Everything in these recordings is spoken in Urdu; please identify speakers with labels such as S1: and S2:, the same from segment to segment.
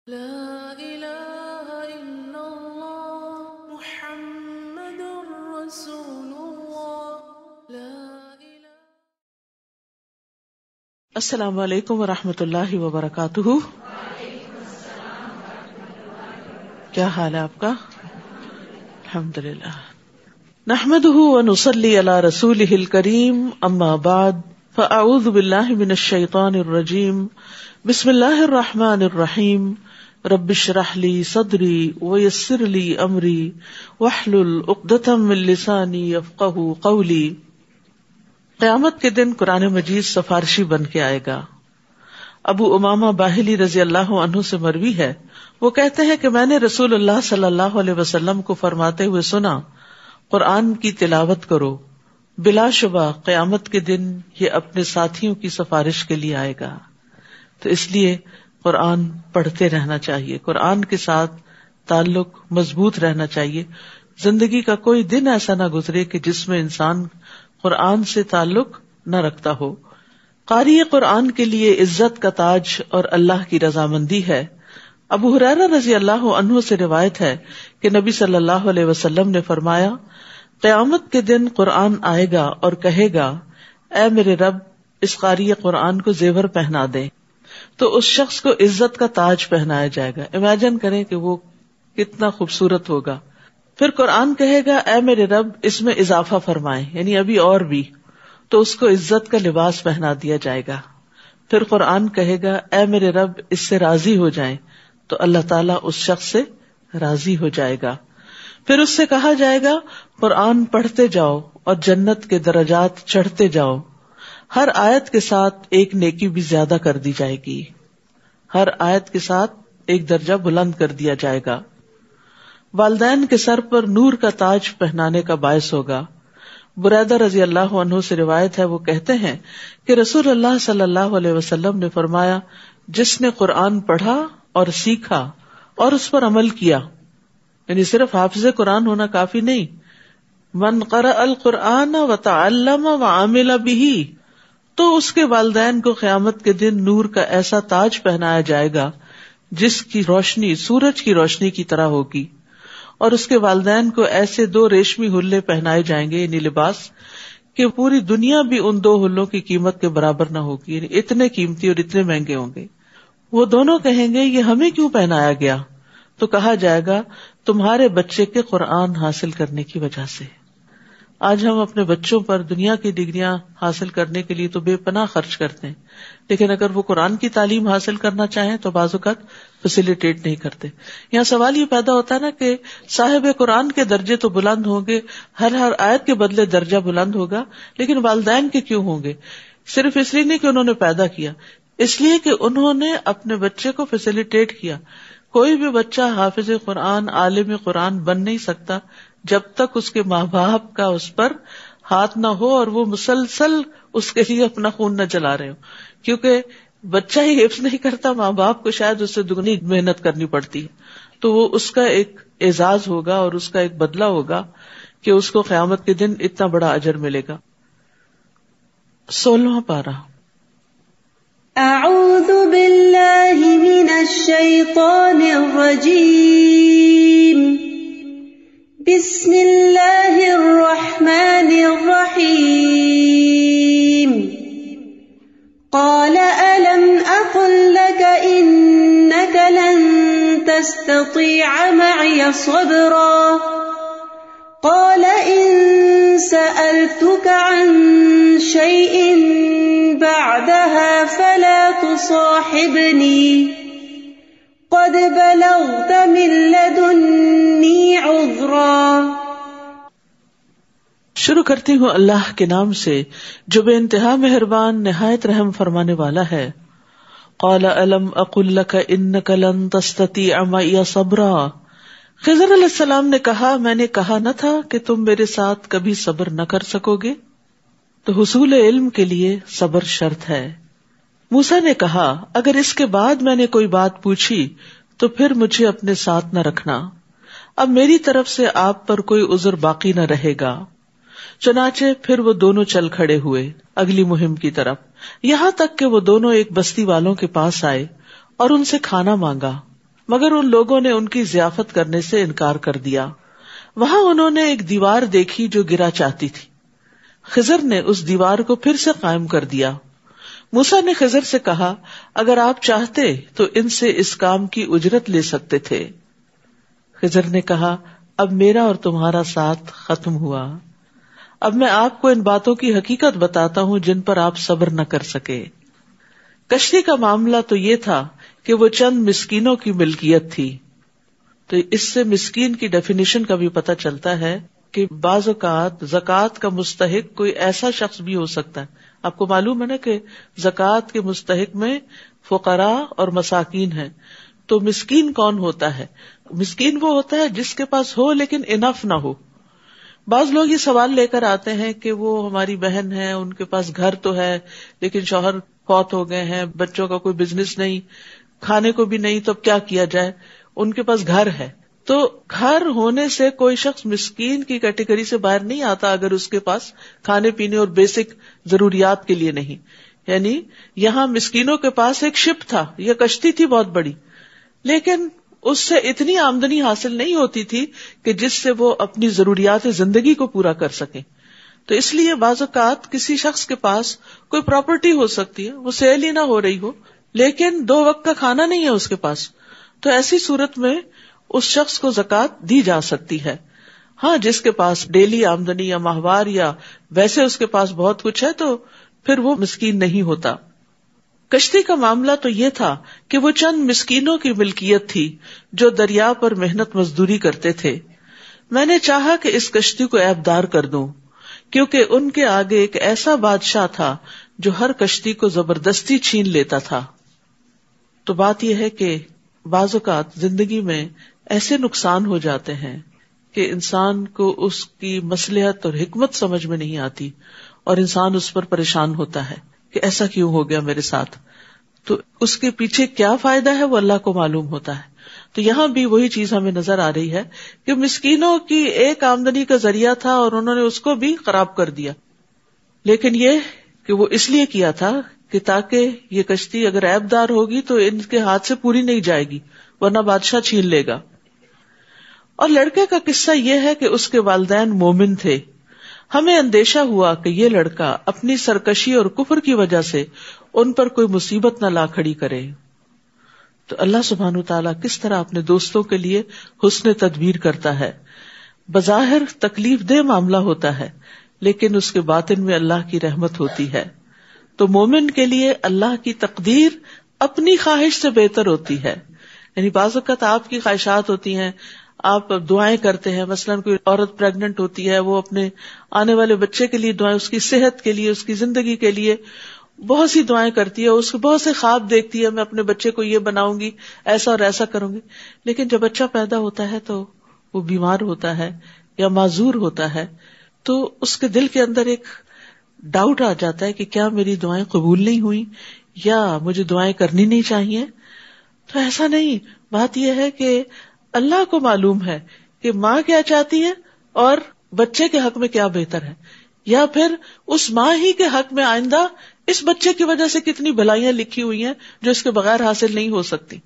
S1: لا الہ الا اللہ محمد رسول اللہ لا الہ.
S2: السلام علیکم ورحمۃ اللہ وبرکاتہ. کیا حال ہے آپ کا؟ الحمدللہ. نحمده ونصلی علی رسولہ الکریم، اما بعد فاعوذ باللہ من الشیطان الرجیم. بسم اللہ الرحمن الرحیم. رب اشرح لی صدری ویسر لی امری واحلل عقدۃ من لسانی یفقہوا قولی. قیامت کے دن قرآن مجید سفارشی بن کے آئے گا. ابو امامہ باہلی رضی اللہ عنہ سے مروی ہے، وہ کہتے ہیں کہ میں نے رسول اللہ صلی اللہ علیہ وسلم کو فرماتے ہوئے سنا، قرآن کی تلاوت کرو، بلا شبہ قیامت کے دن یہ اپنے ساتھیوں کی سفارش کے لیے آئے گا. تو اس لیے قرآن پڑھتے رہنا چاہیے، قرآن کے ساتھ تعلق مضبوط رہنا چاہیے. زندگی کا کوئی دن ایسا نہ گزرے کہ جس میں انسان قرآن سے تعلق نہ رکھتا ہو. قاری قرآن کے لیے عزت کا تاج اور اللہ کی رضامندی ہے. ابو ہریرہ رضی اللہ عنہ سے روایت ہے کہ نبی صلی اللہ علیہ وسلم نے فرمایا، قیامت کے دن قرآن آئے گا اور کہے گا، اے میرے رب، اس قاری قرآن کو زیور پہنا دے. تو اس شخص کو عزت کا تاج پہنایا جائے گا. امیجن کریں کہ وہ کتنا خوبصورت ہوگا. پھر قرآن کہے گا، اے میرے رب، اس میں اضافہ فرمائے، یعنی ابھی اور بھی. تو اس کو عزت کا لباس پہنا دیا جائے گا. پھر قرآن کہے گا، اے میرے رب، اس سے راضی ہو جائیں. تو اللہ تعالیٰ اس شخص سے راضی ہو جائے گا. پھر اس سے کہا جائے گا، قرآن پڑھتے جاؤ اور جنت کے درجات چڑھتے جاؤ. ہر آیت کے ساتھ ایک نیکی بھی زیادہ کر دی جائے گی. ہر آیت کے ساتھ ایک درجہ بلند کر دیا جائے گا. والدین کے سر پر نور کا تاج پہنانے کا باعث ہوگا. بریدہ رضی اللہ عنہ سے روایت ہے، وہ کہتے ہیں کہ رسول اللہ صلی اللہ علیہ وسلم نے فرمایا، جس نے قرآن پڑھا اور سیکھا اور اس پر عمل کیا، یعنی صرف حافظ قرآن ہونا کافی نہیں، من قرأ القرآن وتعلم وعمل به، تو اس کے والدین کو قیامت کے دن نور کا ایسا تاج پہنایا جائے گا جس کی روشنی سورج کی روشنی کی طرح ہوگی. اور اس کے والدین کو ایسے 2 ریشمی ہلے پہنائے جائیں گے، یعنی لباس، کہ پوری دنیا بھی ان 2 ہلوں کی قیمت کے برابر نہ ہوگی، یعنی اتنے قیمتی اور اتنے مہنگے ہوں گے. وہ دونوں کہیں گے، یہ ہمیں کیوں پہنایا گیا؟ تو کہا جائے گا، تمہارے بچے کے قرآن حاصل کرنے کی وجہ سے. آج ہم اپنے بچوں پر دنیا کی ڈگریاں حاصل کرنے کے لیے تو بے پناہ خرچ کرتے ہیں، لیکن اگر وہ قرآن کی تعلیم حاصل کرنا چاہیں تو بعض اوقات فیسیلیٹیٹ نہیں کرتے. یہاں سوال یہ پیدا ہوتا ہے نا کہ صاحب قرآن کے درجے تو بلند ہوں گے، ہر آیت کے بدلے درجہ بلند ہوگا، لیکن والدین کے کیوں ہوں گے؟ صرف اس لیے نہیں کہ انہوں نے پیدا کیا، اس لیے کہ انہوں نے اپنے بچے کو فیسیلیٹیٹ کیا. کوئی بھی بچہ حافظ قرآن، عالم قرآن بن نہیں سکتا جب تک اس کے ماں باپ کا اس پر ہاتھ نہ ہو اور وہ مسلسل اس کے لیے اپنا خون نہ چلا رہے ہو. کیونکہ بچہ ہی حفظ نہیں کرتا، ماں باپ کو شاید اس سے دگنی محنت کرنی پڑتی ہے. تو وہ اس کا ایک اعزاز ہوگا اور اس کا ایک بدلہ ہوگا کہ اس کو قیامت کے دن اتنا بڑا اجر ملے گا. 16واں پارہ.
S3: اعوذ باللہ من الشیطان الرجیم. بسم اللہ الرحمن الرحیم. قال ألم أقل لك إنك لن تستطيع معي صبرا قال إن سألتك عن شيء بعدها فلا تصاحبني قد بلغت من لدني عذرا.
S2: شروع کرتی ہوں اللہ کے نام سے جو بے انتہا مہربان نہایت رحم فرمانے والا ہے. قال الم اقل لك انك لن تستطيع معي صبرا. خضر علیہ السلام نے کہا، میں نے کہا نہ تھا کہ تم میرے ساتھ کبھی صبر نہ کر سکو گے؟ تو حصول علم کے لیے صبر شرط ہے. موسیٰ نے کہا، اگر اس کے بعد میں نے کوئی بات پوچھی تو پھر مجھے اپنے ساتھ نہ رکھنا، اب میری طرف سے آپ پر کوئی عذر باقی نہ رہے گا. چنانچہ پھر وہ دونوں چل کھڑے ہوئے اگلی مہم کی طرف، یہاں تک کہ وہ دونوں ایک بستی والوں کے پاس آئے اور ان سے کھانا مانگا. مگر ان لوگوں نے ان کی ضیافت کرنے سے انکار کر دیا۔ وہاں انہوں نے ایک دیوار دیکھی جو گرا چاہتی تھی، خضر نے اس دیوار کو پھر سے قائم کر دیا۔ موسیٰ نے خضر سے کہا اگر آپ چاہتے تو ان سے اس کام کی اجرت لے سکتے تھے۔ خضر نے کہا اب میرا اور تمہارا ساتھ ختم ہوا، اب میں آپ کو ان باتوں کی حقیقت بتاتا ہوں جن پر آپ صبر نہ کر سکے۔ کشتی کا معاملہ تو یہ تھا کہ وہ چند مسکینوں کی ملکیت تھی۔ تو اس سے مسکین کی ڈیفینیشن کا بھی پتہ چلتا ہے کہ بعض اوقات زکوٰۃ کا مستحق کوئی ایسا شخص بھی ہو سکتا ہے۔ آپ کو معلوم ہے نا کہ زکوٰۃ کے مستحق میں فقراء اور مساکین ہیں، تو مسکین کون ہوتا ہے؟ مسکین وہ ہوتا ہے جس کے پاس ہو لیکن انف نہ ہو۔ بعض لوگ یہ سوال لے کر آتے ہیں کہ وہ ہماری بہن ہے، ان کے پاس گھر تو ہے لیکن شوہر فوت ہو گئے ہیں، بچوں کا کوئی بزنس نہیں، کھانے کو بھی نہیں، تو اب کیا کیا جائے؟ ان کے پاس گھر ہے، تو گھر ہونے سے کوئی شخص مسکین کی کیٹیگری سے باہر نہیں آتا اگر اس کے پاس کھانے پینے اور بیسک ضروریات کے لیے نہیں۔ یعنی یہاں مسکینوں کے پاس ایک شپ تھا، یہ کشتی تھی بہت بڑی، لیکن اس سے اتنی آمدنی حاصل نہیں ہوتی تھی کہ جس سے وہ اپنی ضروریات زندگی کو پورا کر سکیں۔ تو اس لیے بعض اوقات کسی شخص کے پاس کوئی پراپرٹی ہو سکتی ہے، وہ سیل ہی نہ ہو رہی ہو، لیکن 2 وقت کا کھانا نہیں ہے اس کے پاس، تو ایسی صورت میں اس شخص کو زکوٰۃ دی جا سکتی ہے۔ ہاں، جس کے پاس ڈیلی آمدنی یا ماہوار یا ویسے اس کے پاس بہت کچھ ہے تو پھر وہ مسکین نہیں ہوتا۔ کشتی کا معاملہ تو یہ تھا کہ وہ چند مسکینوں کی ملکیت تھی جو دریا پر محنت مزدوری کرتے تھے۔ میں نے چاہا کہ اس کشتی کو عیب دار کر دوں، کیونکہ ان کے آگے ایک ایسا بادشاہ تھا جو ہر کشتی کو زبردستی چھین لیتا تھا۔ تو بات یہ ہے کہ بعض اوقات زندگی میں ایسے نقصان ہو جاتے ہیں کہ انسان کو اس کی مصلحت اور حکمت سمجھ میں نہیں آتی اور انسان اس پر پریشان ہوتا ہے کہ ایسا کیوں ہو گیا میرے ساتھ۔ تو اس کے پیچھے کیا فائدہ ہے وہ اللہ کو معلوم ہوتا ہے۔ تو یہاں بھی وہی چیز ہمیں نظر آ رہی ہے کہ مسکینوں کی ایک آمدنی کا ذریعہ تھا اور انہوں نے اس کو بھی خراب کر دیا، لیکن یہ کہ وہ اس لیے کیا تھا کہ تاکہ یہ کشتی اگر عیب دار ہوگی تو ان کے ہاتھ سے پوری نہیں جائے گی، ورنہ بادشاہ چھین لے گا۔ اور لڑکے کا قصہ یہ ہے کہ اس کے والدین مومن تھے۔ ہمیں اندیشہ ہوا کہ یہ لڑکا اپنی سرکشی اور کفر کی وجہ سے ان پر کوئی مصیبت نہ لا کھڑی کرے۔ تو اللہ سبحانہ وتعالیٰ کس طرح اپنے دوستوں کے لیے حسن تدبیر کرتا ہے۔ بظاہر تکلیف دہ معاملہ ہوتا ہے لیکن اس کے باطن میں اللہ کی رحمت ہوتی ہے۔ تو مومن کے لیے اللہ کی تقدیر اپنی خواہش سے بہتر ہوتی ہے۔ یعنی بعض اوقات آپ کی خواہشات ہوتی ہیں، آپ دعائیں کرتے ہیں، مثلاً کوئی عورت پریگننٹ ہوتی ہے، وہ اپنے آنے والے بچے کے لیے دعائیں، اس کی صحت کے لیے، اس کی زندگی کے لیے بہت سی دعائیں کرتی ہے، اس کو بہت سے خواب دیکھتی ہے، میں اپنے بچے کو یہ بناؤں گی، ایسا اور ایسا کروں گی، لیکن جب بچہ پیدا ہوتا ہے تو وہ بیمار ہوتا ہے یا معذور ہوتا ہے تو اس کے دل کے اندر ایک ڈاؤٹ آ جاتا ہے کہ کیا میری دعائیں قبول نہیں ہوئی یا مجھے دعائیں کرنی نہیں چاہیے۔ تو ایسا نہیں، بات یہ ہے کہ اللہ کو معلوم ہے کہ ماں کیا چاہتی ہے اور بچے کے حق میں کیا بہتر ہے، یا پھر اس ماں ہی کے حق میں آئندہ اس بچے کی وجہ سے کتنی بھلائیاں لکھی ہوئی ہیں جو اس کے بغیر حاصل نہیں ہو سکتی۔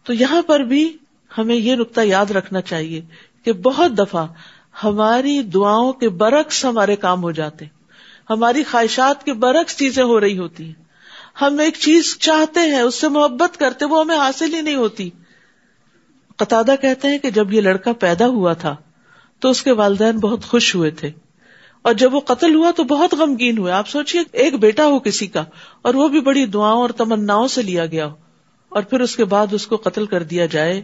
S2: تو یہاں پر بھی ہمیں یہ نقطہ یاد رکھنا چاہیے کہ بہت دفعہ ہماری دعاؤں کے برعکس ہمارے کام ہو جاتے ہیں، ہماری خواہشات کے برعکس چیزیں ہو رہی ہوتی ہیں، ہم ایک چیز چاہتے ہیں، اس سے محبت کرتے، وہ ہمیں حاصل ہی نہیں ہوتی۔ قتادہ کہتے ہیں کہ جب یہ لڑکا پیدا ہوا تھا تو اس کے والدین بہت خوش ہوئے تھے، اور جب وہ قتل ہوا تو بہت غمگین ہوئے۔ آپ سوچئے ایک بیٹا ہو کسی کا اور وہ بھی بڑی دعاؤں اور تمناؤں سے لیا گیا ہو، اور پھر اس کے بعد اس کو قتل کر دیا جائے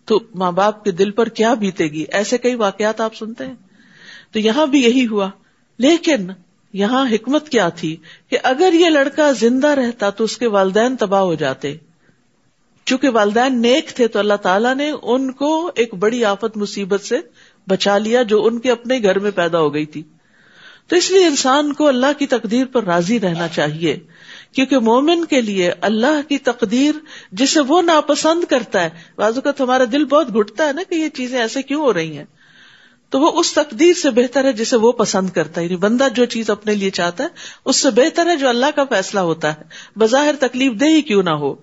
S2: تو ماں باپ کے دل پر کیا بیتے گی۔ ایسے کئی واقعات آپ سنتے ہیں۔ تو یہاں بھی یہی ہوا، لیکن یہاں حکمت کیا تھی کہ اگر یہ لڑکا زندہ رہتا تو اس کے والدین تباہ ہو جاتے۔ چونکہ والدین نیک تھے تو اللہ تعالیٰ نے ان کو ایک بڑی آفت مصیبت سے بچا لیا جو ان کے اپنے گھر میں پیدا ہو گئی تھی۔ تو اس لیے انسان کو اللہ کی تقدیر پر راضی رہنا چاہیے، کیونکہ مومن کے لیے اللہ کی تقدیر جسے وہ ناپسند کرتا ہے، بعض اوقات ہمارا دل بہت گھٹتا ہے نا کہ یہ چیزیں ایسے کیوں ہو رہی ہیں، تو وہ اس تقدیر سے بہتر ہے جسے وہ پسند کرتا ہے۔ یعنی بندہ جو چیز اپنے لیے چاہتا ہے اس سے بہتر ہے جو اللہ کا فیصلہ ہوتا ہے، بظاہر تکلیف دہ ہی کیوں نہ ہو۔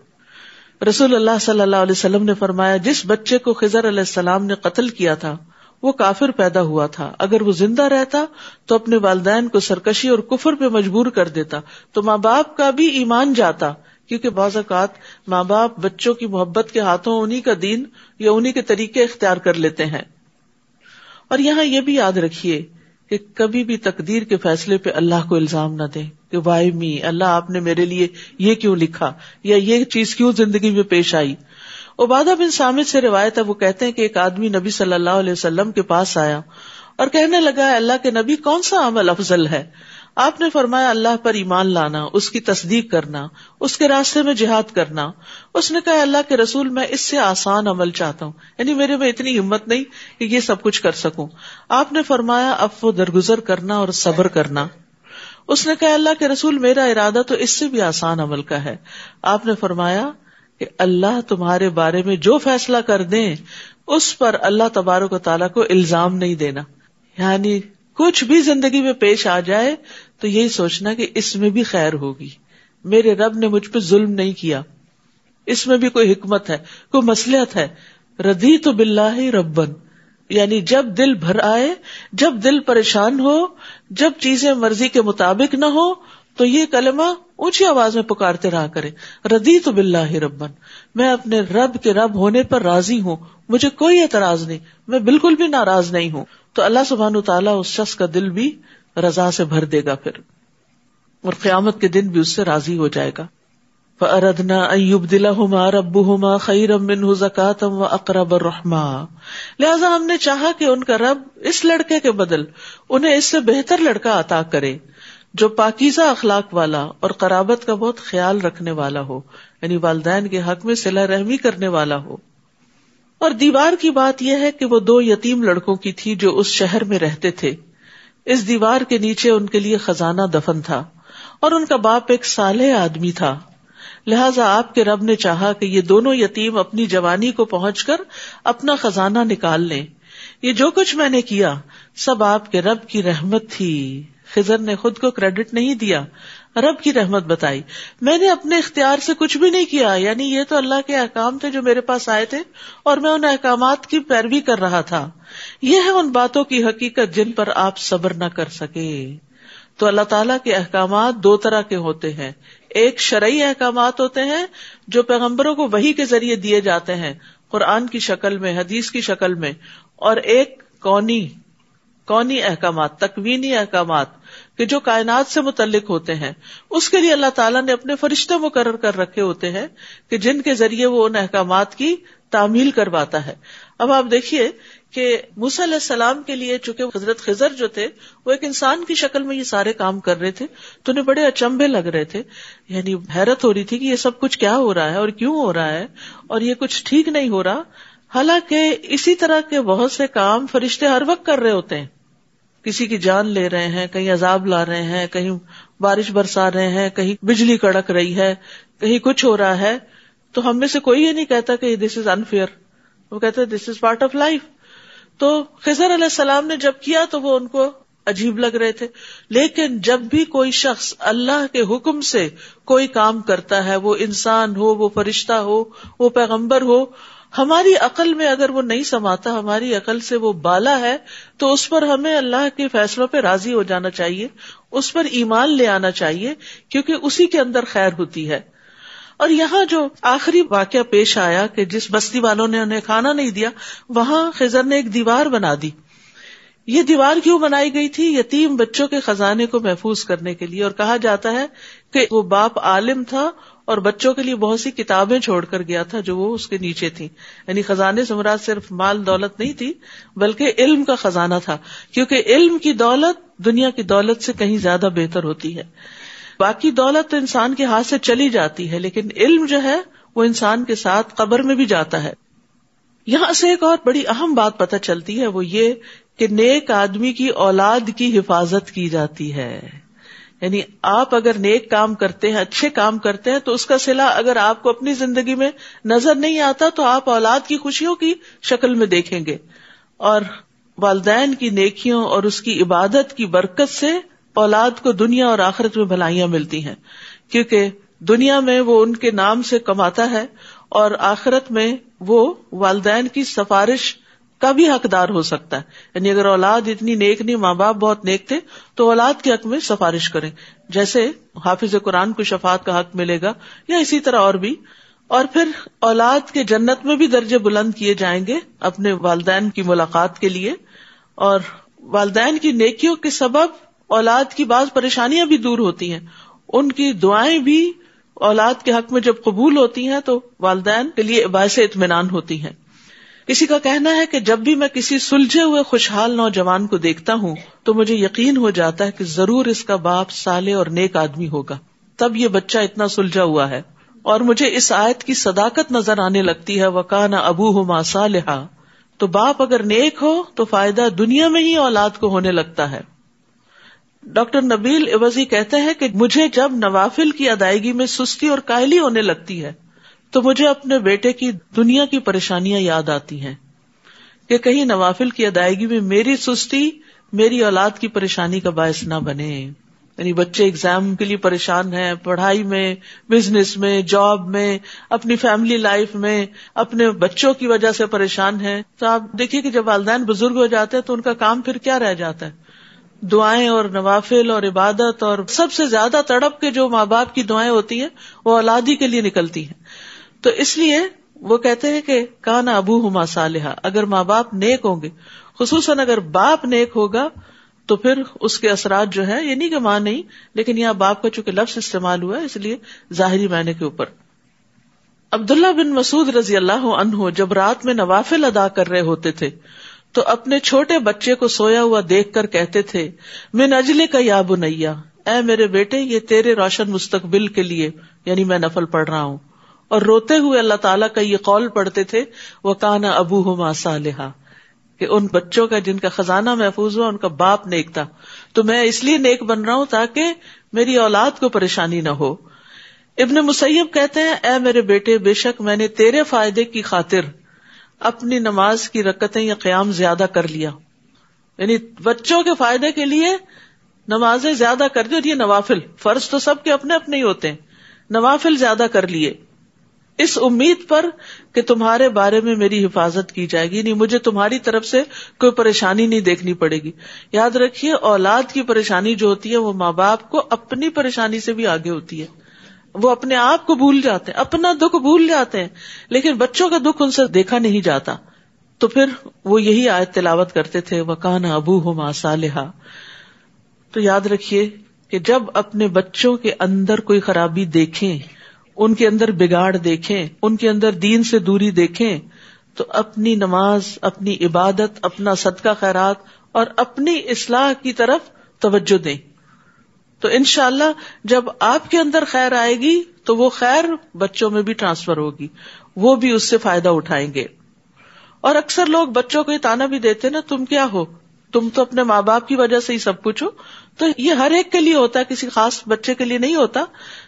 S2: رسول اللہ صلی اللہ علیہ وسلم نے فرمایا جس بچے کو خضر علیہ السلام نے قتل کیا تھا وہ کافر پیدا ہوا تھا، اگر وہ زندہ رہتا تو اپنے والدین کو سرکشی اور کفر پہ مجبور کر دیتا، تو ماں باپ کا بھی ایمان جاتا، کیونکہ بعض اوقات ماں باپ بچوں کی محبت کے ہاتھوں انہی کا دین یا انہی کے طریقے اختیار کر لیتے ہیں۔ اور یہاں یہ بھی یاد رکھیے کہ کبھی بھی تقدیر کے فیصلے پہ اللہ کو الزام نہ دیں کہ وائی می، اللہ آپ نے میرے لیے یہ کیوں لکھا یا یہ چیز کیوں زندگی میں پیش آئی۔ عبادہ بن صامت سے روایت ہے، وہ کہتے ہیں کہ ایک آدمی نبی صلی اللہ علیہ وسلم کے پاس آیا اور کہنے لگا اللہ کے نبی کون سا عمل افضل ہے؟ آپ نے فرمایا اللہ پر ایمان لانا، اس کی تصدیق کرنا، اس کے راستے میں جہاد کرنا۔ اس نے کہا اللہ کے رسول میں اس سے آسان عمل چاہتا ہوں، یعنی میرے میں اتنی ہمت نہیں کہ یہ سب کچھ کر سکوں۔ آپ نے فرمایا عفو درگزر کرنا اور صبر کرنا۔ اس نے کہا اللہ کے رسول میرا ارادہ تو اس سے بھی آسان عمل کا ہے۔ آپ نے فرمایا کہ اللہ تمہارے بارے میں جو فیصلہ کر دیں اس پر اللہ تبارک و تعالیٰ کو الزام نہیں دینا، یعنی کچھ بھی زندگی میں پیش آ جائے تو یہی سوچنا کہ اس میں بھی خیر ہوگی، میرے رب نے مجھ پہ ظلم نہیں کیا، اس میں بھی کوئی حکمت ہے، کوئی مصلحت ہے۔ رضیت باللہ ربن، یعنی جب دل بھر آئے، جب دل پریشان ہو، جب چیزیں مرضی کے مطابق نہ ہو تو یہ کلمہ اونچی آواز میں پکارتے رہا کرے، رضیت باللہ ربن، میں اپنے رب کے رب ہونے پر راضی ہوں، مجھے کوئی اعتراض نہیں، میں بالکل بھی ناراض نہیں ہوں۔ تو اللہ سبحانہ وتعالیٰ اس شخص کا دل بھی رضا سے بھر دے گا پھر، اور قیامت کے دن بھی اس سے راضی ہو جائے گا۔ فَأَرَدْنَا أَن يُبْدِلَهُمَا رَبُّهُمَا خَيْرًا مِّنْهُ زَكَاةً وَأَقْرَبَ رُحْمًا، لہٰذا ہم نے چاہا کہ ان کا رب اس لڑکے کے بدل انہیں اس سے بہتر لڑکا عطا کرے جو پاکیزہ اخلاق والا اور قرابت کا بہت خیال رکھنے والا ہو، یعنی والدین کے حق میں صلہ رحمی کرنے والا ہو۔ اور دیوار کی بات یہ ہے کہ وہ 2 یتیم لڑکوں کی تھی جو اس شہر میں رہتے تھے۔ اس دیوار کے نیچے ان کے لیے خزانہ دفن تھا اور ان کا باپ ایک صالح آدمی تھا، لہٰذا آپ کے رب نے چاہا کہ یہ دونوں یتیم اپنی جوانی کو پہنچ کر اپنا خزانہ نکال لیں۔ یہ جو کچھ میں نے کیا سب آپ کے رب کی رحمت تھی۔ خضر نے خود کو کریڈٹ نہیں دیا، رب کی رحمت بتائی، میں نے اپنے اختیار سے کچھ بھی نہیں کیا، یعنی یہ تو اللہ کے احکام تھے جو میرے پاس آئے تھے اور میں ان احکامات کی پیروی کر رہا تھا۔ یہ ہے ان باتوں کی حقیقت جن پر آپ صبر نہ کر سکے۔ تو اللہ تعالیٰ کے احکامات 2 طرح کے ہوتے ہیں، ایک شرعی احکامات ہوتے ہیں جو پیغمبروں کو وحی کے ذریعے دیے جاتے ہیں قرآن کی شکل میں، حدیث کی شکل میں، اور ایک کونی احکامات، تکوینی احکامات کہ جو کائنات سے متعلق ہوتے ہیں۔ اس کے لیے اللہ تعالیٰ نے اپنے فرشتے مقرر کر رکھے ہوتے ہیں کہ جن کے ذریعے وہ ان احکامات کی تعمیل کرواتا ہے۔ اب آپ دیکھیے کہ موسیٰ علیہ السلام کے لیے چونکہ حضرت خضر جو تھے وہ ایک انسان کی شکل میں یہ سارے کام کر رہے تھے تو انہیں بڑے اچنبھے لگ رہے تھے، یعنی حیرت ہو رہی تھی کہ یہ سب کچھ کیا ہو رہا ہے اور کیوں ہو رہا ہے اور یہ کچھ ٹھیک نہیں ہو رہا۔ حالانکہ اسی طرح کے بہت سے کام فرشتے ہر وقت کر رہے ہوتے ہیں، کسی کی جان لے رہے ہیں، کہیں عذاب لا رہے ہیں، کہیں بارش برسا رہے ہیں، کہیں بجلی کڑک رہی ہے، کہیں کچھ ہو رہا ہے، تو ہم میں سے کوئی یہ نہیں کہتا کہ دس از انفیئر، وہ کہتے ہیں دس از پارٹ آف لائف۔ تو خضر علیہ السلام نے جب کیا تو وہ ان کو عجیب لگ رہے تھے، لیکن جب بھی کوئی شخص اللہ کے حکم سے کوئی کام کرتا ہے، وہ انسان ہو، وہ فرشتہ ہو، وہ پیغمبر ہو، ہماری عقل میں اگر وہ نہیں سماتا، ہماری عقل سے وہ بالا ہے، تو اس پر ہمیں اللہ کے فیصلوں پہ راضی ہو جانا چاہیے، اس پر ایمان لے آنا چاہیے، کیونکہ اسی کے اندر خیر ہوتی ہے۔ اور یہاں جو آخری واقعہ پیش آیا کہ جس بستی والوں نے انہیں کھانا نہیں دیا، وہاں خضر نے ایک دیوار بنا دی۔ یہ دیوار کیوں بنائی گئی تھی؟ یتیم بچوں کے خزانے کو محفوظ کرنے کے لیے، اور کہا جاتا ہے کہ وہ باپ عالم تھا اور بچوں کے لیے بہت سی کتابیں چھوڑ کر گیا تھا جو وہ اس کے نیچے تھیں، یعنی خزانے سے مراد صرف مال دولت نہیں تھی بلکہ علم کا خزانہ تھا، کیونکہ علم کی دولت دنیا کی دولت سے کہیں زیادہ بہتر ہوتی ہے۔ باقی دولت تو انسان کے ہاتھ سے چلی جاتی ہے، لیکن علم جو ہے وہ انسان کے ساتھ قبر میں بھی جاتا ہے۔ یہاں سے ایک اور بڑی اہم بات پتہ چلتی ہے، وہ یہ کہ نیک آدمی کی اولاد کی حفاظت کی جاتی ہے، یعنی آپ اگر نیک کام کرتے ہیں، اچھے کام کرتے ہیں، تو اس کا صلہ اگر آپ کو اپنی زندگی میں نظر نہیں آتا تو آپ اولاد کی خوشیوں کی شکل میں دیکھیں گے، اور والدین کی نیکیوں اور اس کی عبادت کی برکت سے اولاد کو دنیا اور آخرت میں بھلائیاں ملتی ہیں، کیونکہ دنیا میں وہ ان کے نام سے کماتا ہے اور آخرت میں وہ والدین کی سفارش کا بھی حقدار ہو سکتا ہے. یعنی اگر اولاد اتنی نیک نہیں، ماں باپ بہت نیک تھے، تو اولاد کے حق میں سفارش کریں، جیسے حافظ قرآن کو شفاعت کا حق ملے گا، یا اسی طرح اور بھی. اور پھر اولاد کے جنت میں بھی درجے بلند کیے جائیں گے اپنے والدین کی ملاقات کے لیے. اور والدین کی نیکیوں کے سبب اولاد کی بعض پریشانیاں بھی دور ہوتی ہیں. ان کی دعائیں بھی اولاد کے حق میں جب قبول ہوتی ہیں تو والدین کے لیے باعث اطمینان ہوتی ہیں. کسی کا کہنا ہے کہ جب بھی میں کسی سلجھے ہوئے خوشحال نوجوان کو دیکھتا ہوں تو مجھے یقین ہو جاتا ہے کہ ضرور اس کا باپ صالح اور نیک آدمی ہوگا، تب یہ بچہ اتنا سلجھا ہوا ہے. اور مجھے اس آیت کی صداقت نظر آنے لگتی ہے، وَكَانَ أَبُوهُمَا صَالِحًا. تو باپ اگر نیک ہو تو فائدہ دنیا میں ہی اولاد کو ہونے لگتا ہے. ڈاکٹر نبیل عوضی کہتے ہیں کہ مجھے جب نوافل کی ادائیگی میں سستی اور کاہلی ہونے لگتی ہے تو مجھے اپنے بیٹے کی دنیا کی پریشانیاں یاد آتی ہیں کہ کہیں نوافل کی ادائیگی میں میری سستی میری اولاد کی پریشانی کا باعث نہ بنے. یعنی بچے ایگزام کے لیے پریشان ہیں، پڑھائی میں، بزنس میں، جاب میں، اپنی فیملی لائف میں، اپنے بچوں کی وجہ سے پریشان ہیں. تو آپ دیکھیے کہ جب والدین بزرگ ہو جاتے ہیں تو ان کا کام پھر کیا رہ جاتا ہے؟ دعائیں اور نوافل اور عبادت. اور سب سے زیادہ تڑپ کے جو ماں باپ کی دعائیں ہوتی ہیں وہ اولادی کے لیے نکلتی ہیں. تو اس لیے وہ کہتے ہیں کہ کان ابوہما صالحا، اگر ماں باپ نیک ہوں گے، خصوصاً اگر باپ نیک ہوگا تو پھر اس کے اثرات جو ہے، یہ نہیں کہ ماں نہیں، لیکن یہاں باپ کا چونکہ لفظ استعمال ہوا ہے اس لیے ظاہری معنی کے اوپر. عبداللہ بن مسعود رضی اللہ عنہ جب رات میں نوافل ادا کر رہے ہوتے تھے تو اپنے چھوٹے بچے کو سویا ہوا دیکھ کر کہتے تھے، من اجلک یا بنیا، اے میرے بیٹے یہ تیرے روشن مستقبل کے لیے، یعنی میں نفل پڑھ رہا ہوں. اور روتے ہوئے اللہ تعالیٰ کا یہ قول پڑھتے تھے، وَكَانَ أَبُوهُمَا صَالِحًا، کہ ان بچوں کا جن کا خزانہ محفوظ ہوا ان کا باپ نیک تھا، تو میں اس لیے نیک بن رہا ہوں تاکہ میری اولاد کو پریشانی نہ ہو. ابن مسیب کہتے ہیں، اے میرے بیٹے بے شک میں نے تیرے فائدے کی خاطر اپنی نماز کی رکعتیں یا قیام زیادہ کر لیا. یعنی بچوں کے فائدے کے لیے نمازیں زیادہ کر دی، اور یہ نوافل، فرض تو سب کے اپنے اپنے ہی ہوتے ہیں، نوافل زیادہ کر لیے اس امید پر کہ تمہارے بارے میں میری حفاظت کی جائے گی، نہیں مجھے تمہاری طرف سے کوئی پریشانی نہیں دیکھنی پڑے گی. یاد رکھیے اولاد کی پریشانی جو ہوتی ہے وہ ماں باپ کو اپنی پریشانی سے بھی آگے ہوتی ہے. وہ اپنے آپ کو بھول جاتے ہیں، اپنا دکھ بھول جاتے ہیں، لیکن بچوں کا دکھ ان سے دیکھا نہیں جاتا. تو پھر وہ یہی آیت تلاوت کرتے تھے، وَكَانَ أَبُوهُمَا صَالِحًا. تو یاد رکھیے کہ جب اپنے بچوں کے اندر کوئی خرابی دیکھیں، ان کے اندر بگاڑ دیکھیں، ان کے اندر دین سے دوری دیکھیں، تو اپنی نماز، اپنی عبادت، اپنا صدقہ خیرات اور اپنی اصلاح کی طرف توجہ دیں. تو انشاءاللہ جب آپ کے اندر خیر آئے گی تو وہ خیر بچوں میں بھی ٹرانسفر ہوگی، وہ بھی اس سے فائدہ اٹھائیں گے. اور اکثر لوگ بچوں کو یہ تانا بھی دیتے نا، تم کیا ہو، تم تو اپنے ماں باپ کی وجہ سے ہی سب کچھ ہو. تو یہ ہر ایک کے لیے ہوتا ہے، کسی خاص بچے کے لیے نہیں ہوتا.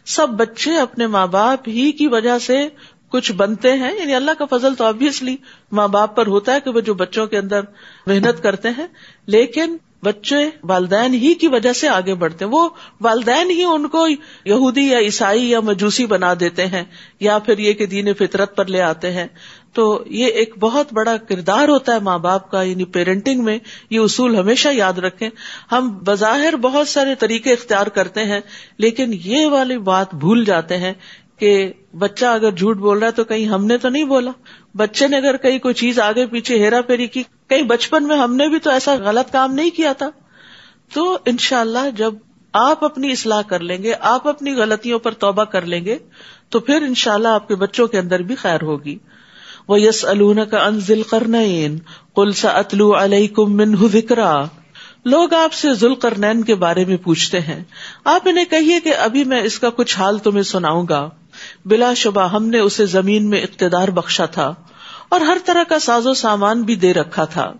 S2: سب بچے اپنے ماں باپ ہی کی وجہ سے کچھ بنتے ہیں. یعنی اللہ کا فضل تو obviously ماں باپ پر ہوتا ہے کہ وہ جو بچوں کے اندر محنت کرتے ہیں، لیکن بچے والدین ہی کی وجہ سے آگے بڑھتے ہیں. وہ والدین ہی ان کو یہودی یا عیسائی یا مجوسی بنا دیتے ہیں، یا پھر یہ کہ دین فطرت پر لے آتے ہیں. تو یہ ایک بہت بڑا کردار ہوتا ہے ماں باپ کا. یعنی پیرنٹنگ میں یہ اصول ہمیشہ یاد رکھیں. ہم بظاہر بہت سارے طریقے اختیار کرتے ہیں، لیکن یہ والی بات بھول جاتے ہیں کہ بچہ اگر جھوٹ بول رہا ہے تو کہیں ہم نے تو نہیں بولا. بچے نے اگر کہیں کوئی چیز آگے پیچھے ہیرا پھیری کی، کہیں بچپن میں ہم نے بھی تو ایسا غلط کام نہیں کیا تھا. تو انشاءاللہ جب آپ اپنی اصلاح کر لیں گے، آپ اپنی غلطیوں پر توبہ کر لیں گے، تو پھر انشاءاللہ آپ کے بچوں کے اندر بھی خیر ہوگی. وَيَسْأَلُونَكَ عَنْ ذِي الْقَرْنَيْنِ قُلْ سَأَتْلُو عَلَيْكُمْ مِنْهُ ذِكْرًا. لوگ آپ سے ذوالقرنین کے بارے میں پوچھتے ہیں، آپ انہیں کہیے کہ ابھی میں اس کا کچھ حال تمہیں سناؤں گا. بلا شبہ ہم نے اسے زمین میں اقتدار بخشا تھا اور ہر طرح کا ساز و سامان بھی دے رکھا تھا.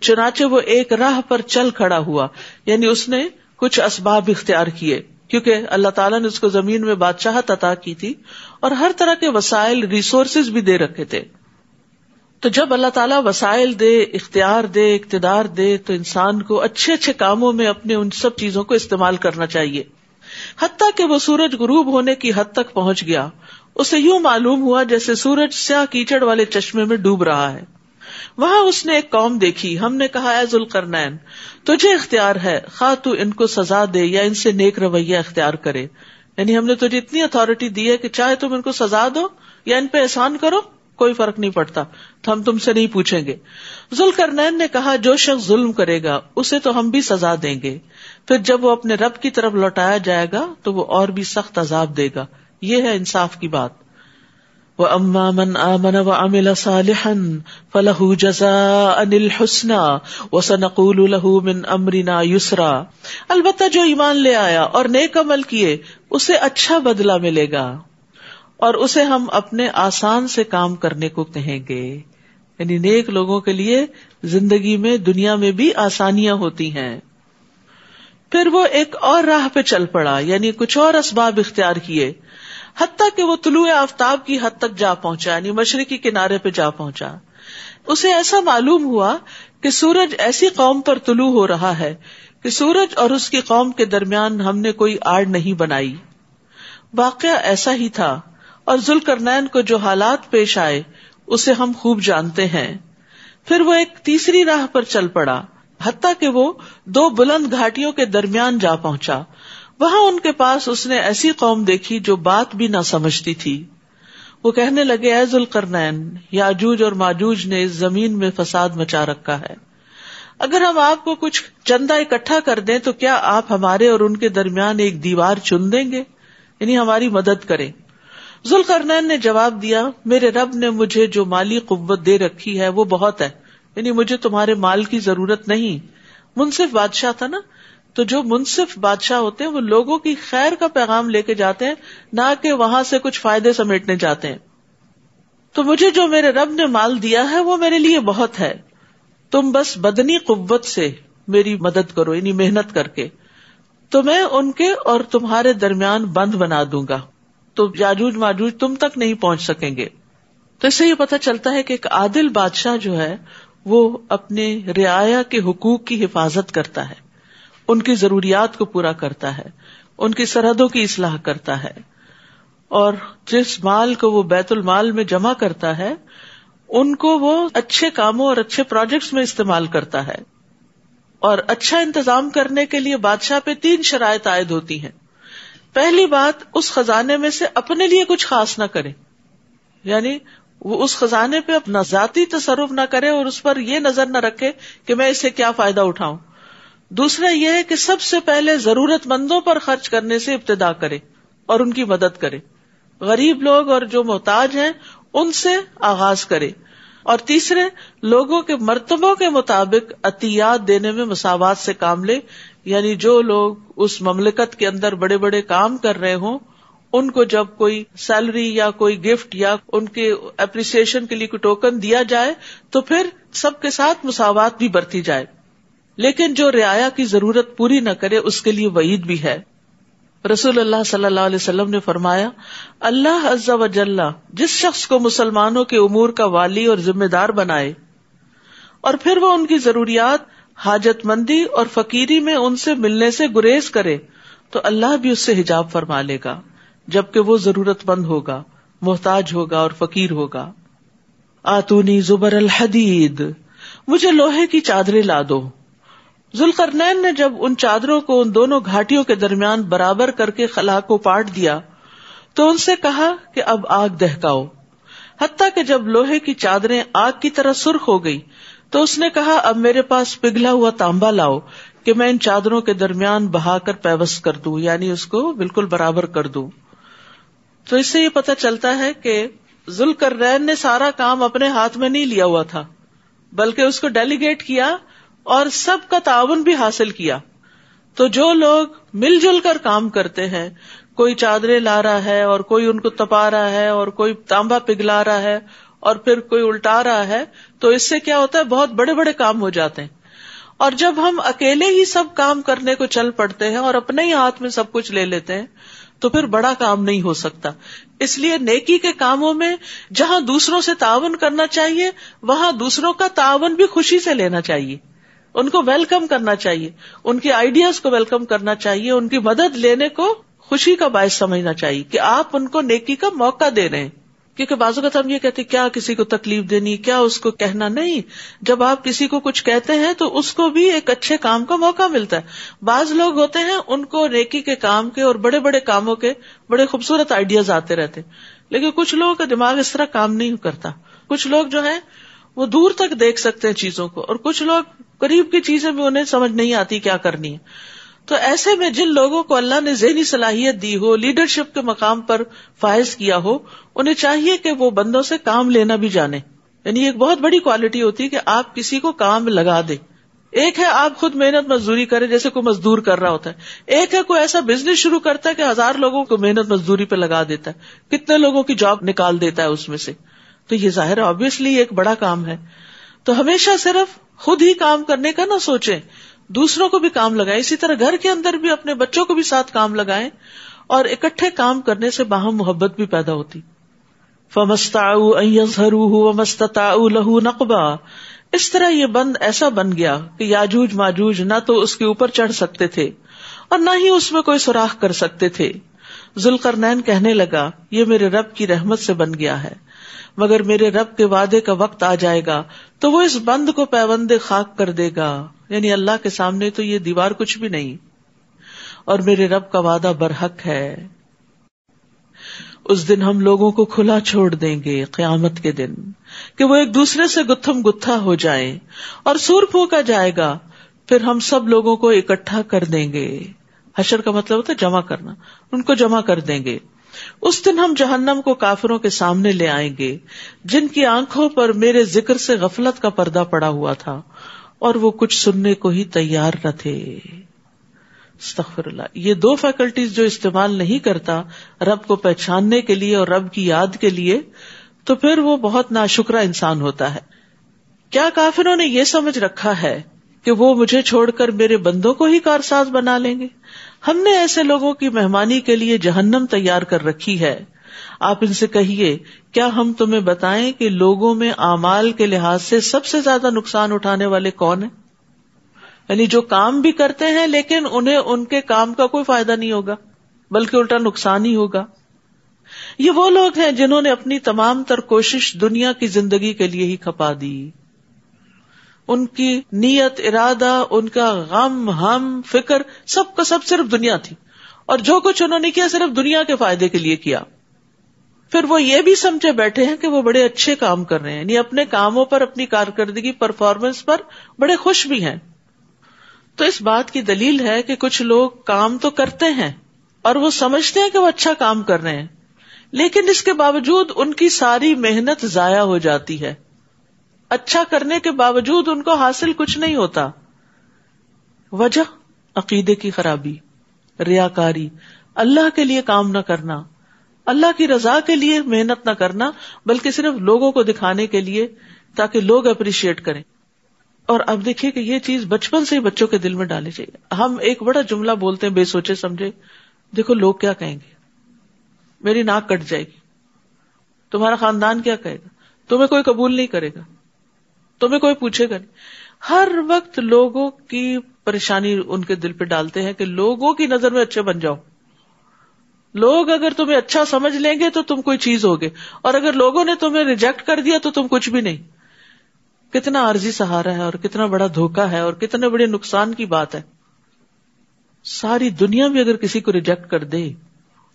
S2: چنانچہ وہ ایک راہ پر چل کھڑا ہوا، یعنی اس نے کچھ اسباب اختیار کیے، کیونکہ اللہ تعالیٰ نے اس کو زمین میں بادشاہت عطا کی تھی اور ہر طرح کے وسائل، ریسورسز بھی دے رکھے تھے. تو جب اللہ تعالیٰ وسائل دے، اختیار دے، اقتدار دے، تو انسان کو اچھے اچھے کاموں میں اپنے ان سب چیزوں کو استعمال کرنا چاہیے. حتیٰ کہ وہ سورج غروب ہونے کی حد تک پہنچ گیا اسے یوں معلوم ہوا جیسے سورج سیاہ کیچڑ والے چشمے میں ڈوب رہا ہے. وہاں اس نے ایک قوم دیکھی. ہم نے کہا اے ذوالقرنین تجھے اختیار ہے خواہ تو ان کو سزا دے یا ان سے نیک رویہ اختیار کرے. یعنی ہم نے تجھے اتنی اتھارٹی دی ہے کہ چاہے تم ان کو سزا دو یا ان پہ احسان کرو, کوئی فرق نہیں پڑتا, تو ہم تم سے نہیں پوچھیں گے. ذوالقرنین نے کہا جو شخص ظلم کرے گا اسے تو ہم بھی سزا دیں گے, پھر جب وہ اپنے رب کی طرف لوٹایا جائے گا تو وہ اور بھی سخت عذاب دے گا. یہ ہے انصاف کی بات. وَأَمَّا مَنْ آمَنَ وَعَمِلَ صَالِحًا فَلَهُ جَزَاءً الْحُسْنَى وَسَنَقُولُ لَهُ مِنْ أَمْرِنَا يُسْرًا. البتہ جو ایمان لے آیا اور نیک عمل کیے اسے اچھا بدلہ ملے گا اور اسے ہم اپنے آسان سے کام کرنے کو کہیں گے. یعنی نیک لوگوں کے لیے زندگی میں دنیا میں بھی آسانیاں ہوتی ہیں. پھر وہ ایک اور راہ پہ چل پڑا, یعنی کچھ اور اسباب اختیار کیے, حتیٰ کہ وہ طلوع آفتاب کی حد تک جا پہنچا, یعنی مشرقی کنارے پہ جا پہنچا. اسے ایسا معلوم ہوا کہ سورج ایسی قوم پر طلوع ہو رہا ہے کہ سورج اور اس کی قوم کے درمیان ہم نے کوئی آڑ نہیں بنائی. واقعہ ایسا ہی تھا, اور ذوالقرنین کو جو حالات پیش آئے اسے ہم خوب جانتے ہیں. پھر وہ ایک تیسری راہ پر چل پڑا, حتیٰ کہ وہ دو بلند گھاٹیوں کے درمیان جا پہنچا. وہاں ان کے پاس اس نے ایسی قوم دیکھی جو بات بھی نہ سمجھتی تھی. وہ کہنے لگے اے ذوالقرنین یاجوج اور ماجوج نے اس زمین میں فساد مچا رکھا ہے. اگر ہم آپ کو کچھ چندہ اکٹھا کر دیں تو کیا آپ ہمارے اور ان کے درمیان ایک دیوار چن دیں گے, یعنی ہماری مدد کریں. ذوالقرنین نے جواب دیا میرے رب نے مجھے جو مالی قوت دے رکھی ہے وہ بہت ہے, یعنی مجھے تمہارے مال کی ضرورت نہیں. منصف بادشاہ تھا نا, تو جو منصف بادشاہ ہوتے ہیں وہ لوگوں کی خیر کا پیغام لے کے جاتے ہیں, نہ کہ وہاں سے کچھ فائدے سمیٹنے جاتے ہیں. تو مجھے جو میرے رب نے مال دیا ہے وہ میرے لیے بہت ہے. تم بس بدنی قوت سے میری مدد کرو, یعنی محنت کر کے, تو میں ان کے اور تمہارے درمیان بند بنا دوں گا, تو یاجوج ماجوج تم تک نہیں پہنچ سکیں گے. تو اس سے یہ پتہ چلتا ہے کہ ایک عادل بادشاہ جو ہے وہ اپنے رعایا کے حقوق کی حفاظت کرتا ہے, ان کی ضروریات کو پورا کرتا ہے, ان کی سرحدوں کی اصلاح کرتا ہے, اور جس مال کو وہ بیت المال میں جمع کرتا ہے ان کو وہ اچھے کاموں اور اچھے پروجیکٹس میں استعمال کرتا ہے. اور اچھا انتظام کرنے کے لیے بادشاہ پہ 3 شرائط عائد ہوتی ہیں. پہلی بات, اس خزانے میں سے اپنے لیے کچھ خاص نہ کرے, یعنی وہ اس خزانے پہ اپنا ذاتی تصرف نہ کرے اور اس پر یہ نظر نہ رکھے کہ میں اسے کیا فائدہ اٹھاؤں. دوسرا یہ ہے کہ سب سے پہلے ضرورت مندوں پر خرچ کرنے سے ابتدا کرے اور ان کی مدد کرے, غریب لوگ اور جو محتاج ہیں ان سے آغاز کرے. اور تیسرے, لوگوں کے مرتبوں کے مطابق عطیات دینے میں مساوات سے کام لے, یعنی جو لوگ اس مملکت کے اندر بڑے بڑے کام کر رہے ہوں ان کو جب کوئی سیلری یا کوئی گفٹ یا ان کے اپریسیشن کے لیے کوئی ٹوکن دیا جائے تو پھر سب کے ساتھ مساوات بھی برتی جائے. لیکن جو رعایا کی ضرورت پوری نہ کرے اس کے لیے وعید بھی ہے. رسول اللہ صلی اللہ علیہ وسلم نے فرمایا اللہ عز و جل جس شخص کو مسلمانوں کے امور کا والی اور ذمہ دار بنائے اور پھر وہ ان کی ضروریات, حاجت مندی اور فقیری میں ان سے ملنے سے گریز کرے تو اللہ بھی اس سے حجاب فرما لے گا, جبکہ وہ ضرورت مند ہوگا, محتاج ہوگا اور فقیر ہوگا. آتونی زبر الحدید, مجھے لوہے کی چادریں لا دو. ذوالقرنین نے جب ان چادروں کو ان دونوں گھاٹیوں کے درمیان برابر کر کے خلا کو پاٹ دیا تو ان سے کہا کہ اب آگ دہکاؤ. حتیٰ کہ جب لوہے کی چادریں آگ کی طرح سرخ ہو گئی تو اس نے کہا اب میرے پاس پگھلا ہوا تانبا لاؤ کہ میں ان چادروں کے درمیان بہا کر پیوست کر دوں, یعنی اس کو بالکل برابر کر دوں. تو اس سے یہ پتہ چلتا ہے کہ ذوالقرنین نے سارا کام اپنے ہاتھ میں نہیں لیا ہوا تھا, بلکہ اس کو ڈیلیگیٹ کیا اور سب کا تعاون بھی حاصل کیا. تو جو لوگ مل جل کر کام کرتے ہیں, کوئی چادریں لا رہا ہے اور کوئی ان کو تپا رہا ہے اور کوئی تانبا پگھلا رہا ہے اور پھر کوئی الٹا رہا ہے, تو اس سے کیا ہوتا ہے بہت بڑے بڑے کام ہو جاتے ہیں. اور جب ہم اکیلے ہی سب کام کرنے کو چل پڑتے ہیں اور اپنے ہی ہاتھ میں سب کچھ لے لیتے ہیں تو پھر بڑا کام نہیں ہو سکتا. اس لیے نیکی کے کاموں میں جہاں دوسروں سے تعاون کرنا چاہیے وہاں دوسروں کا تعاون بھی خوشی سے لینا چاہیے, ان کو ویلکم کرنا چاہیے, ان کے آئیڈیاز کو ویلکم کرنا چاہیے, ان کی مدد لینے کو خوشی کا باعث سمجھنا چاہیے کہ آپ ان کو نیکی کا موقع دے رہے ہیں. کیونکہ بعض اوقات ہم یہ کہتے ہیں کیا کسی کو تکلیف دینی, کیا اس کو کہنا. نہیں, جب آپ کسی کو کچھ کہتے ہیں تو اس کو بھی ایک اچھے کام کا موقع ملتا ہے. بعض لوگ ہوتے ہیں ان کو نیکی کے کام کے اور بڑے بڑے کاموں کے بڑے خوبصورت آئیڈیاز آتے رہتے ہیں, لیکن کچھ لوگوں کا دماغ اس طرح کام نہیں کرتا. کچھ لوگ جو ہیں وہ دور تک دیکھ سکتے ہیں چیزوں کو, اور کچھ لوگ قریب کی چیزیں بھی انہیں سمجھ نہیں آتی کیا کرنی ہے. تو ایسے میں جن لوگوں کو اللہ نے ذہنی صلاحیت دی ہو, لیڈرشپ کے مقام پر فائز کیا ہو, انہیں چاہیے کہ وہ بندوں سے کام لینا بھی جانے. یعنی ایک بہت بڑی کوالٹی ہوتی ہے کہ آپ کسی کو کام لگا دیں. ایک ہے آپ خود محنت مزدوری کریں جیسے کوئی مزدور کر رہا ہوتا ہے, ایک ہے کوئی ایسا بزنس شروع کرتا ہے کہ 1000 لوگوں کو محنت مزدوری پہ لگا دیتا ہے, کتنے لوگوں کی جاب نکال دیتا ہے اس میں سے. تو یہ ظاہر ہے obviously ایک بڑا کام ہے. تو ہمیشہ صرف خود ہی کام کرنے کا نہ سوچیں, دوسروں کو بھی کام لگائیں. اسی طرح گھر کے اندر بھی اپنے بچوں کو بھی ساتھ کام لگائیں, اور اکٹھے کام کرنے سے باہم محبت بھی پیدا ہوتی. فَمَسْتَعُوا أَن يَظْهَرُوهُ وَمَسْتَطَاعُوا لَهُ نَقْبًا. اس طرح یہ بند ایسا بن گیا کہ یاجوج ماجوج نہ تو اس کے اوپر چڑھ سکتے تھے اور نہ ہی اس میں کوئی سوراخ کر سکتے تھے. ذوالقرنین کہنے لگا, یہ میرے رب کی رحمت سے بن گیا ہے, مگر میرے رب کے وعدے کا وقت آ جائے گا تو وہ اس بند کو پیوند خاک کر دے گا. یعنی اللہ کے سامنے تو یہ دیوار کچھ بھی نہیں, اور میرے رب کا وعدہ برحق ہے. اس دن ہم لوگوں کو کھلا چھوڑ دیں گے قیامت کے دن کہ وہ ایک دوسرے سے گتھم گتھا ہو جائیں, اور سور پھونکا جائے گا, پھر ہم سب لوگوں کو اکٹھا کر دیں گے. حشر کا مطلب ہوتا ہے جمع کرنا, ان کو جمع کر دیں گے. اس دن ہم جہنم کو کافروں کے سامنے لے آئیں گے جن کی آنکھوں پر میرے ذکر سے غفلت کا پردہ پڑا ہوا تھا, اور وہ کچھ سننے کو ہی تیار نہ تھے. استغفر اللہ. یہ 2 فیکلٹیز جو استعمال نہیں کرتا رب کو پہچاننے کے لیے اور رب کی یاد کے لیے, تو پھر وہ بہت ناشکرا انسان ہوتا ہے. کیا کافروں نے یہ سمجھ رکھا ہے کہ وہ مجھے چھوڑ کر میرے بندوں کو ہی کارساز بنا لیں گے؟ ہم نے ایسے لوگوں کی مہمانی کے لیے جہنم تیار کر رکھی ہے. آپ ان سے کہیے, کیا ہم تمہیں بتائیں کہ لوگوں میں اعمال کے لحاظ سے سب سے زیادہ نقصان اٹھانے والے کون ہیں؟ یعنی جو کام بھی کرتے ہیں لیکن انہیں ان کے کام کا کوئی فائدہ نہیں ہوگا بلکہ الٹا نقصان ہی ہوگا. یہ وہ لوگ ہیں جنہوں نے اپنی تمام تر کوشش دنیا کی زندگی کے لیے ہی کھپا دی. ان کی نیت, ارادہ, ان کا غم, ہم, فکر, سب کا سب صرف دنیا تھی, اور جو کچھ انہوں نے کیا صرف دنیا کے فائدے کے لیے کیا. پھر وہ یہ بھی سمجھے بیٹھے ہیں کہ وہ بڑے اچھے کام کر رہے ہیں, یعنی اپنے کاموں پر, اپنی کارکردگی, پرفارمنس پر بڑے خوش بھی ہیں. تو اس بات کی دلیل ہے کہ کچھ لوگ کام تو کرتے ہیں اور وہ سمجھتے ہیں کہ وہ اچھا کام کر رہے ہیں, لیکن اس کے باوجود ان کی ساری محنت ضائع ہو جاتی ہے. اچھا کرنے کے باوجود ان کو حاصل کچھ نہیں ہوتا. وجہ عقیدے کی خرابی, ریاکاری, اللہ کے لیے کام نہ کرنا, اللہ کی رضا کے لیے محنت نہ کرنا, بلکہ صرف لوگوں کو دکھانے کے لیے تاکہ لوگ اپریشیٹ کریں. اور اب دیکھیے کہ یہ چیز بچپن سے ہی بچوں کے دل میں ڈالنی چاہیے. ہم ایک بڑا جملہ بولتے ہیں بے سوچے سمجھے, دیکھو لوگ کیا کہیں گے, میری ناک کٹ جائے گی, تمہارا خاندان کیا کہے گا, تمہیں کوئی قبول نہیں کرے گا, تمہیں کوئی پوچھے گا نہیں. ہر وقت لوگوں کی پریشانی ان کے دل پہ ڈالتے ہیں کہ لوگوں کی نظر میں اچھے بن جاؤ. لوگ اگر تمہیں اچھا سمجھ لیں گے تو تم کوئی چیز ہوگے, اور اگر لوگوں نے تمہیں ریجیکٹ کر دیا تو تم کچھ بھی نہیں. کتنا عارضی سہارا ہے اور کتنا بڑا دھوکا ہے اور کتنے بڑے نقصان کی بات ہے. ساری دنیا بھی اگر کسی کو ریجیکٹ کر دے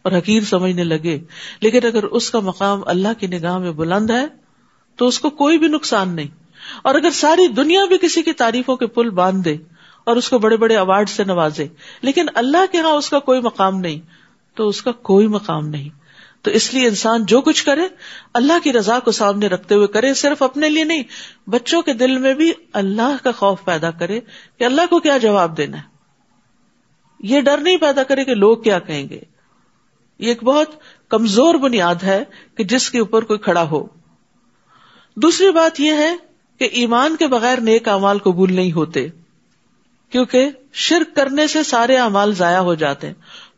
S2: اور حقیر سمجھنے لگے, لیکن اگر اس کا مقام اللہ کی نگاہ میں بلند ہے تو اس کو کوئی بھی نقصان نہیں. اور اگر ساری دنیا بھی کسی کی تعریفوں کے پل باندھ دے اور اس کو بڑے بڑے ایوارڈ سے نوازے, لیکن اللہ کے ہاں اس کا کوئی مقام نہیں, تو اس کا کوئی مقام نہیں. تو اس لیے انسان جو کچھ کرے اللہ کی رضا کو سامنے رکھتے ہوئے کرے, صرف اپنے لیے نہیں, بچوں کے دل میں بھی اللہ کا خوف پیدا کرے کہ اللہ کو کیا جواب دینا ہے. یہ ڈر نہیں پیدا کرے کہ لوگ کیا کہیں گے. یہ ایک بہت کمزور بنیاد ہے کہ جس کے اوپر کوئی کھڑا ہو. دوسری بات یہ ہے کہ ایمان کے بغیر نیک اعمال قبول نہیں ہوتے, کیونکہ شرک کرنے سے سارے اعمال ضائع ہو جاتے ہیں.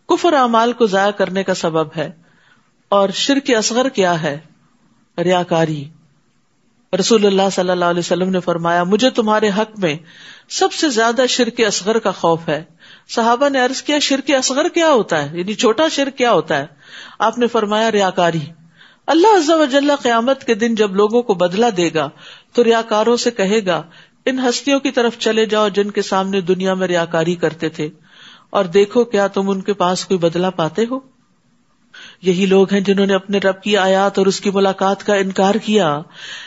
S2: کفر اعمال کو ضائع کرنے کا سبب ہے. اور شرک اصغر کیا ہے؟ ریاکاری. رسول اللہ صلی اللہ علیہ وسلم نے فرمایا, مجھے تمہارے حق میں سب سے زیادہ شرک اصغر کا خوف ہے, صحابہ نے عرض کیا شرک اصغر کیا ہوتا ہے، یعنی چھوٹا شرک کیا ہوتا ہے؟ آپ نے فرمایا ریاکاری. اللہ عز و جل قیامت کے دن جب لوگوں کو بدلہ دے گا تو ریاکاروں سے کہے گا ان ہستیوں کی طرف چلے جاؤ جن کے سامنے دنیا میں ریاکاری کرتے تھے، اور دیکھو کیا تم ان کے پاس کوئی بدلہ پاتے ہو. یہی لوگ ہیں جنہوں نے اپنے رب کی آیات اور اس کی ملاقات کا انکار کیا،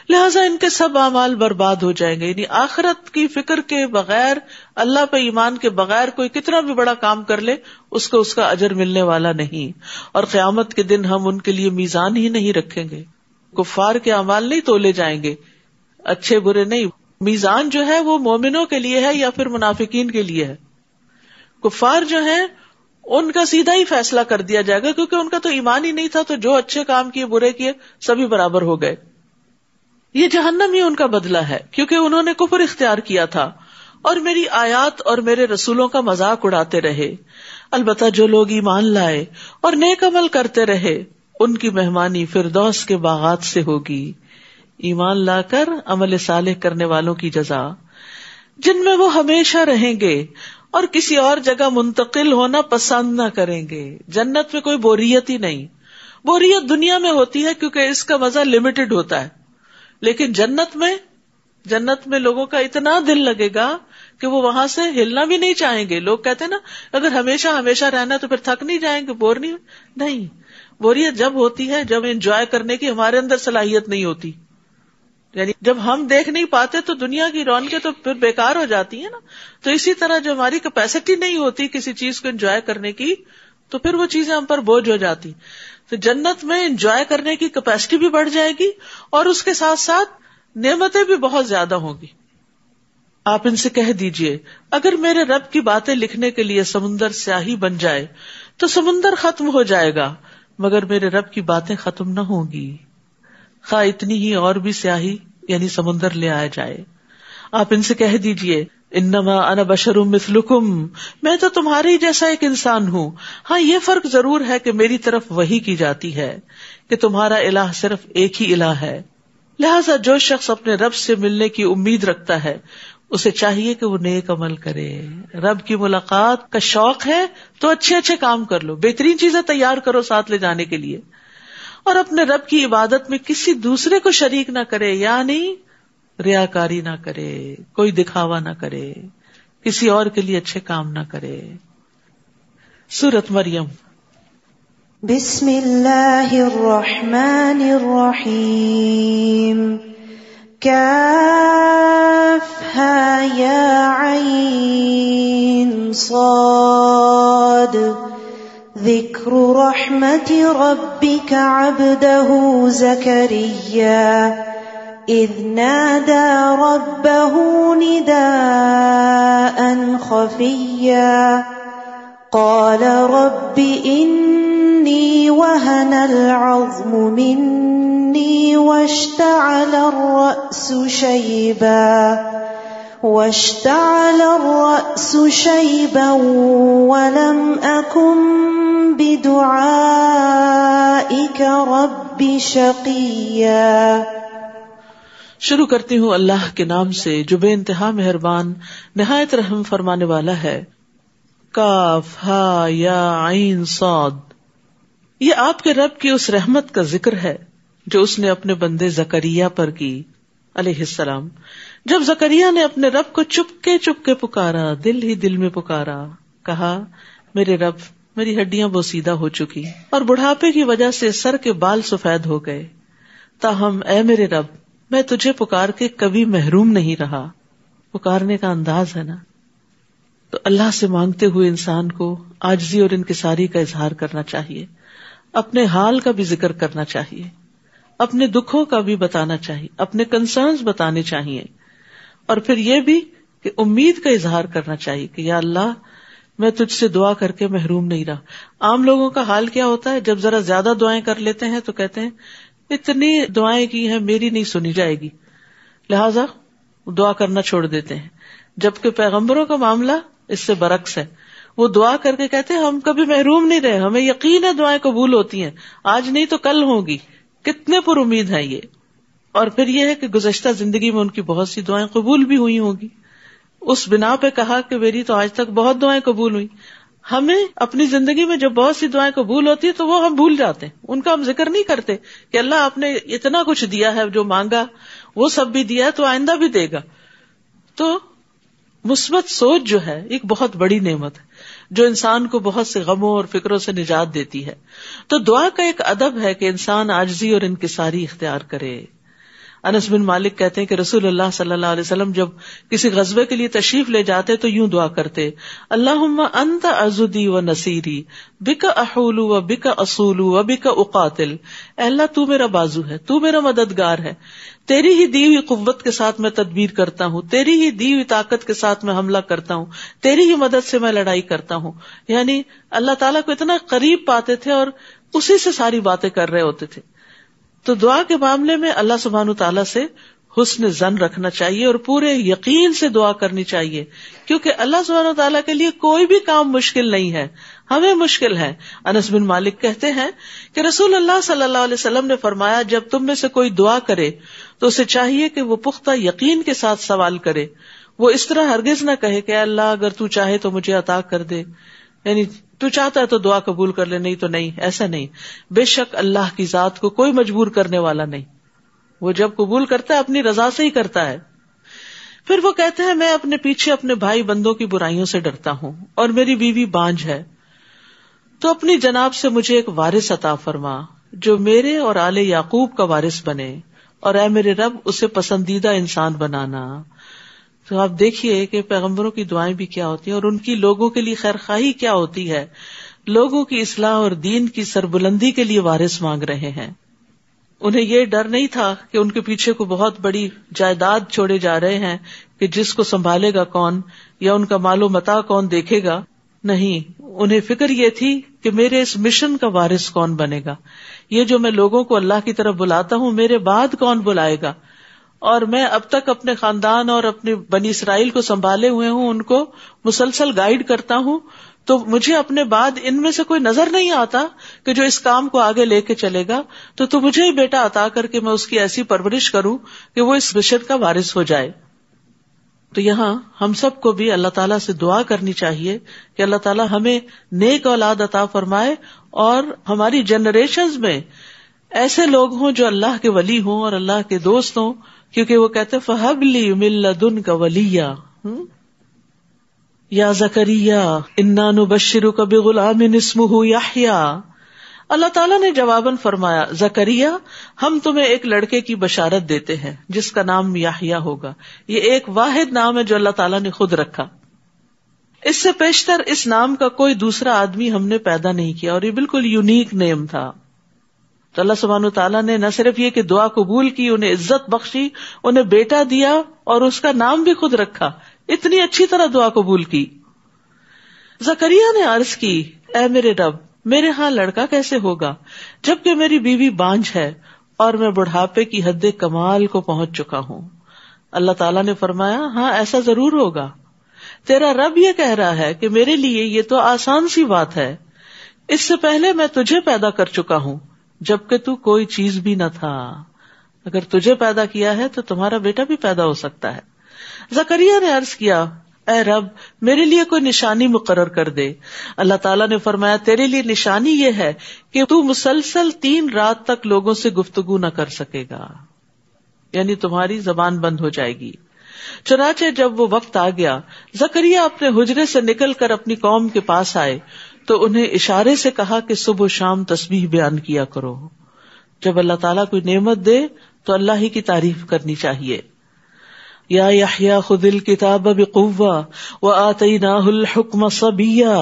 S2: لہٰذا ان کے سب اعمال برباد ہو جائیں گے. یعنی آخرت کی فکر کے بغیر، اللہ پہ ایمان کے بغیر کوئی کتنا بھی بڑا کام کر لے اس کو اس کا اجر ملنے والا نہیں. اور قیامت کے دن ہم ان کے لیے میزان ہی نہیں رکھیں گے، کفار کے اعمال نہیں تولے جائیں گے، اچھے برے نہیں. میزان جو ہے وہ مومنوں کے لیے ہے یا پھر منافقین کے لیے ہے. کفار جو ہیں ان کا سیدھا ہی فیصلہ کر دیا جائے گا، کیونکہ ان کا تو ایمان ہی نہیں تھا، تو جو اچھے کام کیے برے کیے سبھی برابر ہو گئے. یہ جہنم ہی ان کا بدلہ ہے، کیونکہ انہوں نے کفر اختیار کیا تھا اور میری آیات اور میرے رسولوں کا مذاق اڑاتے رہے. البتہ جو لوگ ایمان لائے اور نیک عمل کرتے رہے ان کی مہمانی فردوس کے باغات سے ہوگی. ایمان لا کر عمل صالح کرنے والوں کی جزا، جن میں وہ ہمیشہ رہیں گے اور کسی اور جگہ منتقل ہونا پسند نہ کریں گے. جنت میں کوئی بوریت ہی نہیں. بوریت دنیا میں ہوتی ہے کیونکہ اس کا مزہ لمیٹڈ ہوتا ہے، لیکن جنت میں لوگوں کا اتنا دل لگے گا کہ وہ وہاں سے ہلنا بھی نہیں چاہیں گے. لوگ کہتے ہیں نا اگر ہمیشہ رہنا تو پھر تھک نہیں جائیں گے، بور نہیں. بوریت جب ہوتی ہے جب انجوائے کرنے کی ہمارے اندر صلاحیت نہیں ہوتی. یعنی جب ہم دیکھ نہیں پاتے تو دنیا کی رونقیں تو پھر بیکار ہو جاتی ہیں نا. تو اسی طرح جو ہماری کیپیسٹی نہیں ہوتی کسی چیز کو انجوائے کرنے کی تو پھر وہ چیزیں ہم پر بوجھ ہو جاتی. تو جنت میں انجوائے کرنے کی کیپیسٹی بھی بڑھ جائے گی اور اس کے ساتھ ساتھ نعمتیں بھی بہت زیادہ ہوں گی. آپ ان سے کہہ دیجئے اگر میرے رب کی باتیں لکھنے کے لیے سمندر سیاہی بن جائے تو سمندر ختم ہو جائے گا، مگر میرے رب کی باتیں ختم نہ ہوں گی، خواہ اتنی ہی اور بھی سیاہی یعنی سمندر لے آیا جائے. آپ ان سے کہہ دیجئے انما انا بشر مثلکم، میں تو تمہارے ہی جیسا ایک انسان ہوں. ہاں یہ فرق ضرور ہے کہ میری طرف وحی کی جاتی ہے کہ تمہارا الہ صرف ایک ہی الہ ہے. لہٰذا جو شخص اپنے رب سے ملنے کی امید رکھتا ہے اسے چاہیے کہ وہ نیک عمل کرے. رب کی ملاقات کا شوق ہے تو اچھے کام کر لو، بہترین چیزیں تیار کرو ساتھ لے جانے کے لیے، اور اپنے رب کی عبادت میں کسی دوسرے کو شریک نہ کرے، یعنی ریاکاری نہ کرے، کوئی دکھاوا نہ کرے، کسی اور کے لیے اچھے کام نہ کرے. سورۃ مریم.
S3: بسم اللہ الرحمن الرحیم. کافہا یا عین صاد. ذکر رحمت ربک عبدہ زکریا اذ نادى ربه نداء خفيا قال رب إني وهن العظم مني واشتعل الرأس شيبا ولم أكن بدعائك رب شقيا.
S2: شروع کرتی ہوں اللہ کے نام سے جو بے انتہا مہربان نہایت رحم فرمانے والا ہے. کاف ہا یا عین صاد. یہ آپ کے رب کی اس رحمت کا ذکر ہے جو اس نے اپنے بندے زکریا پر کی علیہ السلام. جب زکریا نے اپنے رب کو چپکے پکارا، دل ہی دل میں پکارا، کہا میرے رب میری ہڈیاں بوسیدہ ہو چکی اور بڑھاپے کی وجہ سے سر کے بال سفید ہو گئے، تاہم اے میرے رب میں تجھے پکار کے کبھی محروم نہیں رہا. پکارنے کا انداز ہے نا. تو اللہ سے مانگتے ہوئے انسان کو عاجزی اور انکساری کا اظہار کرنا چاہیے، اپنے حال کا بھی ذکر کرنا چاہیے، اپنے دکھوں کا بھی بتانا چاہیے، اپنے کنسرنز بتانے چاہیے، اور پھر یہ بھی کہ امید کا اظہار کرنا چاہیے کہ یا اللہ میں تجھ سے دعا کر کے محروم نہیں رہا. عام لوگوں کا حال کیا ہوتا ہے، جب ذرا زیادہ دعائیں کر لیتے ہیں تو کہتے ہیں اتنی دعائیں کی ہیں میری نہیں سنی جائے گی، لہذا دعا کرنا چھوڑ دیتے ہیں. جبکہ پیغمبروں کا معاملہ اس سے برعکس ہے. وہ دعا کر کے کہتے ہیں ہم کبھی محروم نہیں رہے، ہمیں یقین ہے دعائیں قبول ہوتی ہیں، آج نہیں تو کل ہوں گی. کتنے پر امید ہیں یہ. اور پھر یہ ہے کہ گزشتہ زندگی میں ان کی بہت سی دعائیں قبول بھی ہوئی ہوں گی. اس بنا پہ کہا کہ میری تو آج تک بہت دعائیں قبول ہوئی. ہمیں اپنی زندگی میں جب بہت سی دعائیں قبول ہوتی ہیں تو وہ ہم بھول جاتے ہیں, ان کا ہم ذکر نہیں کرتے کہ اللہ آپ نے اتنا کچھ دیا ہے, جو مانگا وہ سب بھی دیا ہے تو آئندہ بھی دے گا. تو مثبت سوچ جو ہے ایک بہت بڑی نعمت ہے جو انسان کو بہت سے غموں اور فکروں سے نجات دیتی ہے. تو دعا کا ایک ادب ہے کہ انسان عاجزی اور انکساری اختیار کرے. انس بن مالک کہتے ہیں کہ رسول اللہ صلی اللہ علیہ وسلم جب کسی غزوے کے لیے تشریف لے جاتے تو یوں دعا کرتے, اللہم انت عضدی و نصیری بک احول و بک اصول و بک اقاتل. اے اللہ تو میرا بازو ہے, تو میرا مددگار ہے, تیری ہی دی ہوئی قوت کے ساتھ میں تدبیر کرتا ہوں, تیری ہی دی ہوئی طاقت کے ساتھ میں حملہ کرتا ہوں, تیری ہی مدد سے میں لڑائی کرتا ہوں. یعنی اللہ تعالیٰ کو اتنا قریب پاتے تھے اور اسی سے ساری باتیں کر رہے ہوتے تھے. تو دعا کے معاملے میں اللہ سبحانہ وتعالیٰ سے حسن ظن رکھنا چاہیے اور پورے یقین سے دعا کرنی چاہیے, کیونکہ اللہ سبحانہ وتعالیٰ کے لیے کوئی بھی کام مشکل نہیں ہے, ہمیں مشکل ہے. انس بن مالک کہتے ہیں کہ رسول اللہ صلی اللہ علیہ وسلم نے فرمایا, جب تم میں سے کوئی دعا کرے تو اسے چاہیے کہ وہ پختہ یقین کے ساتھ سوال کرے. وہ اس طرح ہرگز نہ کہے کہ اللہ اگر تو چاہے تو مجھے عطا کر دے, یعنی تو چاہتا ہے تو دعا قبول کر لے, نہیں تو نہیں. ایسا نہیں. بے شک اللہ کی ذات کو کوئی مجبور کرنے والا نہیں, وہ جب قبول کرتا ہے اپنی رضا سے ہی کرتا ہے. پھر وہ کہتے ہیں, میں اپنے پیچھے اپنے بھائی بندوں کی برائیوں سے ڈرتا ہوں اور میری بیوی بانجھ ہے, تو اپنی جناب سے مجھے ایک وارث عطا فرما جو میرے اور آل یعقوب کا وارث بنے, اور اے میرے رب اسے پسندیدہ انسان بنانا. تو آپ دیکھیے کہ پیغمبروں کی دعائیں بھی کیا ہوتی ہیں اور ان کی لوگوں کے لیے خیرخواہی کیا ہوتی ہے. لوگوں کی اصلاح اور دین کی سربلندی کے لیے وارث مانگ رہے ہیں. انہیں یہ ڈر نہیں تھا کہ ان کے پیچھے کو بہت بڑی جائیداد چھوڑے جا رہے ہیں کہ جس کو سنبھالے گا کون یا ان کا مال و متاع کون دیکھے گا. نہیں, انہیں فکر یہ تھی کہ میرے اس مشن کا وارث کون بنے گا, یہ جو میں لوگوں کو اللہ کی طرف بلاتا ہوں میرے بعد کون بلائے گا. اور میں اب تک اپنے خاندان اور اپنے بنی اسرائیل کو سنبھالے ہوئے ہوں, ان کو مسلسل گائیڈ کرتا ہوں, تو مجھے اپنے بعد ان میں سے کوئی نظر نہیں آتا کہ جو اس کام کو آگے لے کے چلے گا, تو مجھے ہی بیٹا عطا کر کے میں اس کی ایسی پرورش کروں کہ وہ اس مشن کا وارث ہو جائے. تو یہاں ہم سب کو بھی اللہ تعالیٰ سے دعا کرنی چاہیے کہ اللہ تعالیٰ ہمیں نیک اولاد عطا فرمائے اور ہماری جنریشنز میں ایسے لوگ ہوں جو اللہ کے ولی ہوں اور اللہ کے دوست ہوں, کیونکہ وہ کہتے فَهَبْ لِي مِن لَّدُنْكَ وَلِيًّا یا زکریا انا نبشرک بغلام اسمہ یحییٰ. اللہ تعالیٰ نے جواباً فرمایا, زکریا ہم تمہیں ایک لڑکے کی بشارت دیتے ہیں جس کا نام یحییٰ ہوگا. یہ ایک واحد نام ہے جو اللہ تعالیٰ نے خود رکھا, اس سے پیشتر اس نام کا کوئی دوسرا آدمی ہم نے پیدا نہیں کیا, اور یہ بالکل یونیک نیم تھا. تو اللہ سبحانہ تعالیٰ نے نہ صرف یہ کہ دعا قبول کی, انہیں عزت بخشی, انہیں بیٹا دیا اور اس کا نام بھی خود رکھا, اتنی اچھی طرح دعا قبول کی. زکریا نے عرض کی, اے میرے رب میرے ہاں لڑکا کیسے ہوگا جبکہ میری بیوی بانجھ ہے اور میں بڑھاپے کی حد کمال کو پہنچ چکا ہوں. اللہ تعالیٰ نے فرمایا, ہاں ایسا ضرور ہوگا. تیرا رب یہ کہہ رہا ہے کہ میرے لیے یہ تو آسان سی بات ہے, اس سے پہلے میں تجھے پیدا کر چکا ہوں جبکہ تو کوئی چیز بھی نہ تھا. اگر تجھے پیدا کیا ہے تو تمہارا بیٹا بھی پیدا ہو سکتا ہے. زکریا نے عرض کیا, اے رب میرے لیے کوئی نشانی مقرر کر دے. اللہ تعالیٰ نے فرمایا, تیرے لیے نشانی یہ ہے کہ تو مسلسل 3 رات تک لوگوں سے گفتگو نہ کر سکے گا, یعنی تمہاری زبان بند ہو جائے گی. چنانچہ جب وہ وقت آ گیا, زکریا اپنے حجرے سے نکل کر اپنی قوم کے پاس آئے تو انہیں اشارے سے کہا کہ صبح و شام تسبیح بیان کیا کرو. جب اللہ تعالیٰ کوئی نعمت دے تو اللہ ہی کی تعریف کرنی چاہیے. یا یحییٰ خذ الکتاب بقوہ وآتیناہ الحکم صبیا.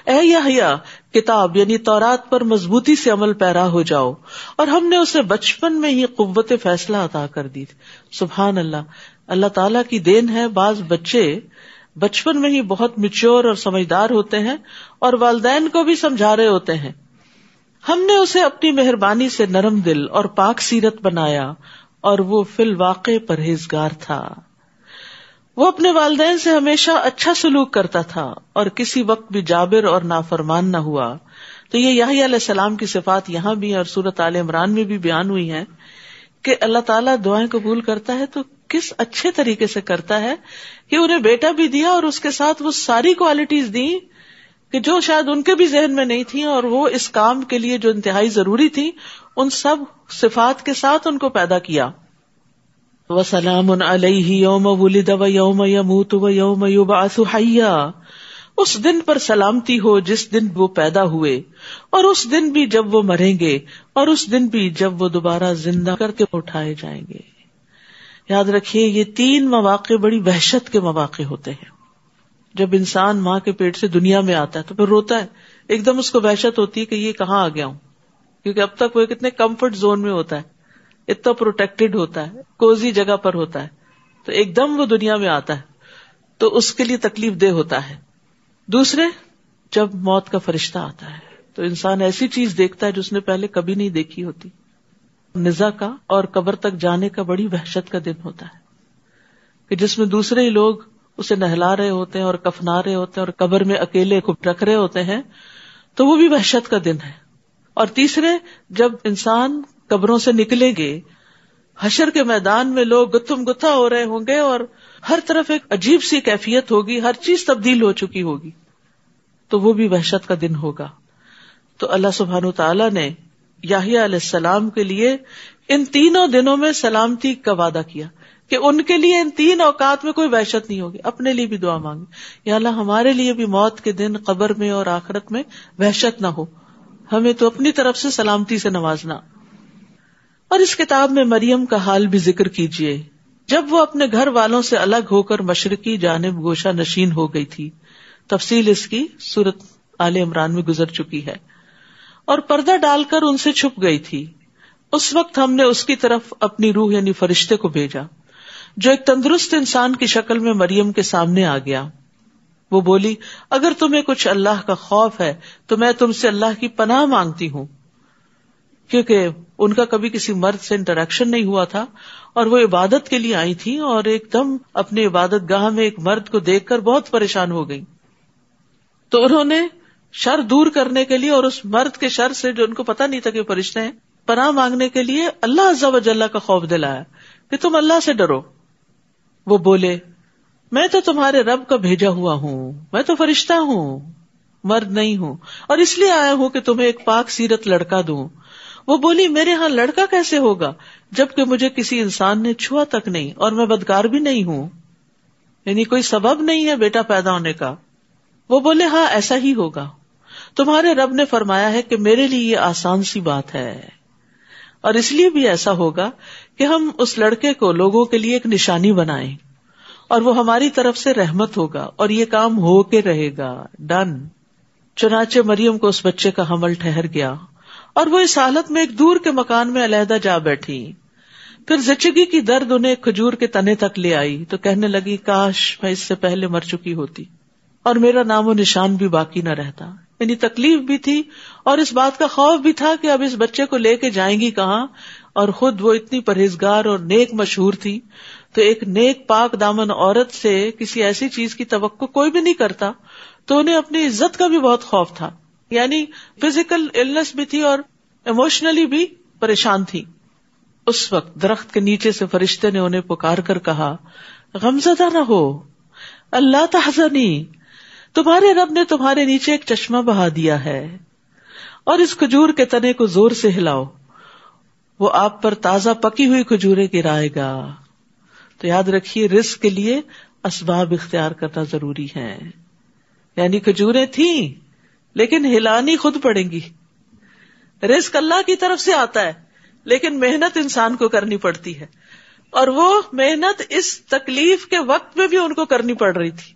S2: اے یحییٰ کتاب یعنی تورات پر مضبوطی سے عمل پیرا ہو جاؤ, اور ہم نے اسے بچپن میں ہی قوت فیصلہ عطا کر دی. سبحان اللہ, اللہ تعالیٰ کی دین ہے. بعض بچے بچپن میں ہی بہت میچور اور سمجھدار ہوتے ہیں اور والدین کو بھی سمجھا رہے ہوتے ہیں. ہم نے اسے اپنی مہربانی سے نرم دل اور پاک سیرت بنایا اور وہ فی الواقع پرہیزگار تھا. وہ اپنے والدین سے ہمیشہ اچھا سلوک کرتا تھا اور کسی وقت بھی جابر اور نافرمان نہ ہوا. تو یہ یحییٰ علیہ السلام کی صفات یہاں بھی اور سورۃ آل عمران میں بھی بیان ہوئی ہیں کہ اللہ تعالیٰ دعائیں قبول کرتا ہے تو کس اچھے طریقے سے کرتا ہے کہ انہیں بیٹا بھی دیا اور اس کے ساتھ وہ ساری کوالٹیز دی کہ جو شاید ان کے بھی ذہن میں نہیں تھی، اور وہ اس کام کے لیے جو انتہائی ضروری تھی ان سب صفات کے ساتھ ان کو پیدا کیا. وَسَلَامٌ عَلَيْهِ يَوْمَ وُلِدَ وَيَوْمَ يَمُوتُ وَيَوْمَ يُبْعَثُ حَيًّا. اس دن پر سلامتی ہو جس دن وہ پیدا ہوئے، اور اس دن بھی جب وہ مریں گے، اور اس دن بھی جب وہ دوبارہ زندہ کر کے اٹھائے جائیں گے. یاد رکھیے یہ 3 مواقع بڑی وحشت کے مواقع ہوتے ہیں. جب انسان ماں کے پیٹ سے دنیا میں آتا ہے تو پھر روتا ہے، ایک دم اس کو وحشت ہوتی ہے کہ یہ کہاں آ گیا ہوں، کیونکہ اب تک وہ کتنے کمفرٹ زون میں ہوتا ہے، اتنا پروٹیکٹڈ ہوتا ہے، کوزی جگہ پر ہوتا ہے، تو ایک دم وہ دنیا میں آتا ہے تو اس کے لیے تکلیف دہ ہوتا ہے. دوسرے، جب موت کا فرشتہ آتا ہے تو انسان ایسی چیز دیکھتا ہے جو اس نے پہلے کبھی نہیں دیکھی ہوتی. نزا کا اور قبر تک جانے کا بڑی وحشت کا دن ہوتا ہے کہ جس میں دوسرے ہی لوگ اسے نہلا رہے ہوتے ہیں اور کفنا رہے ہوتے ہیں اور قبر میں اکیلے کو رکھ رہے ہوتے ہیں، تو وہ بھی وحشت کا دن ہے. اور تیسرے، جب انسان قبروں سے نکلیں گے، حشر کے میدان میں لوگ گتھم گتھا ہو رہے ہوں گے اور ہر طرف ایک عجیب سی کیفیت ہوگی، ہر چیز تبدیل ہو چکی ہوگی، تو وہ بھی وحشت کا دن ہوگا. تو اللہ سبحانہ وتعالی نے یحییٰ علیہ السلام کے لیے ان تینوں دنوں میں سلامتی کا وعدہ کیا کہ ان کے لیے ان 3 اوقات میں کوئی وحشت نہیں ہوگی. اپنے لیے بھی دعا مانگی، یا اللہ ہمارے لیے بھی موت کے دن قبر میں اور آخرت میں وحشت نہ ہو، ہمیں تو اپنی طرف سے سلامتی سے نوازنا. اور اس کتاب میں مریم کا حال بھی ذکر کیجیے جب وہ اپنے گھر والوں سے الگ ہو کر مشرقی جانب گوشہ نشین ہو گئی تھی. تفصیل اس کی سورۃ آل عمران میں گزر چکی ہے. اور پردہ ڈال کر ان سے چھپ گئی تھی. اس وقت ہم نے اس کی طرف اپنی روح یعنی فرشتے کو بھیجا جو ایک تندرست انسان کی شکل میں مریم کے سامنے آ گیا. وہ بولی، اگر تمہیں کچھ اللہ کا خوف ہے تو میں تم سے اللہ کی پناہ مانگتی ہوں، کیونکہ ان کا کبھی کسی مرد سے انٹریکشن نہیں ہوا تھا اور وہ عبادت کے لیے آئی تھی اور ایک دم اپنی عبادت گاہ میں ایک مرد کو دیکھ کر بہت پریشان ہو گئی. تو انہوں نے شر دور کرنے کے لیے اور اس مرد کے شر سے جو ان کو پتہ نہیں تھا کہ فرشتے ہیں، پناہ مانگنے کے لیے اللہ عز و جل کا خوف دلایا کہ تم اللہ سے ڈرو. وہ بولے، میں تو تمہارے رب کا بھیجا ہوا ہوں، میں تو فرشتہ ہوں، مرد نہیں ہوں، اور اس لیے آیا ہوں کہ تمہیں ایک پاک سیرت لڑکا دوں. وہ بولی، میرے ہاں لڑکا کیسے ہوگا جبکہ مجھے کسی انسان نے چھوا تک نہیں اور میں بدکار بھی نہیں ہوں، یعنی کوئی سبب نہیں ہے بیٹا پیدا ہونے کا. وہ بولے، ہاں ایسا ہی ہوگا، تمہارے رب نے فرمایا ہے کہ میرے لیے یہ آسان سی بات ہے، اور اس لیے بھی ایسا ہوگا کہ ہم اس لڑکے کو لوگوں کے لیے ایک نشانی بنائیں اور وہ ہماری طرف سے رحمت ہوگا اور یہ کام ہو کے رہے گا. ڈن. چنانچہ مریم کو اس بچے کا حمل ٹھہر گیا اور وہ اس حالت میں ایک دور کے مکان میں علیحدہ جا بیٹھی. پھر زچگی کی درد انہیں کھجور کے تنے تک لے آئی تو کہنے لگی، کاش میں اس سے پہلے مر چکی ہوتی اور میرا نام و نشان بھی باقی نہ رہتا. یعنی تکلیف بھی تھی اور اس بات کا خوف بھی تھا کہ اب اس بچے کو لے کے جائیں گی کہاں، اور خود وہ اتنی پرہیزگار اور نیک مشہور تھی تو ایک نیک پاک دامن عورت سے کسی ایسی چیز کی توقع کوئی بھی نہیں کرتا، تو انہیں اپنی عزت کا بھی بہت خوف تھا. یعنی فزیکل النس بھی تھی اور ایموشنلی بھی پریشان تھی. اس وقت درخت کے نیچے سے فرشتے نے انہیں پکار کر کہا، غمزدہ نہ ہو، اللہ تحزنی، تمہارے رب نے تمہارے نیچے ایک چشمہ بہا دیا ہے اور اس کھجور کے تنے کو زور سے ہلاؤ، وہ آپ پر تازہ پکی ہوئی کھجوریں گرائے گا. تو یاد رکھیے رزق کے لیے اسباب اختیار کرنا ضروری ہے. یعنی کھجوریں تھیں لیکن ہلانی خود پڑیں گی. رزق اللہ کی طرف سے آتا ہے لیکن محنت انسان کو کرنی پڑتی ہے، اور وہ محنت اس تکلیف کے وقت میں بھی ان کو کرنی پڑ رہی تھی،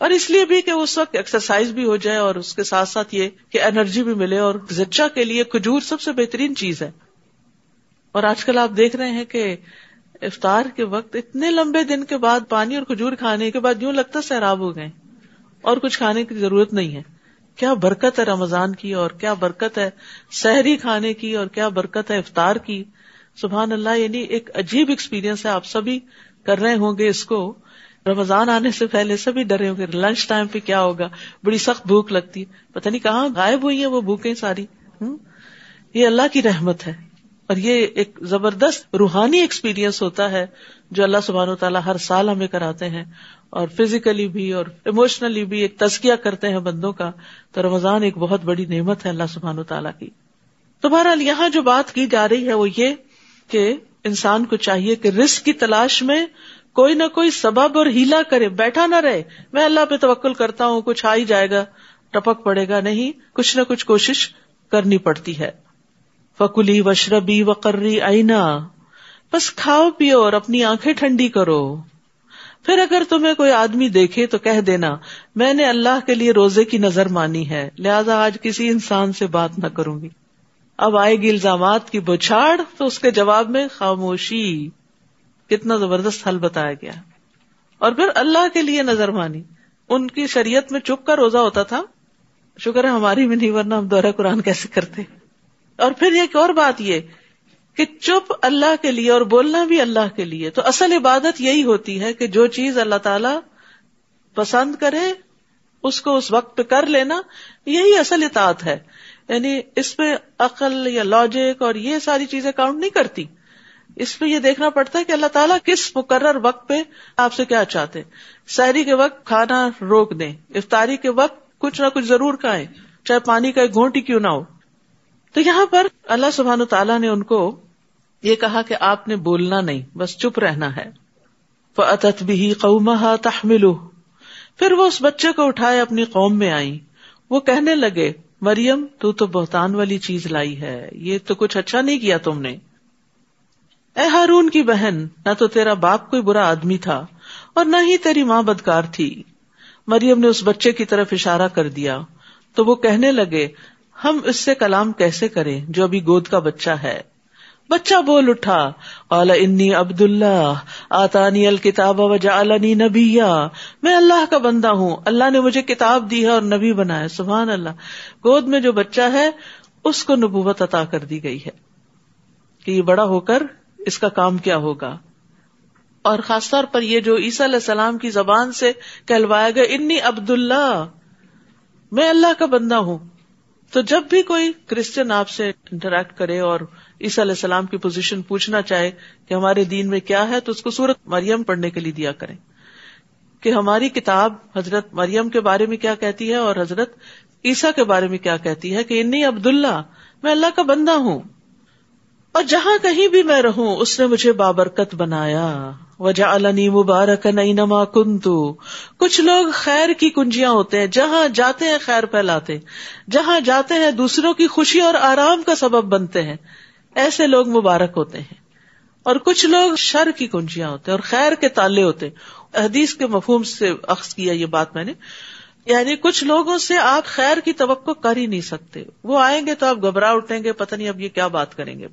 S2: اور اس لیے بھی کہ اس وقت ایکسرسائز بھی ہو جائے اور اس کے ساتھ ساتھ یہ کہ انرجی بھی ملے. اور زچہ کے لیے کھجور سب سے بہترین چیز ہے. اور آج کل آپ دیکھ رہے ہیں کہ افطار کے وقت اتنے لمبے دن کے بعد پانی اور کھجور کھانے کے بعد یوں لگتا سیراب ہو گئے اور کچھ کھانے کی ضرورت نہیں ہے. کیا برکت ہے رمضان کی، اور کیا برکت ہے سحری کھانے کی، اور کیا برکت ہے افطار کی. سبحان اللہ. یعنی ایک عجیب ایکسپیرینس ہے. آپ سبھی کر رہے ہوں گے اس کو. رمضان آنے سے پہلے سبھی ڈرے ہوں گے لنچ ٹائم پہ کیا ہوگا، بڑی سخت بھوک لگتی ہے، پتہ نہیں کہاں غائب ہوئی ہیں وہ بھوکیں ساری. یہ اللہ کی رحمت ہے اور یہ ایک زبردست روحانی ایکسپیرینس ہوتا ہے جو اللہ سبحانہ وتعالیٰ ہر سال ہمیں کراتے ہیں، اور فزیکلی بھی اور ایموشنلی بھی ایک تزکیہ کرتے ہیں بندوں کا. تو رمضان ایک بہت بڑی نعمت ہے اللہ سبحانہ وتعالیٰ کی. تو بہرحال یہاں جو بات کی جا رہی ہے وہ یہ کہ انسان کو چاہیے کہ رزق کی تلاش میں کوئی نہ کوئی سبب اور ہیلا کرے، بیٹھا نہ رہے میں اللہ پہ توکل کرتا ہوں کچھ آ ہی جائے گا، ٹپک پڑے گا. نہیں، کچھ نہ کچھ کوشش کرنی پڑتی ہے. فَكُلِي وَاشْرَبِي وَقَرِّي عَيْنًا، بس کھاؤ پیو اور اپنی آنکھیں ٹھنڈی کرو. پھر اگر تمہیں کوئی آدمی دیکھے تو کہہ دینا میں نے اللہ کے لیے روزے کی نظر مانی ہے، لہذا آج کسی انسان سے بات نہ کروں گی. اب آئے گی الزامات کی بچھاڑ، تو اس کے جواب میں خاموشی. کتنا زبردست حل بتایا گیا. اور پھر اللہ کے لیے نظر مانی. ان کی شریعت میں چپ کا روزہ ہوتا تھا، شکر ہے ہماری بھی نہیں، ورنہ ہم دورہ قرآن کیسے کرتے. اور پھر ایک اور بات یہ کہ چپ اللہ کے لیے اور بولنا بھی اللہ کے لیے. تو اصل عبادت یہی ہوتی ہے کہ جو چیز اللہ تعالی پسند کرے اس کو اس وقت پہ کر لینا، یہی اصل اطاعت ہے. یعنی اس پہ عقل یا لاجک اور یہ ساری چیزیں کاؤنٹ نہیں کرتی. اس پہ یہ دیکھنا پڑتا ہے کہ اللہ تعالیٰ کس مقرر وقت پہ آپ سے کیا چاہتے. سحری کے وقت کھانا روک دیں، افطاری کے وقت کچھ نہ کچھ ضرور کھائیں، چاہے پانی کا ایک گھونٹ ہی کیوں نہ ہو. تو یہاں پر اللہ سبحانہ تعالیٰ نے ان کو یہ کہا کہ آپ نے بولنا نہیں، بس چپ رہنا ہے. فَأَتَتْ بِهِ قَوْمَهَا تَحْمِلُهُ، پھر وہ اس بچے کو اٹھائے اپنی قوم میں آئیں. وہ کہنے لگے مریم تو بہتان والی چیز لائی ہے، یہ تو کچھ اچھا نہیں کیا تم نے. اے ہارون کی بہن، نہ تو تیرا باپ کوئی برا آدمی تھا اور نہ ہی تیری ماں بدکار تھی. مریم نے اس بچے کی طرف اشارہ کر دیا تو وہ کہنے لگے ہم اس سے کلام کیسے کریں جو ابھی گود کا بچہ ہے. بچہ بول اٹھا، قال انی عبد اللہ آتانی الکتاب وجعلنی نبیا، میں اللہ کا بندہ ہوں، اللہ نے مجھے کتاب دی ہے اور نبی بنایا. سبحان اللہ. گود میں جو بچہ ہے اس کو نبوت عطا کر دی گئی ہے کہ یہ بڑا ہو کر اس کا کام کیا ہوگا. اور خاص طور پر یہ جو عیسیٰ علیہ السلام کی زبان سے کہلوایا گیا انی عبد اللہ، میں اللہ کا بندہ ہوں. تو جب بھی کوئی کرسچن آپ سے انٹریکٹ کرے اور عیسیٰ علیہ السلام کی پوزیشن پوچھنا چاہے کہ ہمارے دین میں کیا ہے، تو اس کو سورۃ مریم پڑھنے کے لیے دیا کریں کہ ہماری کتاب حضرت مریم کے بارے میں کیا کہتی ہے اور حضرت عیسیٰ کے بارے میں کیا کہتی ہے کہ انی عبداللہ، میں اللہ کا بندہ ہوں اور جہاں کہیں بھی میں رہوں اس نے مجھے بابرکت بنایا. وجعلنی مبارکا اینما کنت، کچھ لوگ خیر کی کنجیاں ہوتے ہیں، جہاں جاتے ہیں خیر پھیلاتے، جہاں جاتے ہیں دوسروں کی خوشی اور آرام کا سبب بنتے ہیں، ایسے لوگ مبارک ہوتے ہیں. اور کچھ لوگ شر کی کنجیاں ہوتے ہیں اور خیر کے تالے ہوتے ہیں. حدیث کے مفہوم سے اخذ کیا یہ بات میں نے، یعنی کچھ لوگوں سے آپ خیر کی توقع کر ہی نہیں سکتے. وہ آئیں گے تو آپ گھبرا اٹھیں گے، پتہ نہیں اب یہ کیا بات کریں گے،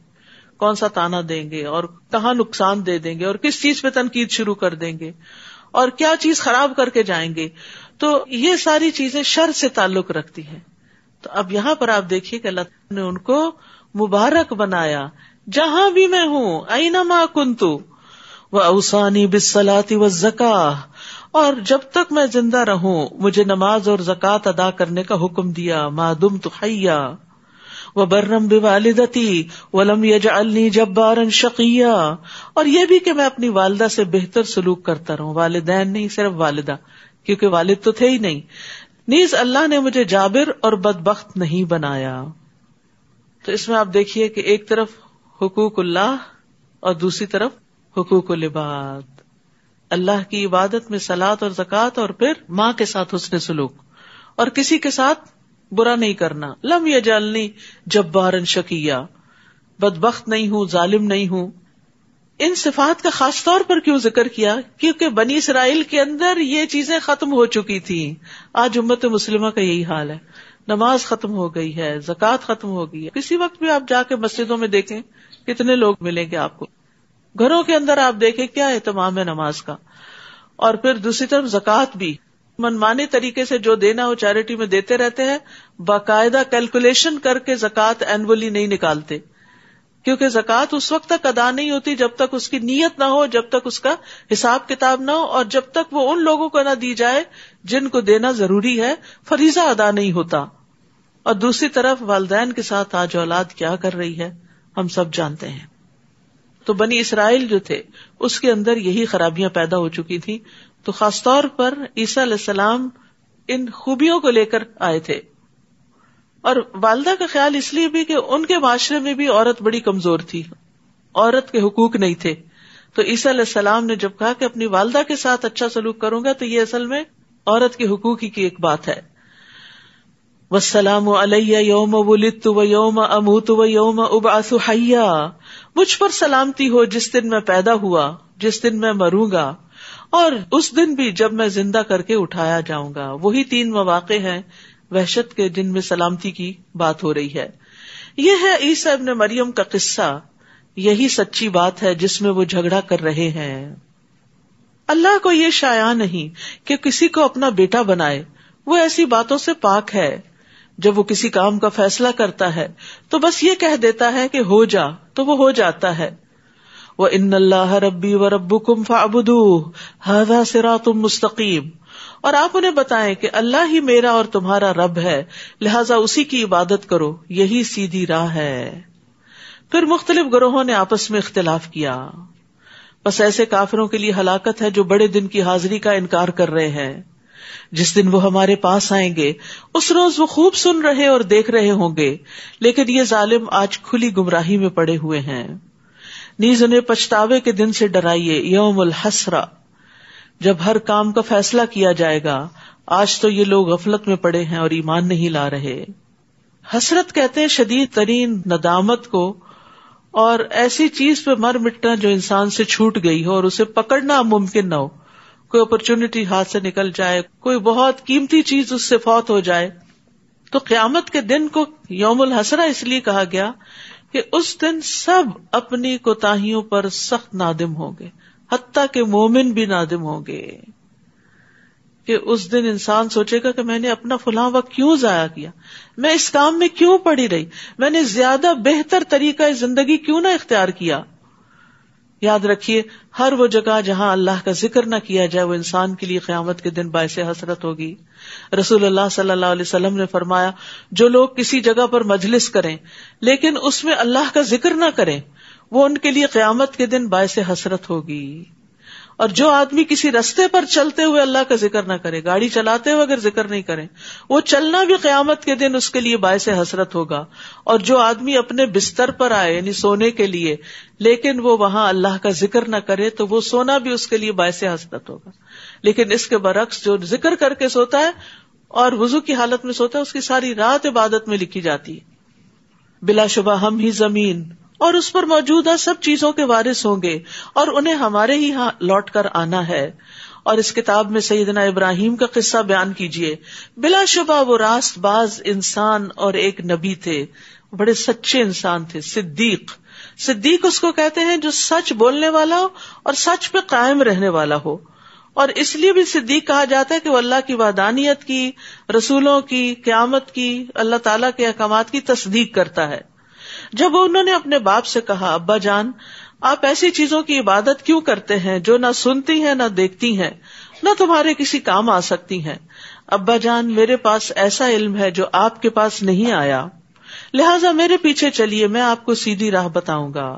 S2: کون سا تانا دیں گے اور کہاں نقصان دے دیں گے اور کس چیز پہ تنقید شروع کر دیں گے اور کیا چیز خراب کر کے جائیں گے. تو یہ ساری چیزیں شر سے تعلق رکھتی ہیں. تو اب یہاں پر آپ دیکھیے کہ اللہ نے ان کو مبارک بنایا جہاں بھی میں ہوں، اینما کنت، واوصانی بالصلاۃ والزکاۃ، اور جب تک میں زندہ رہوں مجھے نماز اور زکوٰۃ ادا کرنے کا حکم دیا. ما دمت حیا وبرم بوالدتی ولم یجعلنی جبارا شقیا، اور یہ بھی کہ میں اپنی والدہ سے بہتر سلوک کرتا رہوں، والدین نہیں صرف والدہ، کیونکہ والد تو تھے ہی نہیں. نیز اللہ نے مجھے جابر اور بدبخت نہیں بنایا. تو اس میں آپ دیکھیے کہ ایک طرف حقوق اللہ اور دوسری طرف حقوق العباد. اللہ کی عبادت میں صلاۃ اور زکوٰۃ، اور پھر ماں کے ساتھ حسن سلوک اور کسی کے ساتھ برا نہیں کرنا. لم یجعلنی جبارا شقیا، بدبخت نہیں ہوں، ظالم نہیں ہوں. ان صفات کا خاص طور پر کیوں ذکر کیا؟ کیونکہ بنی اسرائیل کے اندر یہ چیزیں ختم ہو چکی تھیں. آج امت مسلمہ کا یہی حال ہے. نماز ختم ہو گئی ہے، زکوٰۃ ختم ہو گئی ہے. کسی وقت بھی آپ جا کے مسجدوں میں دیکھیں کتنے لوگ ملیں گے آپ کو. گھروں کے اندر آپ دیکھیں کیا اہتمام ہے نماز کا. اور پھر دوسری طرف زکوٰۃ بھی منمانے طریقے سے جو دینا ہو چیریٹی میں دیتے رہتے ہیں، باقاعدہ کیلکولیشن کر کے زکوٰۃ اینولی نہیں نکالتے، کیونکہ زکوٰۃ اس وقت تک ادا نہیں ہوتی جب تک اس کی نیت نہ ہو، جب تک اس کا حساب کتاب نہ ہو، اور جب تک وہ ان لوگوں کو نہ دی جائے جن کو دینا ضروری ہے. فریضہ ادا نہیں ہوتا. اور دوسری طرف والدین کے ساتھ آج اولاد کیا کر رہی ہے؟ ہم سب جانتے ہیں. تو بنی اسرائیل جو تھے اس کے اندر یہی خرابیاں پیدا ہو چکی تھی. تو خاص طور پر عیسیٰ علیہ السلام ان خوبیوں کو لے کر آئے تھے. اور والدہ کا خیال اس لیے بھی کہ ان کے معاشرے میں بھی عورت بڑی کمزور تھی, عورت کے حقوق نہیں تھے. تو عیسیٰ علیہ السلام نے جب کہا کہ اپنی والدہ کے ساتھ اچھا سلوک کروں گا, تو یہ اصل میں عورت کے حقوق ہی کی ایک بات ہے. والسلام علی یوم ولدت و یوم اموت و یوم ابعث حیا, مجھ پر سلامتی ہو جس دن میں پیدا ہوا, جس دن میں مروں گا, اور اس دن بھی جب میں زندہ کر کے اٹھایا جاؤں گا. وہی 3 مواقع ہیں وحشت کے جن میں سلامتی کی بات ہو رہی ہے. یہ ہے عیسیٰ ابن مریم کا قصہ. یہی سچی بات ہے جس میں وہ جھگڑا کر رہے ہیں. اللہ کو یہ شایع نہیں کہ کسی کو اپنا بیٹا بنائے, وہ ایسی باتوں سے پاک ہے. جب وہ کسی کام کا فیصلہ کرتا ہے تو بس یہ کہہ دیتا ہے کہ ہو جا, تو وہ ہو جاتا ہے. وَإِنَّ اللَّهَ رَبِّي وَرَبُّكُمْ فَاعْبُدُوهُ هَذَا صِرَاطٌ مُسْتَقِيمٌ, اور آپ انہیں بتائیں کہ اللہ ہی میرا اور تمہارا رب ہے, لہذا اسی کی عبادت کرو, یہی سیدھی راہ ہے. پھر مختلف گروہوں نے آپس میں اختلاف کیا. بس ایسے کافروں کے لیے ہلاکت ہے جو بڑے دن کی حاضری کا انکار کر رہے ہیں. جس دن وہ ہمارے پاس آئیں گے اس روز وہ خوب سن رہے اور دیکھ رہے ہوں گے, لیکن یہ ظالم آج کھلی گمراہی میں پڑے ہوئے ہیں. نیز انہیں پچھتاوے کے دن سے ڈرائیے, یوم الحسرہ, جب ہر کام کا فیصلہ کیا جائے گا. آج تو یہ لوگ غفلت میں پڑے ہیں اور ایمان نہیں لا رہے. حسرت کہتے ہیں شدید ترین ندامت کو, اور ایسی چیز پہ مر مٹنا جو انسان سے چھوٹ گئی ہو اور اسے پکڑنا ممکن نہ ہو. کوئی اپرچونٹی ہاتھ سے نکل جائے, کوئی بہت قیمتی چیز اس سے فوت ہو جائے. تو قیامت کے دن کو یوم الحسرہ اس لیے کہا گیا کہ اس دن سب اپنی کوتاہیوں پر سخت نادم ہوں گے, حتیٰ کہ مومن بھی نادم ہوں گے. کہ اس دن انسان سوچے گا کہ میں نے اپنا فلاں وقت کیوں ضائع کیا, میں اس کام میں کیوں پڑی رہی, میں نے زیادہ بہتر طریقہ زندگی کیوں نہ اختیار کیا. یاد رکھیے, ہر وہ جگہ جہاں اللہ کا ذکر نہ کیا جائے وہ انسان کے لیے قیامت کے دن باعث حسرت ہوگی. رسول اللہ صلی اللہ علیہ وسلم نے فرمایا, جو لوگ کسی جگہ پر مجلس کریں لیکن اس میں اللہ کا ذکر نہ کریں, وہ ان کے لیے قیامت کے دن باعث حسرت ہوگی. اور جو آدمی کسی رستے پر چلتے ہوئے اللہ کا ذکر نہ کرے, گاڑی چلاتے ہوئے اگر ذکر نہیں کرے, وہ چلنا بھی قیامت کے دن اس کے لیے باعث حسرت ہوگا. اور جو آدمی اپنے بستر پر آئے یعنی سونے کے لیے لیکن وہ وہاں اللہ کا ذکر نہ کرے, تو وہ سونا بھی اس کے لیے باعث حسرت ہوگا. لیکن اس کے برعکس جو ذکر کر کے سوتا ہے اور وضو کی حالت میں سوتا ہے, اس کی ساری رات عبادت میں لکھی جاتی ہے. بلا شبہ ہم ہی زمین اور اس پر موجودہ سب چیزوں کے وارث ہوں گے, اور انہیں ہمارے ہی ہاں لوٹ کر آنا ہے. اور اس کتاب میں سیدنا ابراہیم کا قصہ بیان کیجئے. بلا شبہ وہ راست باز انسان اور ایک نبی تھے, بڑے سچے انسان تھے. صدیق اس کو کہتے ہیں جو سچ بولنے والا ہو اور سچ پہ قائم رہنے والا ہو. اور اس لیے بھی صدیق کہا جاتا ہے کہ وہ اللہ کی وحدانیت کی, رسولوں کی, قیامت کی, اللہ تعالیٰ کے احکامات کی تصدیق کرتا ہے. جب انہوں نے اپنے باپ سے کہا, ابا جان آپ ایسی چیزوں کی عبادت کیوں کرتے ہیں جو نہ سنتی ہیں نہ دیکھتی ہیں, نہ تمہارے کسی کام آ سکتی ہیں. ابا جان میرے پاس ایسا علم ہے جو آپ کے پاس نہیں آیا, لہٰذا میرے پیچھے چلیے, میں آپ کو سیدھی راہ بتاؤں گا.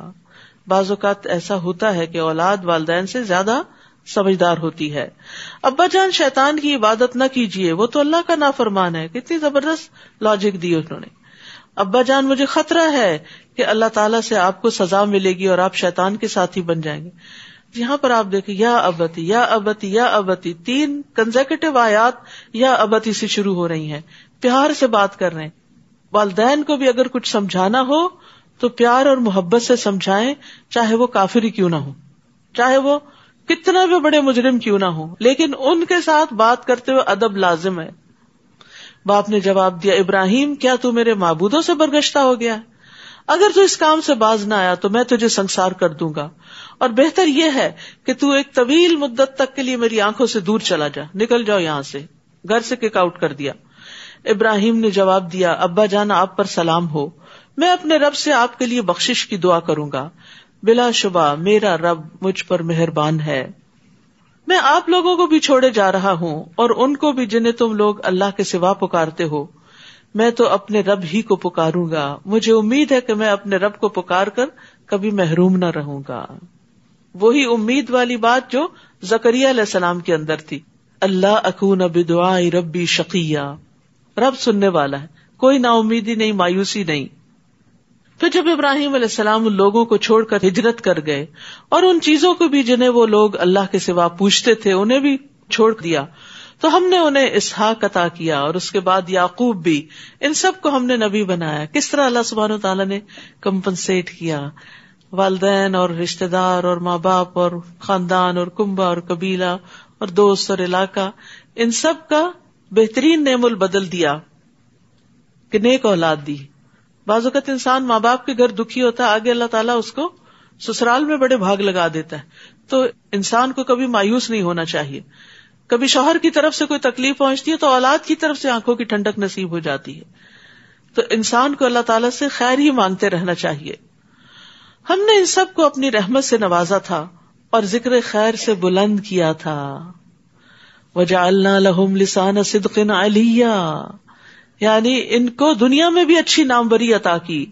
S2: بعض اوقات ایسا ہوتا ہے کہ اولاد والدین سے زیادہ سمجھدار ہوتی ہے. ابا جان شیطان کی عبادت نہ کیجیے, وہ تو اللہ کا نافرمان ہے. کتنی زبردست لاجک دی انہوں نے. ابا جان مجھے خطرہ ہے کہ اللہ تعالیٰ سے آپ کو سزا ملے گی اور آپ شیطان کے ساتھی بن جائیں گے. یہاں پر آپ دیکھیں, یا ابتی یا ابتی یا ابتی, 3 کنزیکٹیو آیات یا ابتی سے شروع ہو رہی ہیں. پیار سے بات کر رہے ہیں. والدین کو بھی اگر کچھ سمجھانا ہو تو پیار اور محبت سے سمجھائیں, چاہے وہ کافر ہی کیوں نہ ہو, چاہے وہ کتنا بھی بڑے مجرم کیوں نہ ہو, لیکن ان کے ساتھ بات کرتے ہوئے ادب لازم ہے. باپ نے جواب دیا, ابراہیم کیا تو میرے معبودوں سے برگشتہ ہو گیا؟ اگر تو اس کام سے باز نہ آیا تو میں تجھے سنسار کر دوں گا, اور بہتر یہ ہے کہ تو ایک طویل مدت تک کے لیے میری آنکھوں سے دور چلا جا, نکل جاؤ یہاں سے. گھر سے کک آؤٹ کر دیا. ابراہیم نے جواب دیا, ابا جان آپ پر سلام ہو, میں اپنے رب سے آپ کے لیے بخشش کی دعا کروں گا. بلا شبہ میرا رب مجھ پر مہربان ہے. میں آپ لوگوں کو بھی چھوڑے جا رہا ہوں اور ان کو بھی جنہیں تم لوگ اللہ کے سوا پکارتے ہو. میں تو اپنے رب ہی کو پکاروں گا، مجھے امید ہے کہ میں اپنے رب کو پکار کر کبھی محروم نہ رہوں گا. وہی امید والی بات جو زکریا علیہ السلام کے اندر تھی. اللہ اکون بدعاء ربی شقیہ، رب سننے والا ہے، کوئی نا امیدی نہیں، مایوسی نہیں. پھر جب ابراہیم علیہ السلام ان لوگوں کو چھوڑ کر ہجرت کر گئے اور ان چیزوں کو بھی جنہیں وہ لوگ اللہ کے سوا پوچھتے تھے انہیں بھی چھوڑ دیا، تو ہم نے انہیں اسحاق عطا کیا اور اس کے بعد یعقوب بھی. ان سب کو ہم نے نبی بنایا. کس طرح اللہ سبحانہ و تعالیٰ نے کمپنسیٹ کیا، والدین اور رشتہ دار اور ماں باپ اور خاندان اور کنبہ اور قبیلہ اور دوست اور علاقہ، ان سب کا بہترین نعم البدل دیا کہ نیک اولاد دی. بعض اوقات انسان ماں باپ کے گھر دکھی ہوتا ہے، آگے اللہ تعالیٰ اس کو سسرال میں بڑے بھاگ لگا دیتا ہے. تو انسان کو کبھی مایوس نہیں ہونا چاہیے. کبھی شوہر کی طرف سے کوئی تکلیف پہنچتی ہے تو اولاد کی طرف سے آنکھوں کی ٹھنڈک نصیب ہو جاتی ہے. تو انسان کو اللہ تعالیٰ سے خیر ہی مانگتے رہنا چاہیے. ہم نے ان سب کو اپنی رحمت سے نوازا تھا اور ذکر خیر سے بلند کیا تھا. وَجَعَلْنَا لَهُمْ لِسَانَ صِدْقٍ عَلِيًّا، یعنی ان کو دنیا میں بھی اچھی ناموری عطا کی.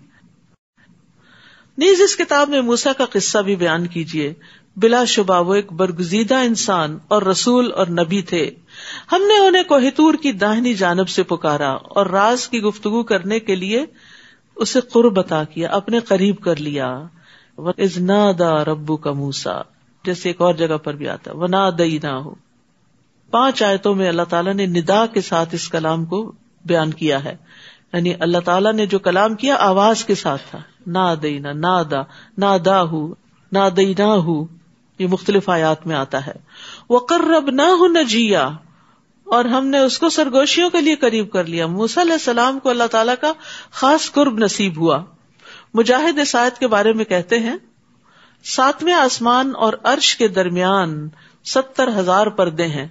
S2: نیز اس کتاب میں موسیٰ کا قصہ بھی بیان کیجیے. بلا شبہ وہ ایک برگزیدہ انسان اور رسول اور نبی تھے. ہم نے انہیں کوہ طور کی داہنی جانب سے پکارا اور راز کی گفتگو کرنے کے لیے اسے قرب عطا کیا، اپنے قریب کر لیا. وَإِذْ نَادَى رَبُّكَ مُوسَىٰ، جیسے ایک اور جگہ پر بھی آتا ہے وَنَادَيْنَاهُ. 5 آیتوں میں اللہ تعالیٰ نے ندا کے ساتھ اس کلام کو بیان کیا ہے. یعنی اللہ تعالیٰ نے جو کلام کیا آواز کے ساتھ تھا. نادینا، نادا، ناداہو، نادیناہو، یہ مختلف آیات میں آتا ہے. وقربناہ نجیا، اور ہم نے اس کو سرگوشیوں کے لیے قریب کر لیا. موسیٰ علیہ السلام کو اللہ تعالیٰ کا خاص قرب نصیب ہوا. مجاہد اس آیت کے بارے میں کہتے ہیں 7ویں آسمان اور عرش کے درمیان 70,000 پردے ہیں،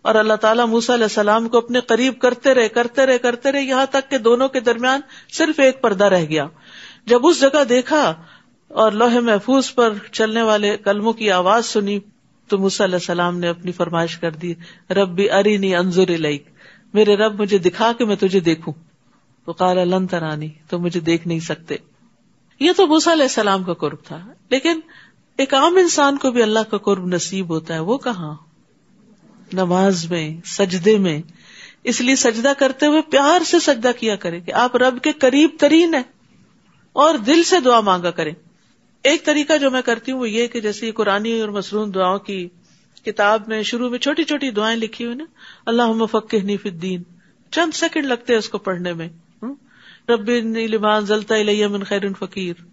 S2: اور اللہ تعالیٰ موسیٰ علیہ السلام کو اپنے قریب کرتے رہے یہاں تک کہ دونوں کے درمیان صرف ایک پردہ رہ گیا. جب اس جگہ دیکھا اور لوح محفوظ پر چلنے والے کلموں کی آواز سنی تو موسیٰ علیہ السلام نے اپنی فرمائش کر دی، ربی ارینی انظر الیک، میرے رب مجھے دکھا کہ میں تجھے دیکھوں. تو قال لن ترانی، تو مجھے دیکھ نہیں سکتے. یہ تو موسیٰ علیہ السلام کا قرب تھا، لیکن ایک عام انسان کو بھی اللہ کا قرب نصیب ہوتا ہے. وہ کہاں؟ نماز میں، سجدے میں. اس لیے سجدہ کرتے ہوئے پیار سے سجدہ کیا کریں کہ آپ رب کے قریب ترین ہیں، اور دل سے دعا مانگا کریں. ایک طریقہ جو میں کرتی ہوں وہ یہ کہ جیسے قرآنی اور مسنون دعاؤں کی کتاب میں شروع میں چھوٹی چھوٹی دعائیں لکھی ہوئی نا، اللہم فقہنی فی الدین، چند سیکنڈ لگتے ہیں اس کو پڑھنے میں. رب انی لما انزلت الی من خیر فقیر،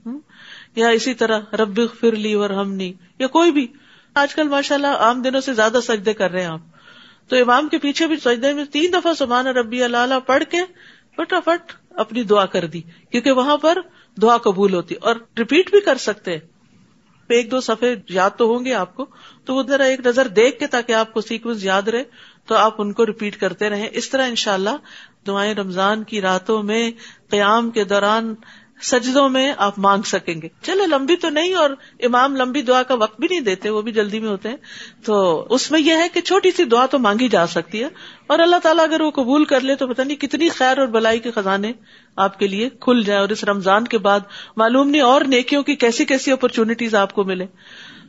S2: یا اسی طرح رب اغفر لی وارحمنی، یا کوئی بھی. آج کل ماشاءاللہ عام دنوں سے زیادہ سجدے کر رہے ہیں آپ، تو امام کے پیچھے بھی سجدے میں 3 دفعہ سبحان ربی الاعلی پڑھ کے فٹافٹ اپنی دعا کر دی، کیونکہ وہاں پر دعا قبول ہوتی. اور ریپیٹ بھی کر سکتے ہیں، 1-2 صفحے یاد تو ہوں گے آپ کو، تو وہ ذرا ایک نظر دیکھ کے تاکہ آپ کو سیکوینس یاد رہے تو آپ ان کو ریپیٹ کرتے رہیں. اس طرح انشاءاللہ دعائیں رمضان کی راتوں میں، قیام کے دوران، سجدوں میں آپ مانگ سکیں گے. چلے لمبی تو نہیں، اور امام لمبی دعا کا وقت بھی نہیں دیتے، وہ بھی جلدی میں ہوتے ہیں، تو اس میں یہ ہے کہ چھوٹی سی دعا تو مانگی جا سکتی ہے، اور اللہ تعالیٰ اگر وہ قبول کر لے تو پتہ نہیں کتنی خیر اور بلائی کے خزانے آپ کے لیے کھل جائے. اور اس رمضان کے بعد معلوم نہیں اور نیکیوں کی کیسی کیسی اپرچونٹیز آپ کو ملے.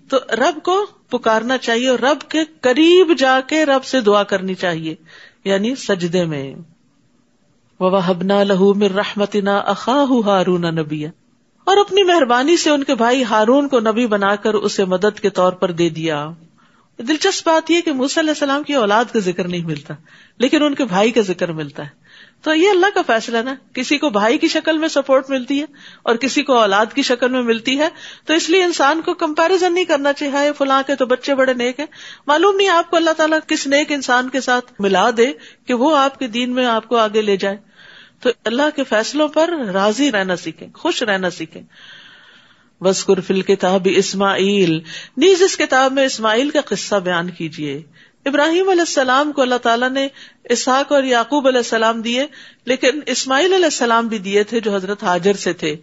S2: تو رب کو پکارنا چاہیے اور رب کے قریب جا کے رب سے دعا کرنی چاہیے، یعنی سجدے میں. وَوَهَبْنَا لَهُ مِن رَحْمَتِنَا أَخَاهُ هَارُونَ نَبِيًّا، اور اپنی مہربانی سے ان کے بھائی ہارون کو نبی بنا کر اسے مدد کے طور پر دے دیا. دلچسپ بات یہ کہ موسیٰ علیہ السلام کی اولاد کا ذکر نہیں ملتا، لیکن ان کے بھائی کا ذکر ملتا ہے. تو یہ اللہ کا فیصلہ نا، کسی کو بھائی کی شکل میں سپورٹ ملتی ہے اور کسی کو اولاد کی شکل میں ملتی ہے. تو اس لیے انسان کو کمپیریزن نہیں کرنا چاہیے، ہائے فلاں کے تو بچے بڑے نیک ہیں. معلوم نہیں آپ کو اللہ تعالیٰ کس نیک انسان کے ساتھ ملا دے کہ وہ آپ کے دین میں آپ کو آگے لے جائے. تو اللہ کے فیصلوں پر راضی رہنا سیکھیں، خوش رہنا سیکھیں. وَاذْكُرْ فِي الْكِتَابِ اسماعیل، نیز اس کتاب میں اسماعیل کا قصہ بیان کیجیے. ابراہیم علیہ السلام کو اللہ تعالیٰ نے اسحاق اور یعقوب علیہ السلام دیے، لیکن اسماعیل علیہ السلام بھی دیے تھے جو حضرت ہاجر سے تھے.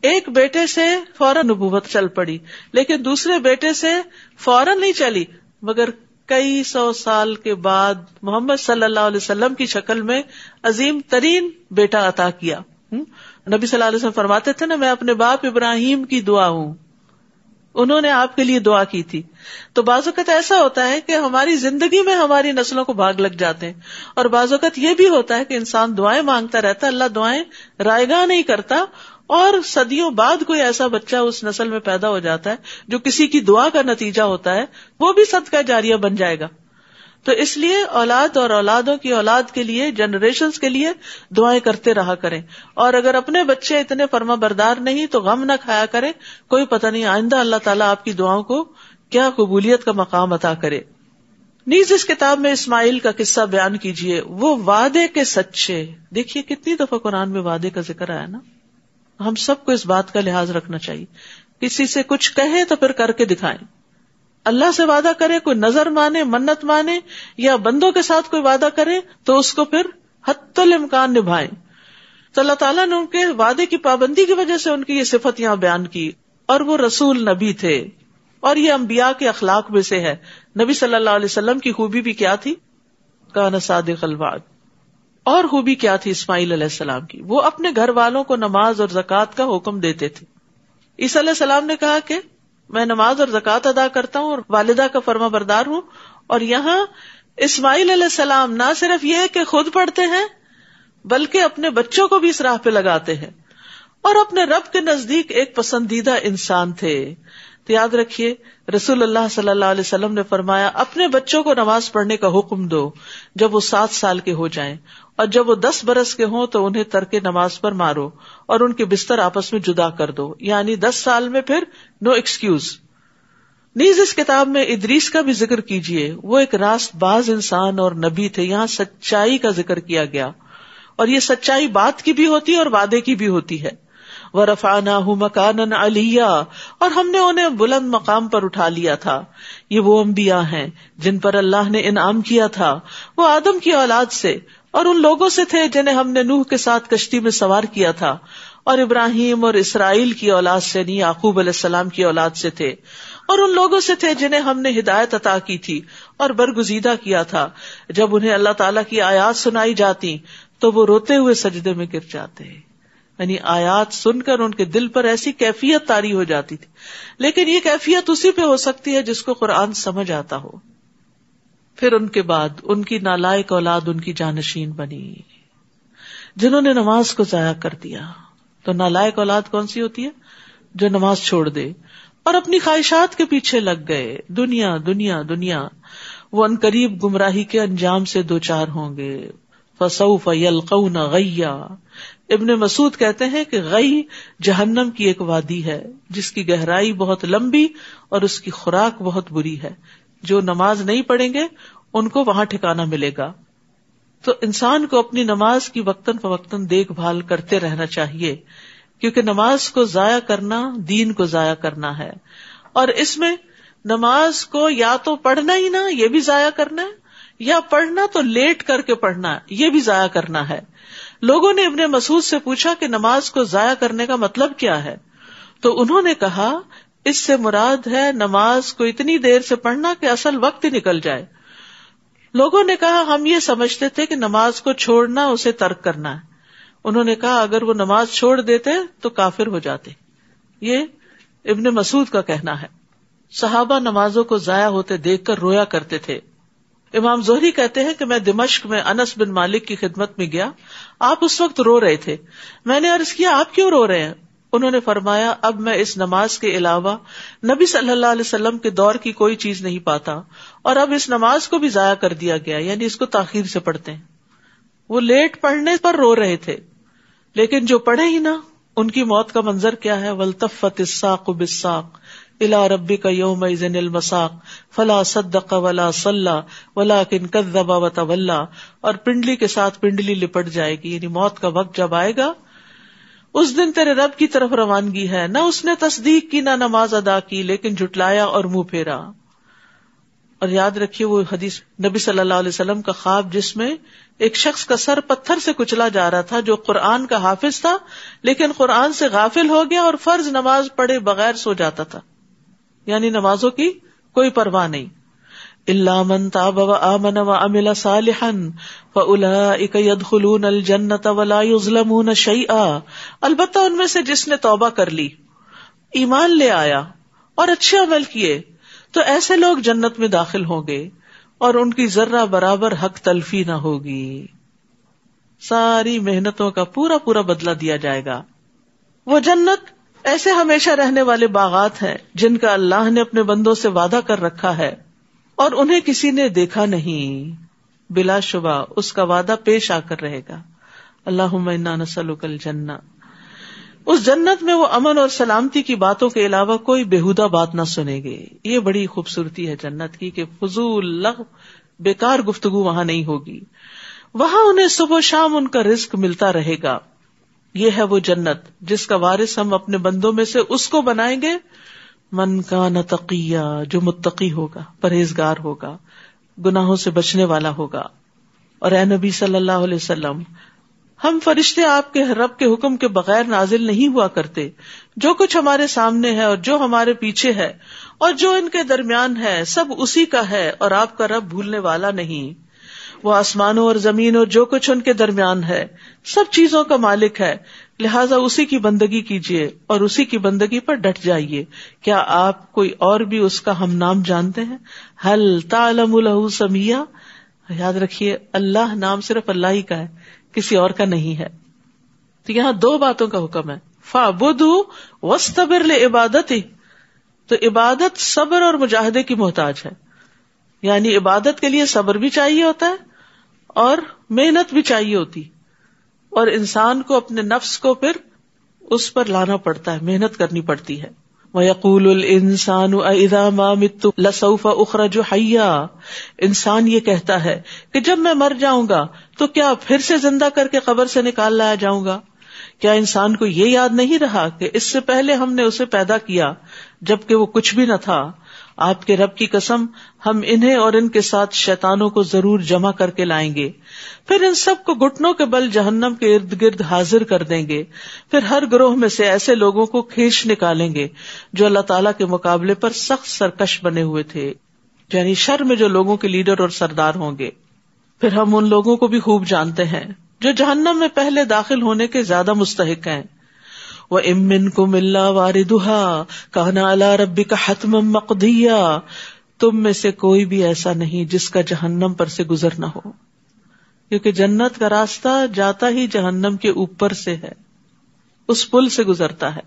S2: ایک بیٹے سے فوراً نبوت چل پڑی، لیکن دوسرے بیٹے سے فوراً نہیں چلی، مگر کئی سو سال کے بعد محمد صلی اللہ علیہ وسلم کی شکل میں عظیم ترین بیٹا عطا کیا. نبی صلی اللہ علیہ وسلم فرماتے تھے نا، میں اپنے باپ ابراہیم کی دعا ہوں، انہوں نے آپ کے لیے دعا کی تھی. تو بعض اوقات ایسا ہوتا ہے کہ ہماری زندگی میں ہماری نسلوں کو بھاگ لگ جاتے ہیں، اور بعض اوقات یہ بھی ہوتا ہے کہ انسان دعائیں مانگتا رہتا ہے، اللہ دعائیں رائگاں نہیں کرتا، اور صدیوں بعد کوئی ایسا بچہ اس نسل میں پیدا ہو جاتا ہے جو کسی کی دعا کا نتیجہ ہوتا ہے، وہ بھی صدقہ جاریہ بن جائے گا. تو اس لیے اولاد اور اولادوں کی اولاد کے لیے، جنریشنز کے لیے دعائیں کرتے رہا کریں. اور اگر اپنے بچے اتنے فرما بردار نہیں تو غم نہ کھایا کریں، کوئی پتہ نہیں آئندہ اللہ تعالیٰ آپ کی دعاؤں کو کیا قبولیت کا مقام عطا کرے. نیز اس کتاب میں اسماعیل کا قصہ بیان کیجیے، وہ وعدے کے سچے. دیکھیے کتنی دفعہ قرآن میں وعدے کا ذکر آیا نا. ہم سب کو اس بات کا لحاظ رکھنا چاہیے، کسی سے کچھ کہیں تو پھر کر کے دکھائیں. اللہ سے وعدہ کرے، کوئی نظر مانے، منت مانے، یا بندوں کے ساتھ کوئی وعدہ کرے تو اس کو پھر حتی الامکان نبھائیں. تو اللہ تعالیٰ نے ان کے وعدے کی پابندی کی وجہ سے ان کی یہ صفت یہاں بیان کی. اور وہ رسول نبی تھے، اور یہ انبیاء کے اخلاق میں سے ہے. نبی صلی اللہ علیہ وسلم کی خوبی بھی کیا تھی؟ کان صادق الوعد. اور خوبی کیا تھی اسماعیل علیہ السلام کی؟ وہ اپنے گھر والوں کو نماز اور زکوٰۃ کا حکم دیتے تھے. عیسیٰ علیہ السلام نے کہا کہ میں نماز اور زکوٰۃ ادا کرتا ہوں اور والدہ کا فرما بردار ہوں. اور یہاں اسماعیل علیہ السلام نہ صرف یہ کہ خود پڑھتے ہیں بلکہ اپنے بچوں کو بھی اس راہ پہ لگاتے ہیں، اور اپنے رب کے نزدیک ایک پسندیدہ انسان تھے. تو یاد رکھیے رسول اللہ صلی اللہ علیہ وسلم نے فرمایا اپنے بچوں کو نماز پڑھنے کا حکم دو جب وہ 7 سال کے ہو جائیں، اور جب وہ 10 برس کے ہوں تو انہیں ترک نماز پر مارو اور ان کے بستر آپس میں جدا کر دو. یعنی 10 سال میں پھر نو ایکسکیوز. نیز اس کتاب میں ادریس کا بھی ذکر کیجیے، وہ ایک راست باز انسان اور نبی تھے. یہاں سچائی کا ذکر کیا گیا، اور یہ سچائی بات کی بھی ہوتی ہے اور وعدے کی بھی ہوتی ہے. وَرَفَعْنَاهُ مَكَانًا عَلِيًّا، اور ہم نے انہیں بلند مقام پر اٹھا لیا تھا. یہ وہ انبیاء ہیں جن پر اللہ نے انعام کیا تھا. وہ آدم کی اولاد سے اور ان لوگوں سے تھے جنہیں ہم نے نوح کے ساتھ کشتی میں سوار کیا تھا، اور ابراہیم اور اسرائیل کی اولاد سے نہیں، یعقوب علیہ السلام کی اولاد سے تھے، اور ان لوگوں سے تھے جنہیں ہم نے ہدایت عطا کی تھی اور برگزیدہ کیا تھا. جب انہیں اللہ تعالیٰ کی آیات سنائی جاتی تو وہ روتے ہوئے سجدے میں گر جاتے. یعنی آیات سن کر ان کے دل پر ایسی کیفیت طاری ہو جاتی تھی. لیکن یہ کیفیت اسی پہ ہو سکتی ہے جس کو قرآن سمجھ آتا ہو. پھر ان کے بعد ان کی نالائق اولاد ان کی جانشین بنی، جنہوں نے نماز کو ضائع کر دیا. تو نالائق اولاد کون سی ہوتی ہے؟ جو نماز چھوڑ دے اور اپنی خواہشات کے پیچھے لگ گئے. دنیا دنیا دنیا. وہ عنقریب گمراہی کے انجام سے دوچار ہوں گے. فسوف یلقون غیا. ابن مسعود کہتے ہیں کہ غی جہنم کی ایک وادی ہے جس کی گہرائی بہت لمبی اور اس کی خوراک بہت بری ہے. جو نماز نہیں پڑھیں گے ان کو وہاں ٹھکانہ ملے گا. تو انسان کو اپنی نماز کی وقتاً فوقتاً دیکھ بھال کرتے رہنا چاہیے، کیونکہ نماز کو ضائع کرنا دین کو ضائع کرنا ہے. اور اس میں نماز کو یا تو پڑھنا ہی نہ، یہ بھی ضائع کرنا ہے، یا پڑھنا تو لیٹ کر کے پڑھنا، یہ بھی ضائع کرنا ہے. لوگوں نے ابن مسعود سے پوچھا کہ نماز کو ضائع کرنے کا مطلب کیا ہے؟ تو انہوں نے کہا اس سے مراد ہے نماز کو اتنی دیر سے پڑھنا کہ اصل وقت ہی نکل جائے. لوگوں نے کہا ہم یہ سمجھتے تھے کہ نماز کو چھوڑنا اسے ترک کرنا ہے. انہوں نے کہا اگر وہ نماز چھوڑ دیتے تو کافر ہو جاتے. یہ ابن مسعود کا کہنا ہے. صحابہ نمازوں کو ضائع ہوتے دیکھ کر رویا کرتے تھے. امام زہری کہتے ہیں کہ میں دمشق میں انس بن مالک کی خدمت میں گیا. آپ اس وقت رو رہے تھے. میں نے عرض کیا آپ کیوں رو رہے ہیں؟ انہوں نے فرمایا اب میں اس نماز کے علاوہ نبی صلی اللہ علیہ وسلم کے دور کی کوئی چیز نہیں پاتا، اور اب اس نماز کو بھی ضائع کر دیا گیا، یعنی اس کو تاخیر سے پڑھتے ہیں. وہ لیٹ پڑھنے پر رو رہے تھے، لیکن جو پڑھے ہی نہ ان کی موت کا منظر کیا ہے؟ وَالْتَفَّتِ السَّاقُ بِالسَّاقِ إِلَىٰ رَبِّكَ يَوْمَئِذٍ الْمَسَاقُ فَلَا صَدَّقَ وَلَا صَلَّىٰ وَلَٰكِنْ كَذَّبَ وَتَوَلَّىٰ. اور پنڈلی کے ساتھ پنڈلی لپٹ جائے گی، یعنی موت کا وقت جب آئے گا اس دن تیرے رب کی طرف روانگی ہے. نہ اس نے تصدیق کی نہ نماز ادا کی، لیکن جھٹلایا اور منہ پھیرا. اور یاد رکھیے وہ حدیث نبی صلی اللہ علیہ وسلم کا خواب جس میں ایک شخص کا سر پتھر سے کچلا جا رہا تھا جو قرآن کا حافظ تھا لیکن قرآن سے غافل ہو گیا اور فرض نماز پڑھے بغیر سو جاتا تھا، یعنی نمازوں کی کوئی پرواہ نہیں. الا من تاب وآمن وعمل صالحا فاولئک يدخلون الجنۃ ولا یظلمون شیئا، البتہ ان میں سے جس نے توبہ کر لی، ایمان لے آیا اور اچھے عمل کیے تو ایسے لوگ جنت میں داخل ہوں گے اور ان کی ذرہ برابر حق تلفی نہ ہوگی، ساری محنتوں کا پورا پورا بدلہ دیا جائے گا۔ وہ جنت ایسے ہمیشہ رہنے والے باغات ہیں جن کا اللہ نے اپنے بندوں سے وعدہ کر رکھا ہے اور انہیں کسی نے دیکھا نہیں، بلا شبہ اس کا وعدہ پیش آ کر رہے گا۔ اللہم انا نسألک الجنہ۔ اس جنت میں وہ امن اور سلامتی کی باتوں کے علاوہ کوئی بےہودہ بات نہ سنیں گے۔ یہ بڑی خوبصورتی ہے جنت کی کہ فضول لغو بیکار گفتگو وہاں نہیں ہوگی، وہاں انہیں صبح و شام ان کا رزق ملتا رہے گا۔ یہ ہے وہ جنت جس کا وارث ہم اپنے بندوں میں سے اس کو بنائیں گے من کان تقیا، جو متقی ہوگا، پرہیزگار ہوگا، گناہوں سے بچنے والا ہوگا۔ اور اے نبی صلی اللہ علیہ وسلم، ہم فرشتے آپ کے رب کے حکم کے بغیر نازل نہیں ہوا کرتے، جو کچھ ہمارے سامنے ہے اور جو ہمارے پیچھے ہے اور جو ان کے درمیان ہے سب اسی کا ہے، اور آپ کا رب بھولنے والا نہیں۔ وہ آسمانوں اور زمین اور جو کچھ ان کے درمیان ہے سب چیزوں کا مالک ہے، لہٰذا اسی کی بندگی کیجیے اور اسی کی بندگی پر ڈٹ جائیے۔ کیا آپ کوئی اور بھی اس کا ہم نام جانتے ہیں؟ هل تعلم له سمیا، یاد رکھیے اللہ نام صرف اللہ ہی کا ہے، کسی اور کا نہیں ہے۔ تو یہاں دو باتوں کا حکم ہے، فَاعْبُدْهُ وَاسْتَبِرْ لِعِبَادَتِهِ، تو عبادت صبر اور مجاہدے کی محتاج ہے، یعنی عبادت کے لیے صبر بھی چاہیے ہوتا ہے اور محنت بھی چاہیے ہوتی، اور انسان کو اپنے نفس کو پھر اس پر لانا پڑتا ہے، محنت کرنی پڑتی ہے۔ وَيَقُولُ الْإِنسَانُ أَإِذَا مَا مِتُّ لَسَوْفَ أُخْرَجُ حَيًّا، انسان یہ کہتا ہے کہ جب میں مر جاؤں گا تو کیا پھر سے زندہ کر کے قبر سے نکال لایا جاؤں گا؟ کیا انسان کو یہ یاد نہیں رہا کہ اس سے پہلے ہم نے اسے پیدا کیا جبکہ وہ کچھ بھی نہ تھا؟ آپ کے رب کی قسم، ہم انہیں اور ان کے ساتھ شیطانوں کو ضرور جمع کر کے لائیں گے، پھر ان سب کو گھٹنوں کے بل جہنم کے ارد گرد حاضر کر دیں گے، پھر ہر گروہ میں سے ایسے لوگوں کو کھینچ نکالیں گے جو اللہ تعالیٰ کے مقابلے پر سخت سرکش بنے ہوئے تھے، یعنی شر میں جو لوگوں کے لیڈر اور سردار ہوں گے۔ پھر ہم ان لوگوں کو بھی خوب جانتے ہیں جو جہنم میں پہلے داخل ہونے کے زیادہ مستحق ہیں۔ وَإِن مِّنكُمْ إِلَّا وَارِدُهَا كَانَ عَلَىٰ رَبِّكَ حَتْمًا مَّقْضِيًّا، تم میں سے کوئی بھی ایسا نہیں جس کا جہنم پر سے گزر نہ ہو، کیونکہ جنت کا راستہ جاتا ہی جہنم کے اوپر سے ہے، اس پل سے گزرتا ہے۔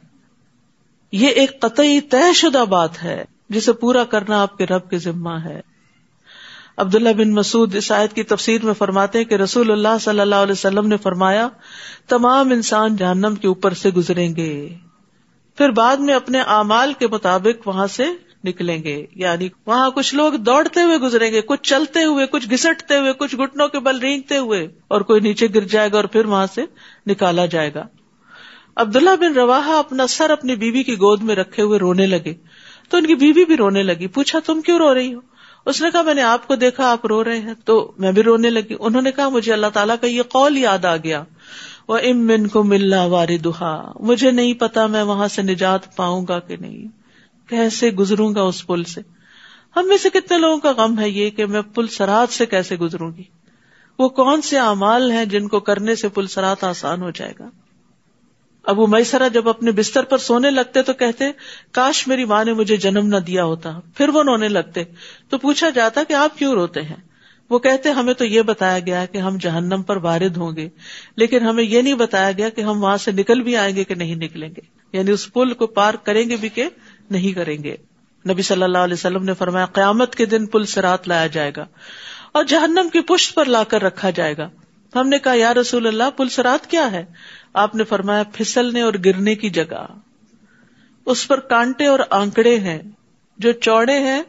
S2: یہ ایک قطعی طے شدہ بات ہے جسے پورا کرنا آپ کے رب کے ذمہ ہے۔ عبداللہ بن مسعود اس آیت کی تفسیر میں فرماتے ہیں کہ رسول اللہ صلی اللہ علیہ وسلم نے فرمایا، تمام انسان جہنم کے اوپر سے گزریں گے، پھر بعد میں اپنے اعمال کے مطابق وہاں سے نکلیں گے، یعنی وہاں کچھ لوگ دوڑتے ہوئے گزریں گے، کچھ چلتے ہوئے، کچھ گھسٹتے ہوئے، کچھ گھٹنوں کے بل رینگتے ہوئے، اور کوئی نیچے گر جائے گا اور پھر وہاں سے نکالا جائے گا۔ عبداللہ بن رواحہ اپنا سر اپنی بیوی کی گود میں رکھے ہوئے رونے لگے، تو ان کی بیوی بھی رونے لگی۔ پوچھا تم کیوں رو رہی ہو؟ اس نے کہا میں نے آپ کو دیکھا آپ رو رہے ہیں تو میں بھی رونے لگی۔ انہوں نے کہا مجھے اللہ تعالیٰ کا یہ قول یاد آ گیا، وَإِن مِّنكُمْ إِلَّا وَارِدُهَا، مجھے نہیں پتا میں وہاں سے نجات پاؤں گا کہ نہیں، کیسے گزروں گا اس پل سے۔ ہم میں سے کتنے لوگوں کا غم ہے یہ کہ میں پل صراط سے کیسے گزروں گی، وہ کون سے اعمال ہیں جن کو کرنے سے پل صراط آسان ہو جائے گا۔ ابو میسرہ جب اپنے بستر پر سونے لگتے تو کہتے کاش میری ماں نے مجھے جنم نہ دیا ہوتا، پھر وہ رونے لگتے تو پوچھا جاتا کہ آپ کیوں روتے ہیں؟ وہ کہتے ہمیں تو یہ بتایا گیا کہ ہم جہنم پر وارد ہوں گے، لیکن ہمیں یہ نہیں بتایا گیا کہ ہم وہاں سے نکل بھی آئیں گے کہ نہیں نکلیں گے، یعنی اس پل کو پار کریں گے بھی کہ نہیں کریں گے۔ نبی صلی اللہ علیہ وسلم نے فرمایا قیامت کے دن پل صراط لایا جائے گا اور جہنم کی پشت پر لا کر رکھا جائے گا۔ ہم نے کہا یا رسول اللہ پل صراط کیا ہے؟ آپ نے فرمایا پھسلنے اور گرنے کی جگہ، اس پر کانٹے اور آنکڑے ہیں جو چوڑے ہیں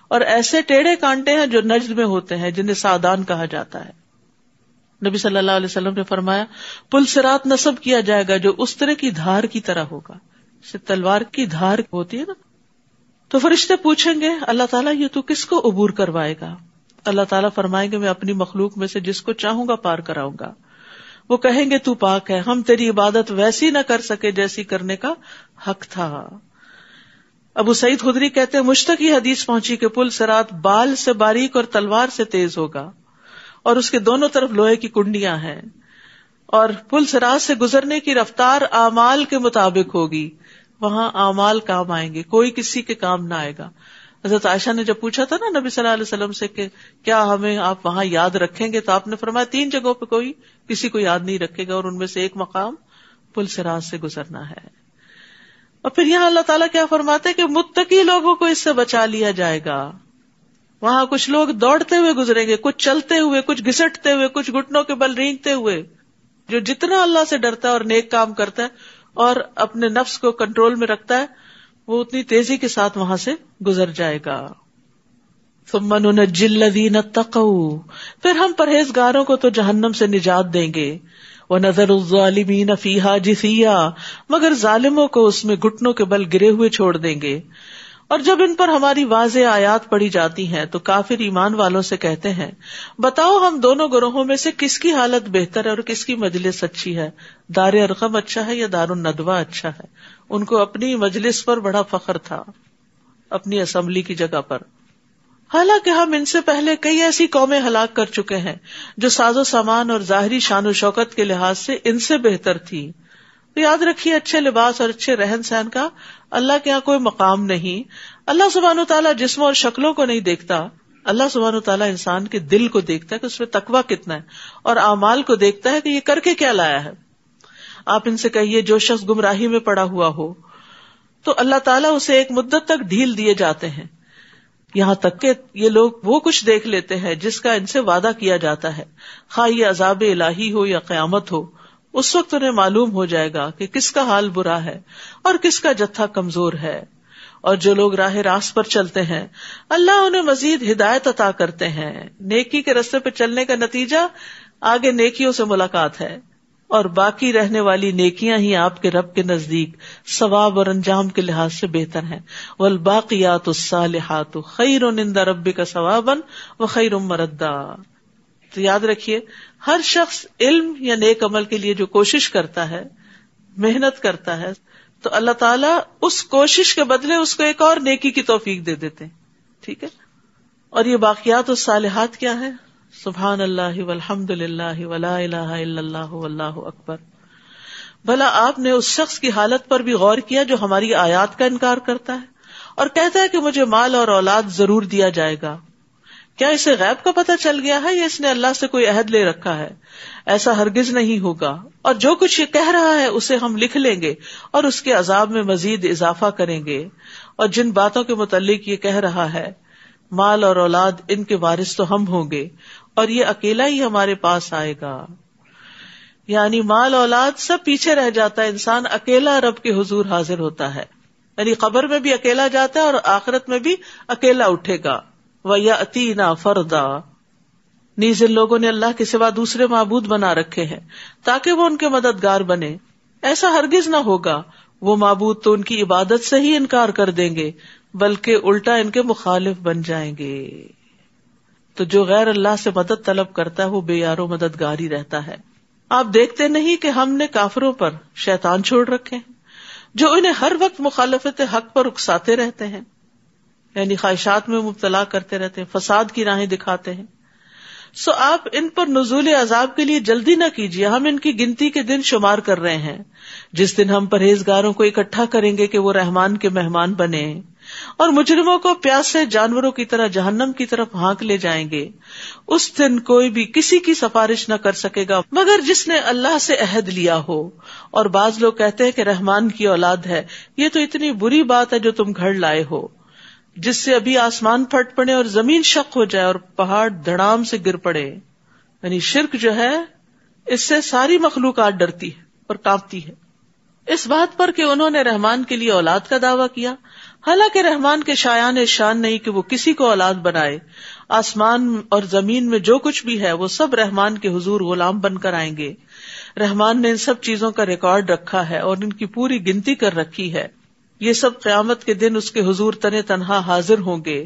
S2: اور ایسے ٹیڑھے کانٹے ہیں جو نجد میں ہوتے ہیں جنہیں سعدان کہا جاتا ہے۔ نبی صلی اللہ علیہ وسلم نے فرمایا پل صراط نصب کیا جائے گا جو اس طرح کی دھار کی طرح ہوگا، جیسے تلوار کی دھار ہوتی ہے نا۔ تو فرشتے پوچھیں گے اللہ تعالیٰ یہ تو کس کو عبور کروائے گا؟ اللہ تعالیٰ فرمائیں گے میں اپنی مخلوق میں سے جس کو چاہوں گا پار کراؤں گا۔ وہ کہیں گے تو پاک ہے، ہم تیری عبادت ویسی نہ کر سکے جیسی کرنے کا حق تھا۔ ابو سعید خدری کہتے ہیں مجھ تک یہ حدیث پہنچی کہ پل صراط بال سے باریک اور تلوار سے تیز ہوگا اور اس کے دونوں طرف لوہے کی کنڈیاں ہیں، اور پل صراط سے گزرنے کی رفتار اعمال کے مطابق ہوگی. وہاں اعمال کام آئیں گے، کوئی کسی کے کام نہ آئے گا. حضرت عائشہ نے جب پوچھا تھا نا نبی صلی اللہ علیہ وسلم سے کہ کیا ہمیں آپ وہاں یاد رکھیں گے، تو آپ نے فرمایا 3 جگہوں پہ کوئی کسی کو یاد نہیں رکھے گا، اور ان میں سے ایک مقام پل صراط سے گزرنا ہے. اور پھر یہاں اللہ تعالیٰ کیا فرماتے ہیں کہ متقی لوگوں کو اس سے بچا لیا جائے گا. وہاں کچھ لوگ دوڑتے ہوئے گزریں گے، کچھ چلتے ہوئے، کچھ گھسٹتے ہوئے، کچھ گھٹنوں کے بل رینگتے ہوئے. جو جتنا اللہ سے ڈرتا ہے اور نیک کام کرتا ہے اور اپنے نفس کو کنٹرول میں رکھتا ہے، وہ اتنی تیزی کے ساتھ وہاں سے گزر جائے گا. ثم ننجی الذین اتقوا، پھر ہم پرہیزگاروں کو تو جہنم سے نجات دیں گے. وَنَذَرُ الظَّالِمِينَ فِيهَا جِثِيًّا، مگر ظالموں کو اس میں گھٹنوں کے بل گرے ہوئے چھوڑ دیں گے. اور جب ان پر ہماری واضح آیات پڑھی جاتی ہیں تو کافر ایمان والوں سے کہتے ہیں بتاؤ ہم دونوں گروہوں میں سے کس کی حالت بہتر ہے اور کس کی مجلس اچھی ہے، دار ارقم اچھا ہے یا دار الندوہ اچھا ہے. ان کو اپنی مجلس پر بڑا فخر تھا، اپنی اسمبلی کی جگہ پر. حالانکہ ہم ان سے پہلے کئی ایسی قومیں ہلاک کر چکے ہیں جو ساز و سامان اور ظاہری شان و شوکت کے لحاظ سے ان سے بہتر تھی. تو یاد رکھیے اچھے لباس اور اچھے رہن سہن کا اللہ کے یہاں کوئی مقام نہیں. اللہ سبحانہ وتعالیٰ جسم اور شکلوں کو نہیں دیکھتا، اللہ سبحانہ وتعالیٰ انسان کے دل کو دیکھتا ہے کہ اس میں تقویٰ کتنا ہے، اور اعمال کو دیکھتا ہے کہ یہ کر کے کیا لایا ہے. آپ ان سے کہیے جو شخص گمراہی میں پڑا ہوا ہو تو اللہ تعالیٰ اسے ایک مدت تک ڈھیل دیے جاتے ہیں، یہاں تک کہ یہ لوگ وہ کچھ دیکھ لیتے ہیں جس کا ان سے وعدہ کیا جاتا ہے، خواہ یہ عذاب الہی ہو یا قیامت ہو. اس وقت انہیں معلوم ہو جائے گا کہ کس کا حال برا ہے اور کس کا جتھا کمزور ہے. اور جو لوگ راہ راست پر چلتے ہیں اللہ انہیں مزید ہدایت عطا کرتے ہیں. نیکی کے راستے پہ چلنے کا نتیجہ آگے نیکیوں سے ملاقات ہے، اور باقی رہنے والی نیکیاں ہی آپ کے رب کے نزدیک ثواب اور انجام کے لحاظ سے بہتر ہیں. والباقیات الصالحات خیر عند ربک ثوابا وخیر مردا. تو یاد رکھیے ہر شخص علم یا نیک عمل کے لیے جو کوشش کرتا ہے، محنت کرتا ہے، تو اللہ تعالیٰ اس کوشش کے بدلے اس کو ایک اور نیکی کی توفیق دے دیتے ہیں. ٹھیک ہے. اور یہ باقیات الصالحات کیا ہے؟ سبحان اللہ والحمد للہ ولا الہ الا اللہ واللہ اکبر. بھلا آپ نے اس شخص کی حالت پر بھی غور کیا جو ہماری آیات کا انکار کرتا ہے اور کہتا ہے کہ مجھے مال اور اولاد ضرور دیا جائے گا؟ کیا اسے غیب کا پتہ چل گیا ہے یا اس نے اللہ سے کوئی عہد لے رکھا ہے؟ ایسا ہرگز نہیں ہوگا. اور جو کچھ یہ کہہ رہا ہے اسے ہم لکھ لیں گے اور اس کے عذاب میں مزید اضافہ کریں گے. اور جن باتوں کے متعلق یہ کہہ رہا ہے، مال اور اولاد ان کے وارث تو ہم ہوں گے اور یہ اکیلا ہی ہمارے پاس آئے گا. یعنی مال اولاد سب پیچھے رہ جاتا ہے، انسان اکیلا رب کے حضور حاضر ہوتا ہے. یعنی قبر میں بھی اکیلا جاتا ہے اور آخرت میں بھی اکیلا اٹھے گا. وَيَأْتِينَا فَرْدًا. نیز ان لوگوں نے اللہ کے سوا دوسرے معبود بنا رکھے ہیں تاکہ وہ ان کے مددگار بنے. ایسا ہرگز نہ ہوگا، وہ معبود تو ان کی عبادت سے ہی انکار کر دیں گے بلکہ الٹا ان کے مخالف بن جائیں گے. تو جو غیر اللہ سے مدد طلب کرتا ہے وہ بے یار و مددگار ہی رہتا ہے. آپ دیکھتے نہیں کہ ہم نے کافروں پر شیطان چھوڑ رکھے ہیں جو انہیں ہر وقت مخالفت حق پر اکساتے رہتے ہیں، یعنی خواہشات میں مبتلا کرتے رہتے ہیں، فساد کی راہیں دکھاتے ہیں. سو آپ ان پر نزول عذاب کے لیے جلدی نہ کیجیے، ہم ان کی گنتی کے دن شمار کر رہے ہیں. جس دن ہم پرہیزگاروں کو اکٹھا کریں گے کہ وہ رحمان کے مہمان بنے، اور مجرموں کو پیاس سے جانوروں کی طرح جہنم کی طرف ہانک لے جائیں گے. اس دن کوئی بھی کسی کی سفارش نہ کر سکے گا مگر جس نے اللہ سے عہد لیا ہو. اور بعض لوگ کہتے ہیں کہ رحمان کی اولاد ہے. یہ تو اتنی بری بات ہے جو تم گھڑ لائے ہو، جس سے ابھی آسمان پھٹ پڑے اور زمین شق ہو جائے اور پہاڑ دھڑام سے گر پڑے. یعنی شرک جو ہے اس سے ساری مخلوقات ڈرتی ہے اور کانپتی ہے، اس بات پر کہ انہوں نے رحمان کے لیے اولاد کا دعویٰ کیا، حالانکہ رحمان کے شایان شان نہیں کہ وہ کسی کو اولاد بنائے. آسمان اور زمین میں جو کچھ بھی ہے وہ سب رحمان کے حضور غلام بن کر آئیں گے. رحمان نے ان سب چیزوں کا ریکارڈ رکھا ہے اور ان کی پوری گنتی کر رکھی ہے. یہ سب قیامت کے دن اس کے حضور تنہا حاضر ہوں گے.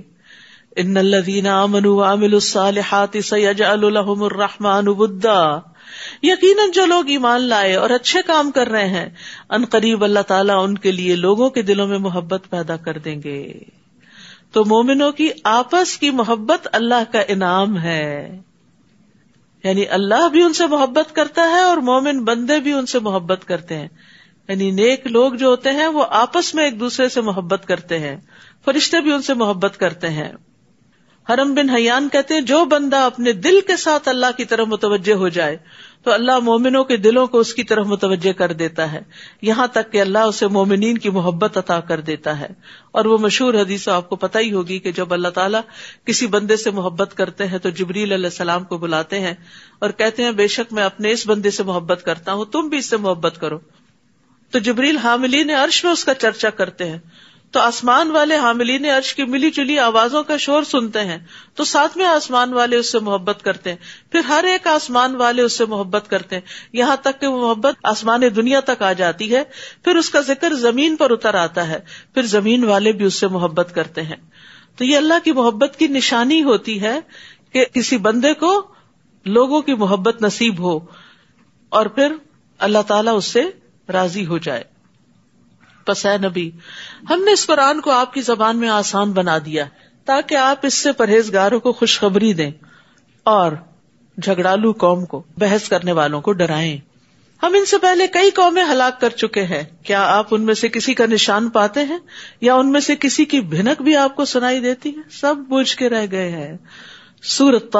S2: ان الذین آمنوا وعملوا الصالحات سیجعل لهم الرحمن ودا، یقیناً جو لوگ ایمان لائے اور اچھے کام کر رہے ہیں ان قریب اللہ تعالیٰ ان کے لیے لوگوں کے دلوں میں محبت پیدا کر دیں گے. تو مومنوں کی آپس کی محبت اللہ کا انعام ہے، یعنی اللہ بھی ان سے محبت کرتا ہے اور مومن بندے بھی ان سے محبت کرتے ہیں. یعنی نیک لوگ جو ہوتے ہیں وہ آپس میں ایک دوسرے سے محبت کرتے ہیں، فرشتے بھی ان سے محبت کرتے ہیں. حرم بن حیان کہتے ہیں جو بندہ اپنے دل کے ساتھ اللہ کی طرف متوجہ ہو جائے تو اللہ مومنوں کے دلوں کو اس کی طرف متوجہ کر دیتا ہے، یہاں تک کہ اللہ اسے مومنین کی محبت عطا کر دیتا ہے. اور وہ مشہور حدیث آپ کو پتہ ہی ہوگی کہ جب اللہ تعالیٰ کسی بندے سے محبت کرتے ہیں تو جبریل علیہ السلام کو بلاتے ہیں اور کہتے ہیں بے شک میں اپنے اس بندے سے محبت کرتا ہوں، تم بھی اس سے محبت کرو. تو جبریل حاملین عرش میں اس کا چرچا کرتے ہیں، تو آسمان والے حاملین عرش کی ملی جلی آوازوں کا شور سنتے ہیں تو ساتویں آسمان والے اس سے محبت کرتے ہیں، پھر ہر ایک آسمان والے اس سے محبت کرتے ہیں، یہاں تک کہ وہ محبت آسمان دنیا تک آ جاتی ہے. پھر اس کا ذکر زمین پر اتر آتا ہے، پھر زمین والے بھی اس سے محبت کرتے ہیں. تو یہ اللہ کی محبت کی نشانی ہوتی ہے کہ کسی بندے کو لوگوں کی محبت نصیب ہو اور پھر اللہ تعالیٰ اس سے راضی ہو جائے. پس اے نبی، ہم نے اس قرآن کو آپ کی زبان میں آسان بنا دیا تاکہ آپ اس سے پرہیزگاروں کو خوشخبری دیں اور جھگڑالو قوم کو، بحث کرنے والوں کو ڈرائیں. ہم ان سے پہلے کئی قومیں ہلاک کر چکے ہیں، کیا آپ ان میں سے کسی کا نشان پاتے ہیں یا ان میں سے کسی کی بھنک بھی آپ کو سنائی دیتی ہے؟ سب بوجھ کے رہ گئے ہیں. سورۃ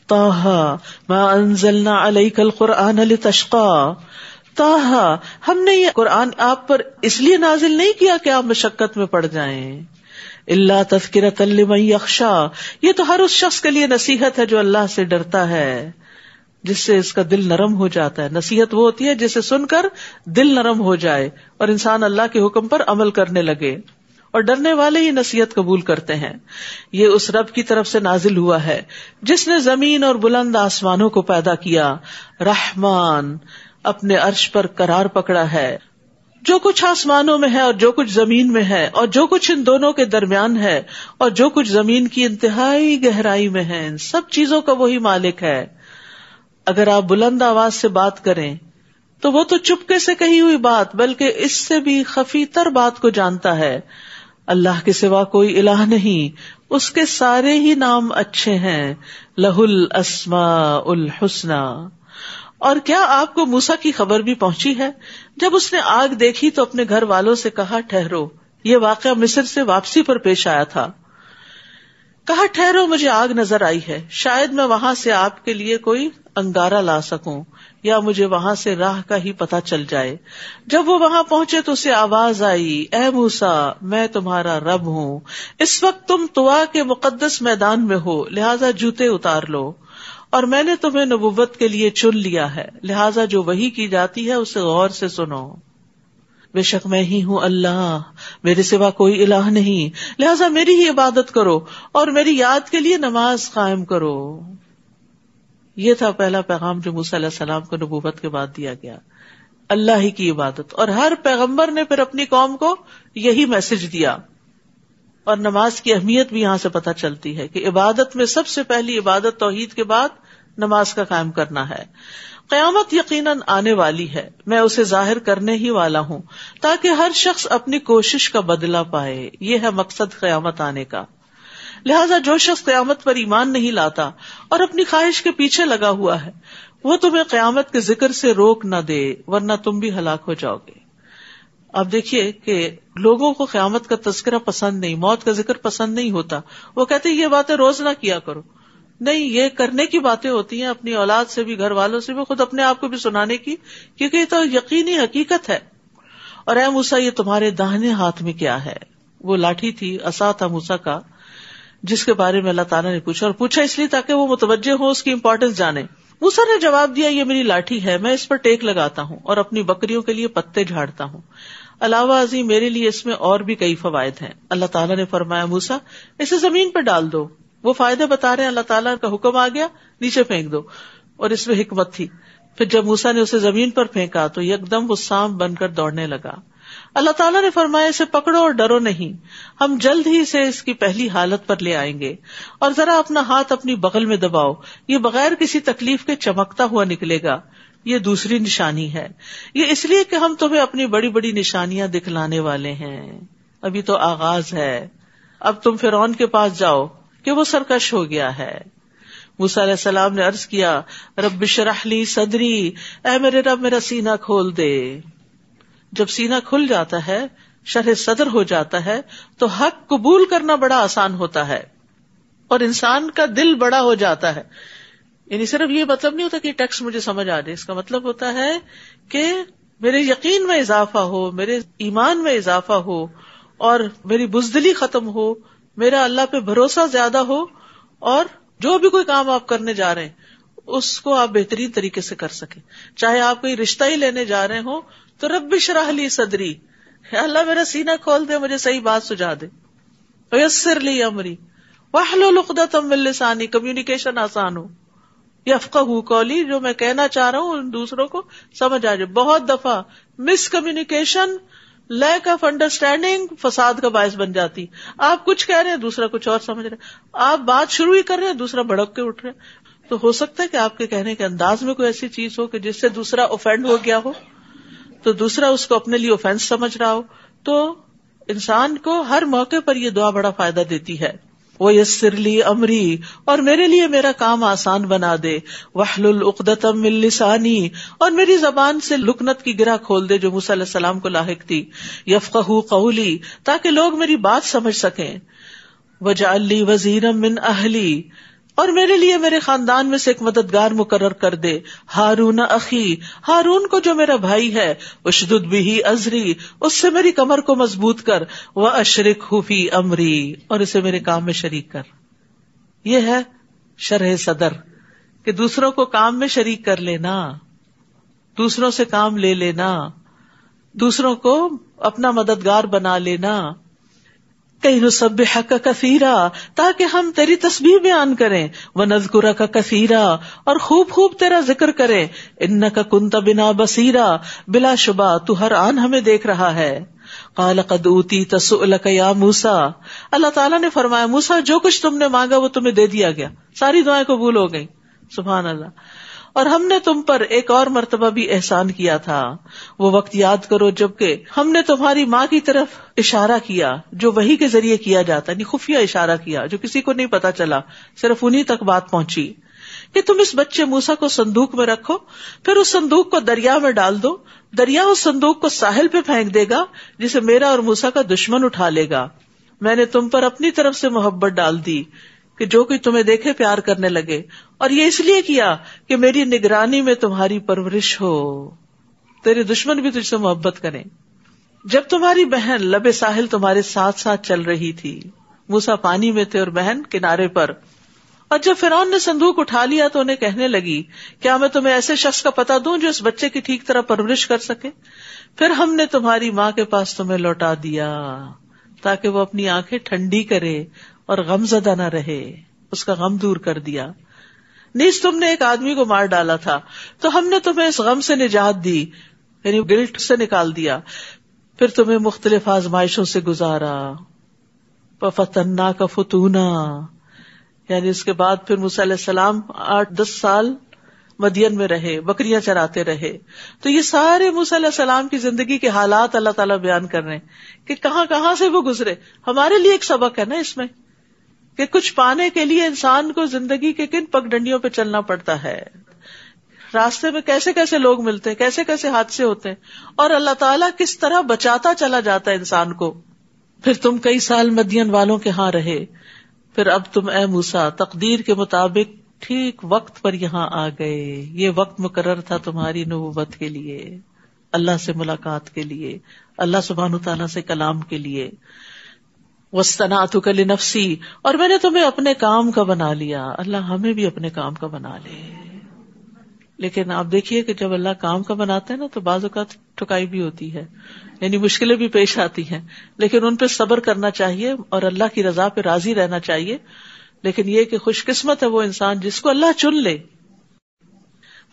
S2: طٰہٰ ما انزلنا علیک القرآن لتشقی، طٰہٰ ہم نے یہ قرآن آپ پر اس لیے نازل نہیں کیا کہ آپ مشقت میں پڑ جائیں. الا تذکرۃ لمن یخشی، یہ تو ہر اس شخص کے لیے نصیحت ہے جو اللہ سے ڈرتا ہے، جس سے اس کا دل نرم ہو جاتا ہے. نصیحت وہ ہوتی ہے جسے سن کر دل نرم ہو جائے اور انسان اللہ کے حکم پر عمل کرنے لگے، اور ڈرنے والے ہی نصیحت قبول کرتے ہیں. یہ اس رب کی طرف سے نازل ہوا ہے جس نے زمین اور بلند آسمانوں کو پیدا کیا. رحمان اپنے عرش پر قرار پکڑا ہے. جو کچھ آسمانوں میں ہے اور جو کچھ زمین میں ہے اور جو کچھ ان دونوں کے درمیان ہے اور جو کچھ زمین کی انتہائی گہرائی میں ہے، ان سب چیزوں کا وہی مالک ہے. اگر آپ بلند آواز سے بات کریں تو وہ تو چپکے سے کہی ہوئی بات بلکہ اس سے بھی خفی تر بات کو جانتا ہے. اللہ کے سوا کوئی الہ نہیں، اس کے سارے ہی نام اچھے ہیں. لہ الاسماء الحسنی. اور کیا آپ کو موسیٰ کی خبر بھی پہنچی ہے جب اس نے آگ دیکھی تو اپنے گھر والوں سے کہا ٹھہرو. یہ واقعہ مصر سے واپسی پر پیش آیا تھا. کہا ٹھہرو، مجھے آگ نظر آئی ہے، شاید میں وہاں سے آپ کے لیے کوئی انگارہ لا سکوں یا مجھے وہاں سے راہ کا ہی پتہ چل جائے. جب وہ وہاں پہنچے تو اسے آواز آئی، اے موسیٰ میں تمہارا رب ہوں، اس وقت تم طوا کے مقدس میدان میں ہو، لہٰذا جوتے اتار لو، اور میں نے تمہیں نبوت کے لیے چن لیا ہے، لہٰذا جو وحی کی جاتی ہے اسے غور سے سنو. بے شک میں ہی ہوں اللہ، میرے سوا کوئی الہ نہیں، لہٰذا میری ہی عبادت کرو اور میری یاد کے لیے نماز قائم کرو. یہ تھا پہلا پیغام جو موسیٰ علیہ السلام کو نبوت کے بعد دیا گیا، اللہ ہی کی عبادت. اور ہر پیغمبر نے پھر اپنی قوم کو یہی میسج دیا. اور نماز کی اہمیت بھی یہاں سے پتہ چلتی ہے کہ عبادت میں سب سے پہلی عبادت توحید کے بعد نماز کا قائم کرنا ہے. قیامت یقیناً آنے والی ہے، میں اسے ظاہر کرنے ہی والا ہوں تاکہ ہر شخص اپنی کوشش کا بدلہ پائے. یہ ہے مقصد قیامت آنے کا. لہٰذا جو شخص قیامت پر ایمان نہیں لاتا اور اپنی خواہش کے پیچھے لگا ہوا ہے وہ تمہیں قیامت کے ذکر سے روک نہ دے، ورنہ تم بھی ہلاک ہو جاؤ گے. آپ دیکھیے کہ لوگوں کو قیامت کا تذکرہ پسند نہیں، موت کا ذکر پسند نہیں ہوتا. وہ کہتے ہیں یہ باتیں روز نہ کیا کرو. نہیں، یہ کرنے کی باتیں ہوتی ہیں، اپنی اولاد سے بھی، گھر والوں سے بھی، خود اپنے آپ کو بھی سنانے کی، کیونکہ یہ تو یقینی حقیقت ہے. اور اے موسیٰ یہ تمہارے داہنے ہاتھ میں کیا ہے؟ وہ لاٹھی تھی، عصا تھا موسیٰ کا، جس کے بارے میں اللہ تعالیٰ نے پوچھا، اور پوچھا اس لیے تاکہ وہ متوجہ ہو، اس کی امپورٹنس جانے. موسیٰ نے جواب دیا، یہ میری لاٹھی ہے، میں اس پر ٹیک لگاتا ہوں اور اپنی بکریوں کے لیے پتے جھاڑتا ہوں. علاوہ ازیں میرے لیے اس میں اور بھی کئی فوائد ہیں. اللہ تعالیٰ نے فرمایا موسیٰ اسے زمین پہ ڈال دو. وہ فائدے بتا رہے ہیں، اللہ تعالیٰ کا حکم آ گیا نیچے پھینک دو، اور اس میں حکمت تھی. پھر جب موسیٰ نے اسے زمین پر پھینکا تو یکدم وہ سانپ بن کر دوڑنے لگا. اللہ تعالیٰ نے فرمایا اسے پکڑو اور ڈرو نہیں، ہم جلد ہی اسے اس کی پہلی حالت پر لے آئیں گے، اور ذرا اپنا ہاتھ اپنی بغل میں دباؤ، یہ بغیر کسی تکلیف کے چمکتا ہوا نکلے گا، یہ دوسری نشانی ہے، یہ اس لیے کہ ہم تمہیں اپنی بڑی بڑی نشانیاں دکھلانے والے ہیں، ابھی تو آغاز ہے، اب تم فرعون کے پاس جاؤ کہ وہ سرکش ہو گیا ہے۔ موسیٰ علیہ السلام نے عرض کیا رب اشرح لی صدری، اے میرے رب میرا سینہ کھول دے۔ جب سینہ کھل جاتا ہے، شرح صدر ہو جاتا ہے، تو حق قبول کرنا بڑا آسان ہوتا ہے اور انسان کا دل بڑا ہو جاتا ہے۔ یعنی صرف یہ مطلب نہیں ہوتا کہ ٹیکسٹ مجھے سمجھ آ جائے، اس کا مطلب ہوتا ہے کہ میرے یقین میں اضافہ ہو، میرے ایمان میں اضافہ ہو، اور میری بزدلی ختم ہو، میرا اللہ پہ بھروسہ زیادہ ہو، اور جو بھی کوئی کام آپ کرنے جا رہے ہیں اس کو آپ بہترین طریقے سے کر سکیں۔ چاہے آپ کوئی رشتہ ہی لینے جا رہے ہوں تو رب اشرح لی صدری، اللہ میرا سینہ کھول دے، مجھے صحیح بات سجا دے، ویسر لی امری واحلل عقدۃ من لسانی، کمیونیکیشن آسان ہو، یفقہوا قولی، جو میں کہنا چاہ رہا ہوں ان دوسروں کو سمجھ آ جائے۔ بہت دفعہ مس کمیونیکیشن، لیک آف انڈرسٹینڈنگ فساد کا باعث بن جاتی۔ آپ کچھ کہہ رہے ہیں، دوسرا کچھ اور سمجھ رہے ہیں، آپ بات شروع ہی کر رہے ہیں، دوسرا بھڑک کے اٹھ رہے ہیں۔ تو ہو سکتا ہے کہ آپ کے کہنے کے انداز میں کوئی ایسی چیز ہو کہ جس سے دوسرا اوفینڈ ہو گیا ہو، تو دوسرا اس کو اپنے لیے اوفینس سمجھ رہا ہو۔ تو انسان کو ہر موقع پر یہ دعا بڑا فائدہ دیتی ہے، وَيَسِّرْ لِي أَمْرِي، اور میرے لیے میرا کام آسان بنا دے، وَاحْلُلْ عُقْدَةً مِّن لِّسَانِي، اور میری زبان سے لکنت کی گرہ کھول دے جو موسیٰ علیہ السلام کو لاحق تھی، یفقہوا قولی، تاکہ لوگ میری بات سمجھ سکیں، وَاجْعَل لِّي وَزِيرًا مِّنْ أَهْلِي، اور میرے لیے میرے خاندان میں سے ایک مددگار مقرر کر دے، ہارون اخی، ہارون کو جو میرا بھائی ہے، اشدد بہ ازری، اس سے میری کمر کو مضبوط کر، واشرکہ فی امری، اور اسے میرے کام میں شریک کر۔ یہ ہے شرح صدر، کہ دوسروں کو کام میں شریک کر لینا، دوسروں سے کام لے لینا، دوسروں کو اپنا مددگار بنا لینا، کئی نسبحک کثیرا، تاکہ ہم تیری تسبیح بیان کریں، ونذکرک کثیرا، اور خوب خوب تیرا ذکر کریں، انک کنت بنا بصیرا، بلا شبہ تو ہر آن ہمیں دیکھ رہا ہے۔ قال قد اوتیت سؤلک یا موسیٰ، اللہ تعالیٰ نے فرمایا موسیٰ جو کچھ تم نے مانگا وہ تمہیں دے دیا گیا، ساری دعائیں قبول ہو گئیں، سبحان اللہ۔ اور ہم نے تم پر ایک اور مرتبہ بھی احسان کیا تھا، وہ وقت یاد کرو جبکہ ہم نے تمہاری ماں کی طرف اشارہ کیا، جو وحی کے ذریعے کیا جاتا ہے، یعنی خفیہ اشارہ کیا جو کسی کو نہیں پتا چلا، صرف انہی تک بات پہنچی، کہ تم اس بچے موسیٰ کو صندوق میں رکھو، پھر اس صندوق کو دریا میں ڈال دو، دریا اس صندوق کو ساحل پہ پھینک دے گا جسے میرا اور موسیٰ کا دشمن اٹھا لے گا۔ میں نے تم پر اپنی طرف سے محبت ڈال دی کہ جو کوئی تمہیں دیکھے پیار کرنے لگے، اور یہ اس لیے کیا کہ میری نگرانی میں تمہاری پرورش ہو، تیرے دشمن بھی تجھ سے محبت کریں۔ جب تمہاری بہن لبے ساحل تمہارے ساتھ ساتھ چل رہی تھی، موسیٰ پانی میں تھے اور بہن کنارے پر، اور جب فرعون نے صندوق اٹھا لیا تو انہیں کہنے لگی کیا میں تمہیں ایسے شخص کا پتہ دوں جو اس بچے کی ٹھیک طرح پرورش کر سکے؟ پھر ہم نے تمہاری ماں کے پاس تمہیں لوٹا دیا تاکہ وہ اپنی آنکھیں ٹھنڈی کرے اور غم زدہ نہ رہے، اس کا غم دور کر دیا۔ نیز تم نے ایک آدمی کو مار ڈالا تھا تو ہم نے تمہیں اس غم سے نجات دی، یعنی گلٹ سے نکال دیا، پھر تمہیں مختلف آزمائشوں سے گزارا، فَفَتَنَّاكَ فُتُونًا، یعنی اس کے بعد پھر موسیٰ علیہ السلام 8-10 سال مدین میں رہے، بکریاں چراتے رہے۔ تو یہ سارے موسیٰ علیہ السلام کی زندگی کے حالات اللہ تعالیٰ بیان کر رہے ہیں کہ کہاں کہاں سے وہ گزرے۔ ہمارے لیے ایک سبق ہے نا اس میں، کہ کچھ پانے کے لیے انسان کو زندگی کے کن پگڈنڈیوں پہ چلنا پڑتا ہے، راستے میں کیسے کیسے لوگ ملتے ہیں، کیسے کیسے حادثے ہوتے ہیں، اور اللہ تعالیٰ کس طرح بچاتا چلا جاتا ہے انسان کو۔ پھر تم کئی سال مدین والوں کے ہاں رہے، پھر اب تم اے موسیٰ تقدیر کے مطابق ٹھیک وقت پر یہاں آ گئے، یہ وقت مقرر تھا تمہاری نبوت کے لیے، اللہ سے ملاقات کے لیے، اللہ سبحانہ تعالیٰ سے کلام کے لیے۔ وَاصْطَنَعْتُكَ لِنَفْسِي، اور میں نے تمہیں اپنے کام کا بنا لیا، اللہ ہمیں بھی اپنے کام کا بنا لے۔ لیکن آپ دیکھیے کہ جب اللہ کام کا بناتے ہیں نا تو بعض اوقات ٹھکائی بھی ہوتی ہے، یعنی مشکلیں بھی پیش آتی ہیں، لیکن ان پہ صبر کرنا چاہیے اور اللہ کی رضا پہ راضی رہنا چاہیے۔ لیکن یہ کہ خوش قسمت ہے وہ انسان جس کو اللہ چن لے۔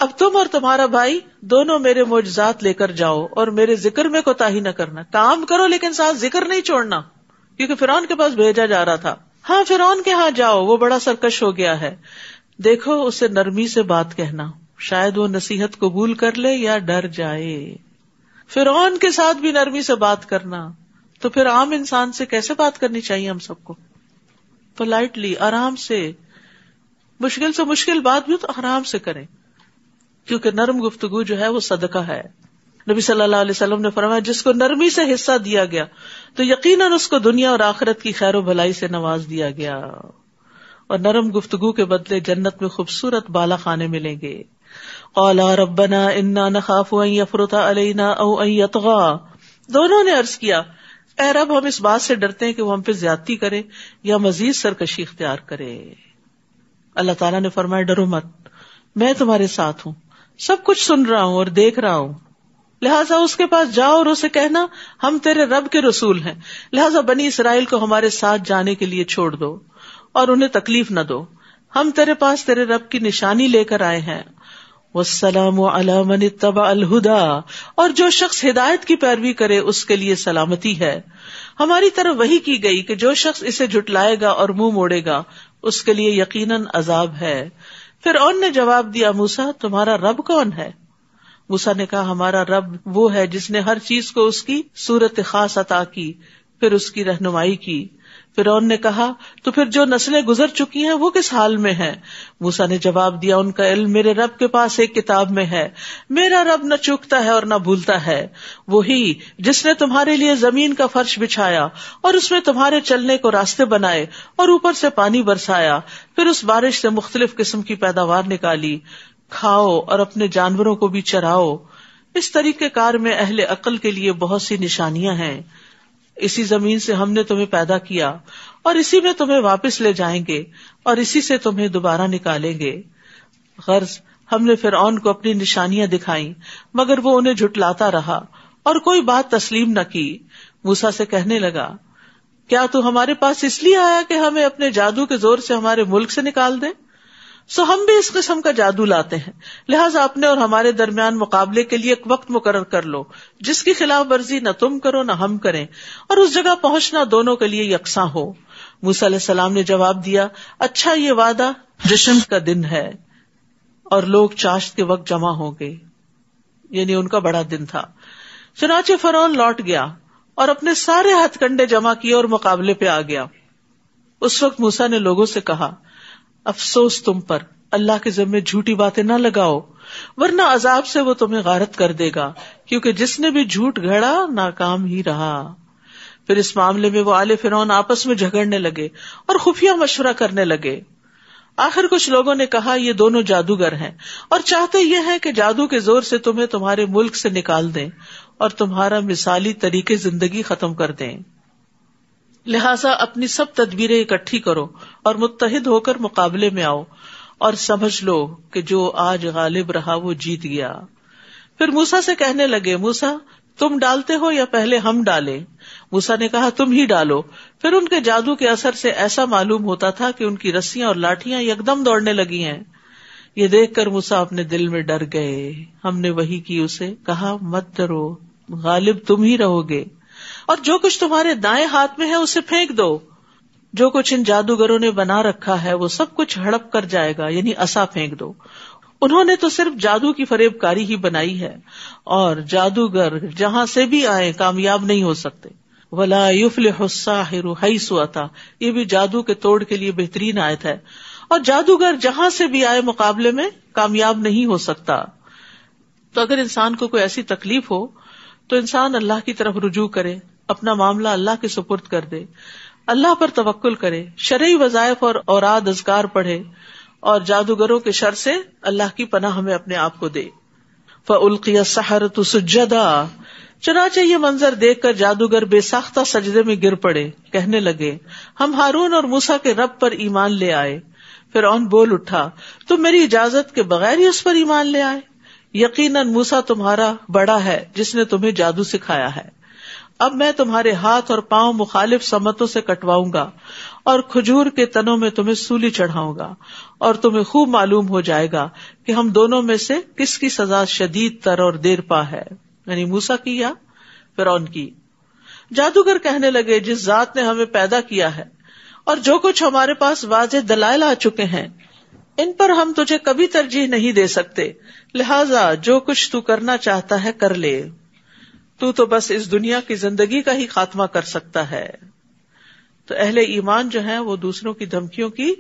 S2: اب تم اور تمہارا بھائی دونوں میرے معجزات لے کر جاؤ اور میرے ذکر میں کوتاہی نہ کرنا. کام کرو لیکن ساتھ ذکر نہیں چھوڑنا, کیونکہ فرعون کے پاس بھیجا جا رہا تھا. ہاں فرعون کے ہاں جاؤ, وہ بڑا سرکش ہو گیا ہے. دیکھو اسے نرمی سے بات کہنا, شاید وہ نصیحت قبول کر لے یا ڈر جائے. فرعون کے ساتھ بھی نرمی سے بات کرنا, تو پھر عام انسان سے کیسے بات کرنی چاہیے ہم سب کو؟ پولائٹلی, آرام سے. مشکل سے مشکل بات بھی تو آرام سے کریں, کیونکہ نرم گفتگو جو ہے وہ صدقہ ہے. نبی صلی اللہ علیہ وسلم نے فرمایا جس کو نرمی سے حصہ دیا گیا تو یقیناً اس کو دنیا اور آخرت کی خیر و بھلائی سے نواز دیا گیا, اور نرم گفتگو کے بدلے جنت میں خوبصورت بالا خانے ملیں گے. قالا ربنا انا نخاف ان یفرط علینا او ان یطغى, دونوں نے عرض کیا اے رب ہم اس بات سے ڈرتے ہیں کہ وہ ہم پہ زیادتی کرے یا مزید سرکشی اختیار کرے. اللہ تعالیٰ نے فرمایا ڈرو مت, میں تمہارے ساتھ ہوں, سب کچھ سن رہا ہوں اور دیکھ رہا ہوں. لہٰذا اس کے پاس جاؤ اور اسے کہنا ہم تیرے رب کے رسول ہیں, لہٰذا بنی اسرائیل کو ہمارے ساتھ جانے کے لیے چھوڑ دو اور انہیں تکلیف نہ دو. ہم تیرے پاس تیرے رب کی نشانی لے کر آئے ہیں. والسلام علی من اتبع الہدی, اور جو شخص ہدایت کی پیروی کرے اس کے لیے سلامتی ہے. ہماری طرف وحی کی گئی کہ جو شخص اسے جھٹلائے گا اور منہ موڑے گا اس کے لیے یقیناً عذاب ہے. فرعون نے جواب دیا موسیٰ تمہارا رب کون ہے؟ موسیٰ نے کہا ہمارا رب وہ ہے جس نے ہر چیز کو اس کی صورت خاص عطا کی, پھر اس کی رہنمائی کی. فرعون نے کہا تو پھر جو نسلیں گزر چکی ہیں وہ کس حال میں ہیں؟ موسیٰ نے جواب دیا ان کا علم میرے رب کے پاس ایک کتاب میں ہے. میرا رب نہ چوکتا ہے اور نہ بھولتا ہے. وہی جس نے تمہارے لیے زمین کا فرش بچھایا اور اس میں تمہارے چلنے کو راستے بنائے اور اوپر سے پانی برسایا, پھر اس بارش سے مختلف قسم کی پیداوار نکالی. کھاؤ اور اپنے جانوروں کو بھی چراؤ. اس طریقے کار میں اہل عقل کے لیے بہت سی نشانیاں ہیں. اسی زمین سے ہم نے تمہیں پیدا کیا اور اسی میں تمہیں واپس لے جائیں گے اور اسی سے تمہیں دوبارہ نکالیں گے. غرض ہم نے فرعون کو اپنی نشانیاں دکھائیں مگر وہ انہیں جھٹلاتا رہا اور کوئی بات تسلیم نہ کی. موسیٰ سے کہنے لگا کیا تو ہمارے پاس اس لیے آیا کہ ہمیں اپنے جادو کے زور سے ہمارے ملک سے نکال دے؟ سو ہم بھی اس قسم کا جادو لاتے ہیں, لہٰذا اپنے اور ہمارے درمیان مقابلے کے لیے ایک وقت مقرر کر لو جس کی خلاف ورزی نہ تم کرو نہ ہم کریں, اور اس جگہ پہنچنا دونوں کے لیے یکساں ہو. موسیٰ علیہ السلام نے جواب دیا اچھا یہ وعدہ جشن کا دن ہے اور لوگ چاشت کے وقت جمع ہوں گے, یعنی ان کا بڑا دن تھا. چنانچہ فرعون لوٹ گیا اور اپنے سارے ہتھ کنڈے جمع کیے اور مقابلے پہ آ گیا. اس وقت موسیٰ نے لوگوں سے کہا افسوس تم پر, اللہ کے ذمے جھوٹی باتیں نہ لگاؤ ورنہ عذاب سے وہ تمہیں غارت کر دے گا, کیونکہ جس نے بھی جھوٹ گھڑا ناکام ہی رہا. پھر اس معاملے میں وہ آل فرعون آپس میں جھگڑنے لگے اور خفیہ مشورہ کرنے لگے. آخر کچھ لوگوں نے کہا یہ دونوں جادوگر ہیں اور چاہتے یہ ہیں کہ جادو کے زور سے تمہیں تمہارے ملک سے نکال دیں اور تمہارا مثالی طریقے زندگی ختم کر دیں. لہٰذا اپنی سب تدبیریں اکٹھی کرو اور متحد ہو کر مقابلے میں آؤ اور سمجھ لو کہ جو آج غالب رہا وہ جیت گیا. پھر موسیٰ سے کہنے لگے موسیٰ تم ڈالتے ہو یا پہلے ہم ڈالیں؟ موسیٰ نے کہا تم ہی ڈالو. پھر ان کے جادو کے اثر سے ایسا معلوم ہوتا تھا کہ ان کی رسیاں اور لاٹیاں یکدم دوڑنے لگی ہیں. یہ دیکھ کر موسیٰ اپنے دل میں ڈر گئے. ہم نے وحی کی اسے کہا مت ڈرو, غالب تم ہی رہو گے, اور جو کچھ تمہارے دائیں ہاتھ میں ہے اسے پھینک دو. جو کچھ ان جادوگروں نے بنا رکھا ہے وہ سب کچھ ہڑپ کر جائے گا, یعنی عصا پھینک دو. انہوں نے تو صرف جادو کی فریب کاری ہی بنائی ہے, اور جادوگر جہاں سے بھی آئے کامیاب نہیں ہو سکتے. ولا یفلح الساحر حیث اتی, یہ بھی جادو کے توڑ کے لیے بہترین آیت ہے, اور جادوگر جہاں سے بھی آئے مقابلے میں کامیاب نہیں ہو سکتا. تو اگر انسان کو کوئی ایسی تکلیف ہو تو انسان اللہ کی طرف رجوع کرے, اپنا معاملہ اللہ کے سپرد کر دے, اللہ پر توکل کرے, شرعی وظائف اور اوراد اذکار پڑھے, اور جادوگروں کے شر سے اللہ کی پناہ ہمیں اپنے آپ کو دے. فَأُلْقِيَ السَّحَرَةُ سُجَّدًا, چنانچہ یہ منظر دیکھ کر جادوگر بے ساختہ سجدے میں گر پڑے, کہنے لگے ہم ہارون اور موسیٰ کے رب پر ایمان لے آئے. فرعون بول اٹھا تم میری اجازت کے بغیر ہی اس پر ایمان لے آئے؟ یقیناً موسیٰ تمہارا بڑا ہے جس نے تمہیں جادو سکھایا ہے. اب میں تمہارے ہاتھ اور پاؤں مخالف سمتوں سے کٹواؤں گا اور کھجور کے تنوں میں تمہیں سولی چڑھاؤں گا، اور تمہیں خوب معلوم ہو جائے گا کہ ہم دونوں میں سے کس کی سزا شدید تر اور دیر پا ہے، یعنی موسیٰ کی یا فرعون کی۔ جادوگر کہنے لگے جس ذات نے ہمیں پیدا کیا ہے اور جو کچھ ہمارے پاس واضح دلائل آ چکے ہیں ان پر ہم تجھے کبھی ترجیح نہیں دے سکتے، لہذا جو کچھ تو کرنا چاہتا ہے کر لے، تو بس اس دنیا کی زندگی کا ہی خاتمہ کر سکتا ہے۔ تو اہل ایمان جو ہیں وہ دوسروں کی دھمکیوں کی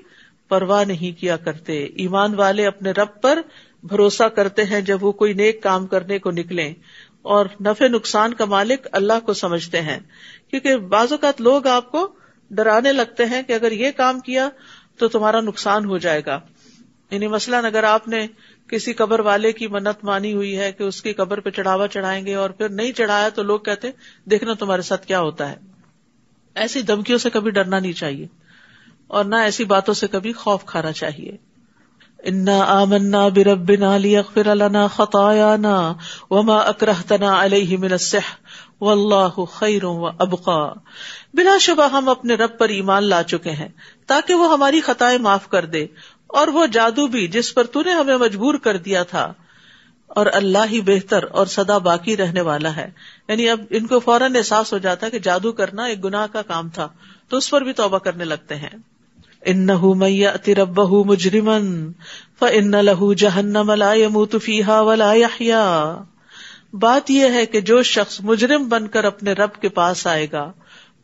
S2: پرواہ نہیں کیا کرتے۔ ایمان والے اپنے رب پر بھروسہ کرتے ہیں جب وہ کوئی نیک کام کرنے کو نکلیں، اور نفع نقصان کا مالک اللہ کو سمجھتے ہیں، کیونکہ بعض اوقات لوگ آپ کو ڈرانے لگتے ہیں کہ اگر یہ کام کیا تو تمہارا نقصان ہو جائے گا۔ یعنی مثلاً اگر آپ نے کسی قبر والے کی منت مانی ہوئی ہے کہ اس کی قبر پہ چڑھاوا چڑھائیں گے اور پھر نہیں چڑھایا تو لوگ کہتے ہیں دیکھنا تمہارے ساتھ کیا ہوتا ہے۔ ایسی دھمکیوں سے کبھی ڈرنا نہیں چاہیے اور نہ ایسی باتوں سے کبھی خوف کھانا چاہیے۔ انا آمنا بربنا لیغفر لنا خطایانا وما اکرہتنا علیہ من السحر واللہ خیر وابقی، بلا شبہ ہم اپنے رب پر ایمان لا چکے ہیں تاکہ وہ ہماری خطائیں معاف کر دے، اور وہ جادو بھی جس پر تو نے ہمیں مجبور کر دیا تھا، اور اللہ ہی بہتر اور سدا باقی رہنے والا ہے۔ یعنی اب ان کو فوراً احساس ہو جاتا ہے کہ جادو کرنا ایک گناہ کا کام تھا، تو اس پر بھی توبہ کرنے لگتے ہیں۔ انہ من یأت ربہ مجرما فإن لہ جہنم لا یموت فیہا ولا یحیا، بات یہ ہے کہ جو شخص مجرم بن کر اپنے رب کے پاس آئے گا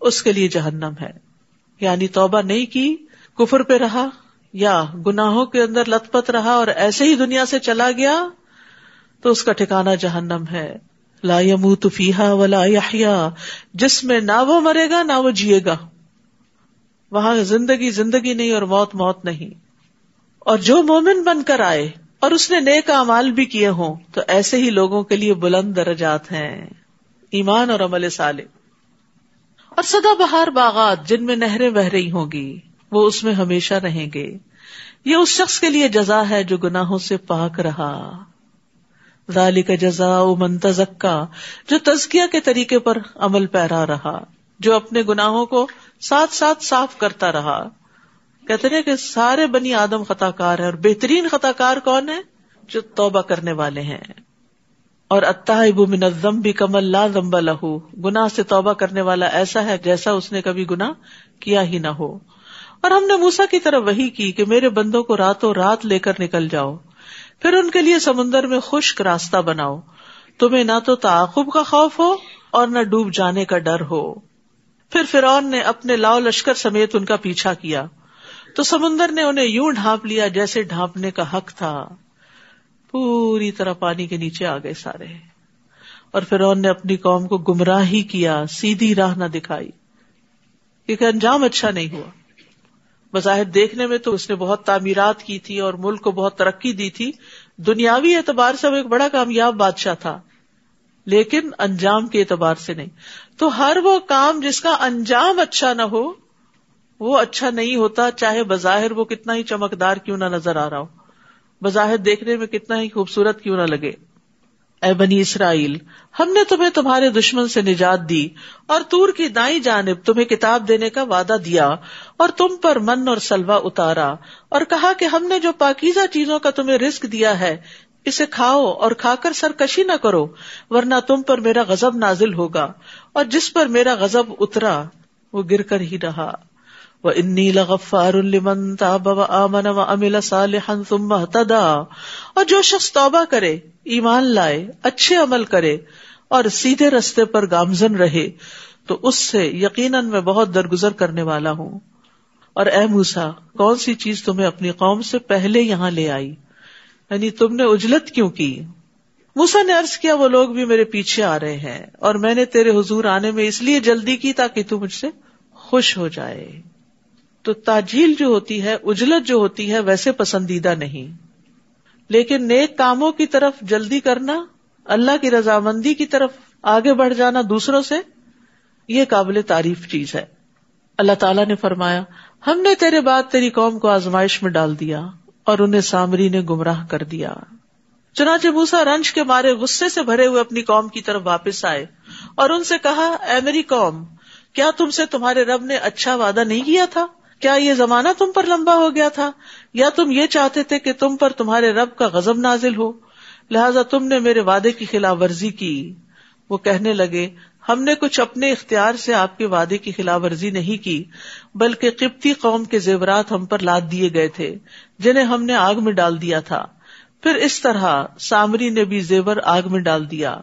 S2: اس کے لیے جہنم ہے، یعنی توبہ نہیں کی، کفر پہ رہا یا گناہوں کے اندر لت پت رہا اور ایسے ہی دنیا سے چلا گیا تو اس کا ٹھکانہ جہنم ہے۔ لا یموت فیہا ولا یحیا، جس میں نہ وہ مرے گا نہ وہ جیے گا، وہاں زندگی زندگی نہیں اور موت موت نہیں۔ اور جو مومن بن کر آئے اور اس نے نیک اعمال بھی کیے ہوں تو ایسے ہی لوگوں کے لیے بلند درجات ہیں، ایمان اور عمل صالح۔ اور سدا بہار باغات جن میں نہریں بہہ رہی ہوں گی وہ اس میں ہمیشہ رہیں گے، یہ اس شخص کے لیے جزا ہے جو گناہوں سے پاک رہا۔ ذالک جزاء من تزکا، جو تزکیہ کے طریقے پر عمل پیرا رہا، جو اپنے گناہوں کو ساتھ ساتھ صاف کرتا رہا۔ کہتے ہیں کہ سارے بنی آدم خطا کار ہیں، اور بہترین خطا کار کون ہے؟ جو توبہ کرنے والے ہیں۔ اور التائب من الذنب کمن لا ذنب لہ، گناہ سے توبہ کرنے والا ایسا ہے جیسا اس نے کبھی گناہ کیا ہی نہ ہو۔ اور ہم نے موسیٰ کی طرف وحی کی کہ میرے بندوں کو راتوں رات لے کر نکل جاؤ، پھر ان کے لیے سمندر میں خشک راستہ بناؤ، تمہیں نہ تو تعاقب کا خوف ہو اور نہ ڈوب جانے کا ڈر ہو۔ پھر فرعون نے اپنے لاؤ لشکر سمیت ان کا پیچھا کیا تو سمندر نے انہیں یوں ڈھانپ لیا جیسے ڈھانپنے کا حق تھا، پوری طرح پانی کے نیچے آ گئے سارے۔ اور فرعون نے اپنی قوم کو گمراہی کیا، سیدھی راہ نہ دکھائی، کیونکہ انجام اچھا نہیں ہوا۔ بظاہر دیکھنے میں تو اس نے بہت تعمیرات کی تھی اور ملک کو بہت ترقی دی تھی، دنیاوی اعتبار سے وہ ایک بڑا کامیاب بادشاہ تھا، لیکن انجام کے اعتبار سے نہیں۔ تو ہر وہ کام جس کا انجام اچھا نہ ہو وہ اچھا نہیں ہوتا، چاہے بظاہر وہ کتنا ہی چمکدار کیوں نہ نظر آ رہا ہو، بظاہر دیکھنے میں کتنا ہی خوبصورت کیوں نہ لگے۔ اے بنی اسرائیل، ہم نے تمہیں تمہارے دشمن سے نجات دی اور طور کی دائیں جانب تمہیں کتاب دینے کا وعدہ دیا، اور تم پر من اور سلوہ اتارا، اور کہا کہ ہم نے جو پاکیزہ چیزوں کا تمہیں رزق دیا ہے اسے کھاؤ اور کھا کر سرکشی نہ کرو، ورنہ تم پر میرا غضب نازل ہوگا، اور جس پر میرا غضب اترا وہ گر کر ہی رہا۔ وَإِنِّي لَغَفَّارٌ لِمَن تَابَ وَآمَنَ وَعَمِلَ صَالِحًا ثُمَّ اهْتَدَىٰ، اور جو شخص توبہ کرے، ایمان لائے، اچھے عمل کرے اور سیدھے رستے پر گامزن رہے تو اس سے یقیناً میں بہت درگزر کرنے والا ہوں۔ اور اے موسیٰ، کون سی چیز تمہیں اپنی قوم سے پہلے یہاں لے آئی؟ یعنی تم نے عجلت کیوں کی؟ موسیٰ نے عرض کیا وہ لوگ بھی میرے پیچھے آ رہے ہیں، اور میں نے تیرے حضور آنے میں اس لیے جلدی کی تاکہ تو مجھ سے خوش ہو جائے۔ تو تاجیل جو ہوتی ہے، عجلت جو ہوتی ہے، ویسے پسندیدہ نہیں، لیکن نیک کاموں کی طرف جلدی کرنا، اللہ کی رضامندی کی طرف آگے بڑھ جانا دوسروں سے، یہ قابل تعریف چیز ہے۔ اللہ تعالیٰ نے فرمایا ہم نے تیرے بعد تیری قوم کو آزمائش میں ڈال دیا اور انہیں سامری نے گمراہ کر دیا۔ چنانچہ موسیٰ رنج کے مارے غصے سے بھرے ہوئے اپنی قوم کی طرف واپس آئے اور ان سے کہا اے میری قوم، کیا تم سے تمہارے رب نے اچھا وعدہ نہیں کیا تھا کیا یہ زمانہ تم پر لمبا ہو گیا تھا، یا تم یہ چاہتے تھے کہ تم پر تمہارے رب کا غضب نازل ہو، لہذا تم نے میرے وعدے کی خلاف ورزی کی؟ وہ کہنے لگے ہم نے کچھ اپنے اختیار سے آپ کے وعدے کی خلاف ورزی نہیں کی، بلکہ قبطی قوم کے زیورات ہم پر لاد دیے گئے تھے جنہیں ہم نے آگ میں ڈال دیا تھا۔ پھر اس طرح سامری نے بھی زیور آگ میں ڈال دیا۔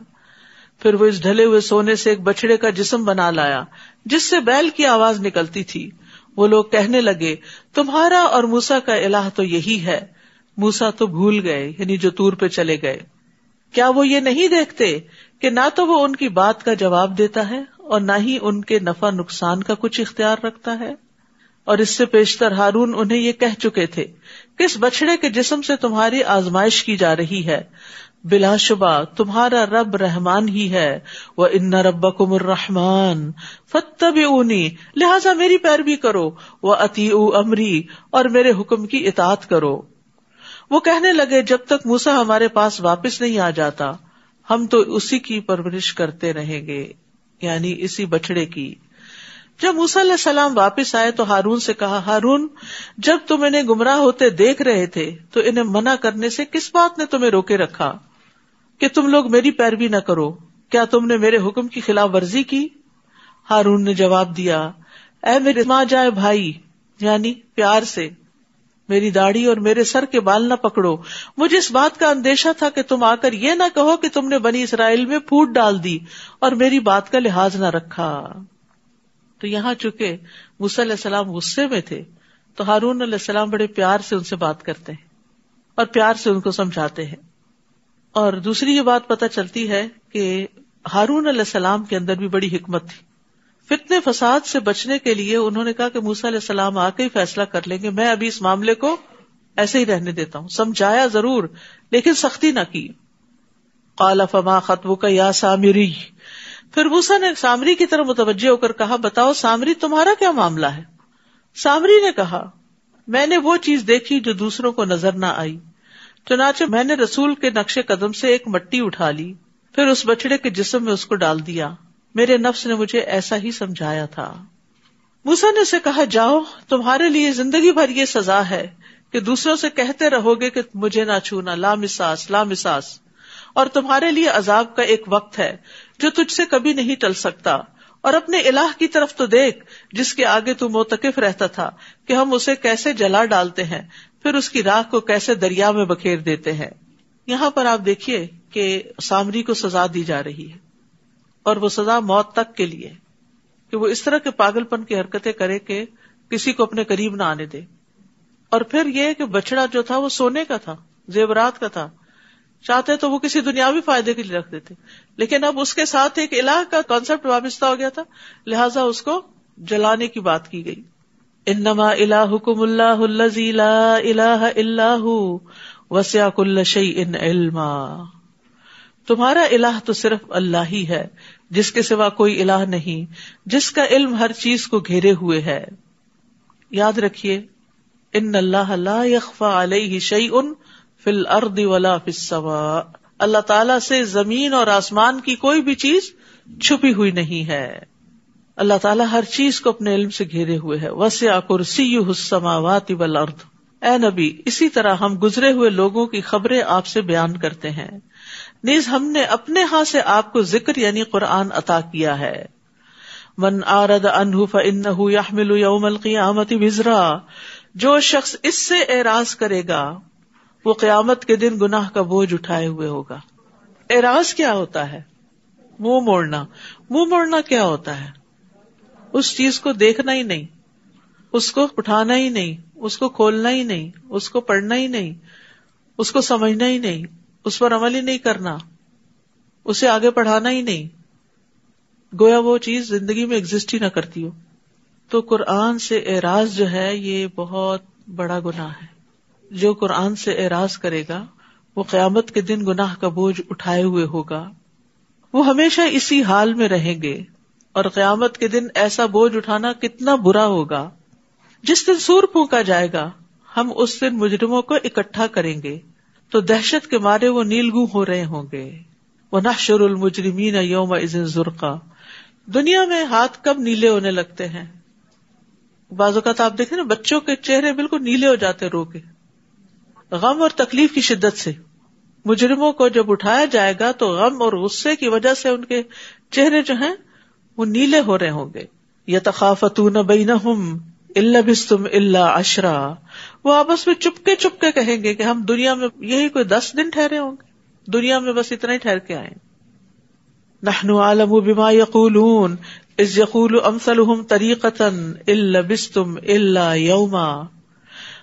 S2: پھر وہ اس ڈھلے ہوئے سونے سے ایک بچڑے کا جسم بنا لایا جس سے بیل کی آواز نکلتی تھی۔ وہ لوگ کہنے لگے تمہارا اور موسیٰ کا الہ تو یہی ہے۔ موسیٰ تو بھول گئے، یعنی جو طور پہ چلے گئے۔ کیا وہ یہ نہیں دیکھتے کہ نہ تو وہ ان کی بات کا جواب دیتا ہے اور نہ ہی ان کے نفع نقصان کا کچھ اختیار رکھتا ہے؟ اور اس سے پیشتر ہارون انہیں یہ کہہ چکے تھے کہ اس بچڑے کے جسم سے تمہاری آزمائش کی جا رہی ہے، بلا شبہ تمہارا رب رحمان ہی ہے، وَإِنَّ رَبَّكُمُ الرَّحْمَٰنُ فَاتَّبِعُونِی، لہٰذا میری پیروی کرو، وَأَطِیعُوا أَمْرِی، اور میرے حکم کی اطاعت کرو۔ وہ کہنے لگے جب تک موسیٰ ہمارے پاس واپس نہیں آ جاتا ہم تو اسی کی پرورش کرتے رہیں گے، یعنی اسی بچڑے کی۔ جب موسیٰ علیہ السلام واپس آئے تو ہارون سے کہا، ہارون جب تم انہیں گمراہ ہوتے دیکھ رہے تھے تو انہیں منع کرنے سے کس بات نے تمہیں روکے رکھا کہ تم لوگ میری پیروی نہ کرو؟ کیا تم نے میرے حکم کی خلاف ورزی کی؟ ہارون نے جواب دیا، اے میرے ماں جائے بھائی، یعنی پیار سے، میری داڑھی اور میرے سر کے بال نہ پکڑو، مجھے اس بات کا اندیشہ تھا کہ تم آ کر یہ نہ کہو کہ تم نے بنی اسرائیل میں پھوٹ ڈال دی اور میری بات کا لحاظ نہ رکھا۔ تو یہاں چونکہ موسیٰ علیہ السلام غصے میں تھے تو ہارون علیہ السلام بڑے پیار سے ان سے بات کرتے ہیں اور پیار سے ان کو سمجھاتے ہیں۔ اور دوسری یہ بات پتہ چلتی ہے کہ ہارون علیہ السلام کے اندر بھی بڑی حکمت تھی۔ فتنے فساد سے بچنے کے لیے انہوں نے کہا کہ موسیٰ علیہ السلام آ کے ہی فیصلہ کر لیں گے، میں ابھی اس معاملے کو ایسے ہی رہنے دیتا ہوں۔ سمجھایا ضرور لیکن سختی نہ کی۔ قال فما خطبک یا سامری، پھر موسیٰ نے سامری کی طرف متوجہ ہو کر کہا، بتاؤ سامری تمہارا کیا معاملہ ہے؟ سامری نے کہا، میں نے وہ چیز دیکھی جو دوسروں کو نظر نہ آئی، چنانچہ میں نے رسول کے نقش قدم سے ایک مٹی اٹھا لی، پھر اس بچڑے کے جسم میں اس کو ڈال دیا، میرے نفس نے مجھے ایسا ہی سمجھایا تھا۔ موسیٰ نے اسے کہا، جاؤ تمہارے لیے زندگی بھر یہ سزا ہے کہ دوسروں سے کہتے رہو گے کہ مجھے نہ چھونا، لا مساس لا مساس، اور تمہارے لیے عذاب کا ایک وقت ہے جو تجھ سے کبھی نہیں ٹل سکتا، اور اپنے الہ کی طرف تو دیکھ جس کے آگے تو موتقف رہتا تھا کہ ہم اسے کیسے جلا ڈالتے ہیں، پھر اس کی راکھ کو کیسے دریا میں بکھیر دیتے ہیں۔ یہاں پر آپ دیکھیے کہ سامری کو سزا دی جا رہی ہے، اور وہ سزا موت تک کے لیے، کہ وہ اس طرح کے پاگل پن کی حرکتیں کرے کہ کسی کو اپنے قریب نہ آنے دے۔ اور پھر یہ کہ بچڑا جو تھا وہ سونے کا تھا، زیورات کا تھا، چاہتے تو وہ کسی دنیاوی فائدے کے لیے رکھ دیتے، لیکن اب اس کے ساتھ ایک الہ کا کانسیپٹ وابستہ ہو گیا تھا، لہٰذا اس کو جلانے کی بات کی گئی۔ انما الہکم اللہ الذی لا الہ الا ہو وسع کل شیء علما، تمہارا الہ تو صرف اللہ ہی ہے جس کے سوا کوئی الہ نہیں، جس کا علم ہر چیز کو گھیرے ہوئے ہے۔ یاد رکھیے، ان اللہ لا یخفی علیہ شیء فی الارض ولا فی السماء، اللہ تعالیٰ سے زمین اور آسمان کی کوئی بھی چیز چھپی ہوئی نہیں ہے، اللہ تعالیٰ ہر چیز کو اپنے علم سے گھیرے ہوئے ہے۔ وسع کرسیہ السماوات والارض، اے نبی اسی طرح ہم گزرے ہوئے لوگوں کی خبریں آپ سے بیان کرتے ہیں، نیز ہم نے اپنے ہاں سے آپ کو ذکر یعنی قرآن عطا کیا ہے۔ من اعرض عنہ فانہ یحمل یوم القیامۃ وزرا، جو شخص اس سے اعراض کرے گا وہ قیامت کے دن گناہ کا بوجھ اٹھائے ہوئے ہوگا۔ اعراض کیا ہوتا ہے؟ منہ موڑنا۔ منہ موڑنا کیا ہوتا ہے؟ اس چیز کو دیکھنا ہی نہیں، اس کو اٹھانا ہی نہیں، اس کو کھولنا ہی نہیں، اس کو پڑھنا ہی نہیں، اس کو سمجھنا ہی نہیں، اس پر عمل ہی نہیں کرنا، اسے آگے پڑھانا ہی نہیں، گویا وہ چیز زندگی میں ایگزسٹ ہی نہ کرتی ہو۔ تو قرآن سے اعراض جو ہے یہ بہت بڑا گناہ ہے۔ جو قرآن سے اعراض کرے گا وہ قیامت کے دن گناہ کا بوجھ اٹھائے ہوئے ہوگا، وہ ہمیشہ اسی حال میں رہیں گے، اور قیامت کے دن ایسا بوجھ اٹھانا کتنا برا ہوگا۔ جس دن سور پھونکا جائے گا ہم اس دن مجرموں کو اکٹھا کریں گے تو دہشت کے مارے وہ نیلگوں ہو رہے ہوں گے۔ وَنَحْشُرُ بعض اوقات آپ دیکھیں نا بچوں کے چہرے بالکل نیلے ہو جاتے رو کے، غم اور تکلیف کی شدت سے. مجرموں کو جب اٹھایا جائے گا تو غم اور غصے کی وجہ سے ان کے چہرے جو ہیں وہ نیلے ہو رہے ہوں گے. یتخافتون بینہم ان لبثتم الا عشرا، وہ آپس میں چپ کے کہیں گے کہ ہم دنیا میں یہی کوئی 10 دن ٹھہرے ہوں گے، دنیا میں بس اتنا ہی ٹھہر کے آئے. نحن اعلم بما یقولون اذ یقول امثلهم طریقۃ ان لبثتم الا یوما،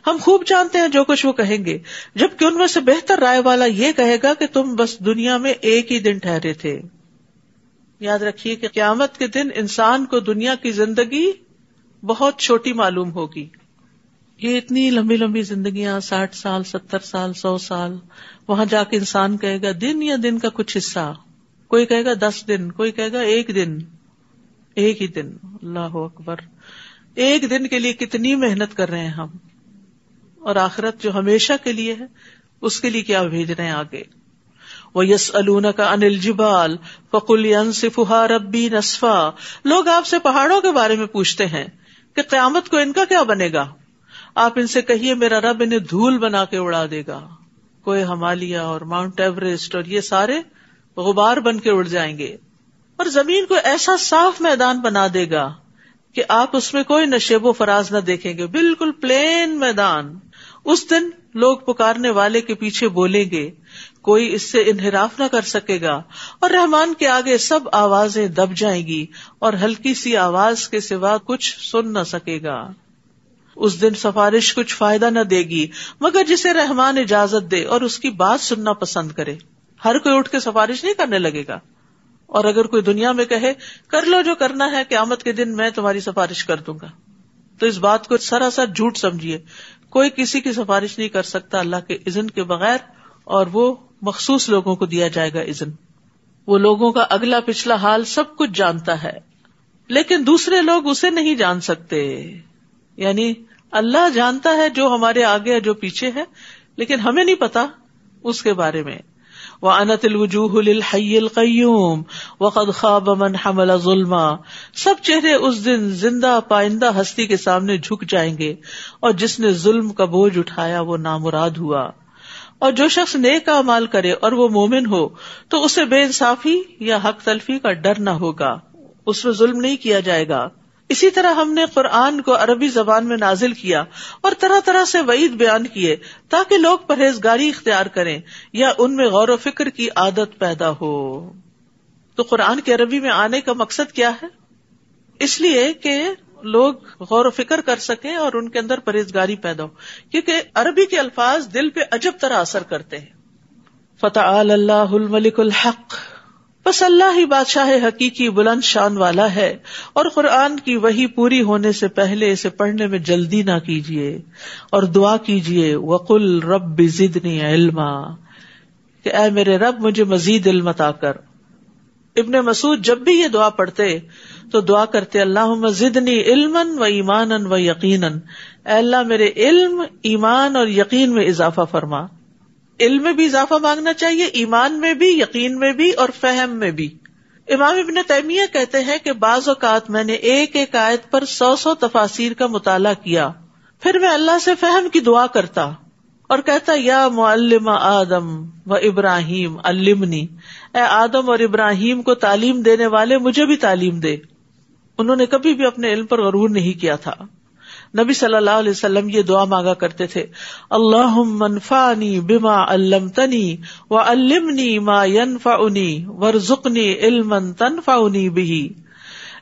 S2: ہم خوب جانتے ہیں جو کچھ وہ کہیں گے، جبکہ ان میں سے بہتر رائے والا یہ کہے گا کہ تم بس دنیا میں ایک ہی دن ٹھہرے تھے. یاد رکھیے کہ قیامت کے دن انسان کو دنیا کی زندگی بہت چھوٹی معلوم ہوگی. یہ اتنی لمبی لمبی زندگیاں، 60 سال 70 سال 100 سال، وہاں جا کے انسان کہے گا دن یا دن کا کچھ حصہ، کوئی کہے گا 10 دن، کوئی کہے گا ایک دن، ایک ہی دن. اللہ اکبر، ایک دن کے لیے کتنی محنت کر رہے ہیں ہم، اور آخرت جو ہمیشہ کے لیے ہے اس کے لیے کیا بھیج رہے ہیں آگے. وَيَسْأَلُونَكَ عَنِ الْجِبَالِ فَقُلْ يَنسِفُهَا رَبِّي نَسْفًا، لوگ آپ سے پہاڑوں کے بارے میں پوچھتے ہیں کہ قیامت کو ان کا کیا بنے گا. آپ ان سے کہیے میرا رب انہیں دھول بنا کے اڑا دے گا. کوئی ہمالیہ اور ماؤنٹ ایوریسٹ اور یہ سارے غبار بن کے اڑ جائیں گے، اور زمین کو ایسا صاف میدان بنا دے گا کہ آپ اس میں کوئی نشیب و فراز نہ دیکھیں گے، بالکل پلین میدان. اس دن لوگ پکارنے والے کے پیچھے بولیں گے، کوئی اس سے انحراف نہ کر سکے گا، اور رحمان کے آگے سب آوازیں دب جائیں گی اور ہلکی سی آواز کے سوا کچھ سن نہ سکے گا. اس دن سفارش کچھ فائدہ نہ دے گی مگر جسے رحمان اجازت دے اور اس کی بات سننا پسند کرے. ہر کوئی اٹھ کے سفارش نہیں کرنے لگے گا، اور اگر کوئی دنیا میں کہے کر لو جو کرنا ہے، قیامت کے دن میں تمہاری سفارش کر دوں گا، تو اس بات کو سراسر جھوٹ سمجھیے. کوئی کسی کی سفارش نہیں کر سکتا اللہ کے اذن کے بغیر، اور وہ مخصوص لوگوں کو دیا جائے گا اذن. وہ لوگوں کا اگلا پچھلا حال سب کچھ جانتا ہے، لیکن دوسرے لوگ اسے نہیں جان سکتے. یعنی اللہ جانتا ہے جو ہمارے آگے ہے جو پیچھے ہے، لیکن ہمیں نہیں پتا اس کے بارے میں. وَأَنَتِ الْوُجُوهُ لِلْحَيِّ الْقَيُّومِ وَقَدْ خَابَ مَنْ حَمَلَ ظُلْمًا، سب چہرے اس دن زندہ پائندہ ہستی کے سامنے جھک جائیں گے، اور جس نے ظلم کا بوجھ اٹھایا وہ نامراد ہوا. اور جو شخص نیک اعمال کرے اور وہ مومن ہو تو اسے بے انصافی یا حق تلفی کا ڈر نہ ہوگا، اس میں ظلم نہیں کیا جائے گا. اسی طرح ہم نے قرآن کو عربی زبان میں نازل کیا اور طرح طرح سے وعید بیان کیے تاکہ لوگ پرہیزگاری اختیار کریں یا ان میں غور و فکر کی عادت پیدا ہو. تو قرآن کے عربی میں آنے کا مقصد کیا ہے؟ اس لیے کہ لوگ غور و فکر کر سکیں اور ان کے اندر پرہیزگاری پیدا ہو، کیونکہ عربی کے الفاظ دل پہ عجب طرح اثر کرتے ہیں. فتعال اللہ الملک الحق، بس اللہ ہی بادشاہ حقیقی بلند شان والا ہے، اور قرآن کی وحی پوری ہونے سے پہلے اسے پڑھنے میں جلدی نہ کیجیے اور دعا کیجیے وقل رب زدنی علما، کہ اے میرے رب مجھے مزید علم عطا کر. ابن مسعود جب بھی یہ دعا پڑھتے تو دعا کرتے اللہم زدنی علما و ایمانا و یقینا، اے اللہ میرے علم، ایمان اور یقین میں اضافہ فرما. علم میں بھی اضافہ مانگنا چاہیے، ایمان میں بھی، یقین میں بھی، اور فہم میں بھی. امام ابن تیمیہ کہتے ہیں کہ بعض اوقات میں نے ایک ایک آیت پر 100 تفاسیر کا مطالعہ کیا، پھر میں اللہ سے فہم کی دعا کرتا اور کہتا یا معلم آدم و ابراہیم علمنی، اے آدم اور ابراہیم کو تعلیم دینے والے مجھے بھی تعلیم دے. انہوں نے کبھی بھی اپنے علم پر غرور نہیں کیا تھا. نبی صلی اللہ علیہ وسلم یہ دعا مانگا کرتے تھے اللہم انفعنی بما علمتنی وعلمنی ما ینفعنی وارزقنی علما تنفعنی بہ،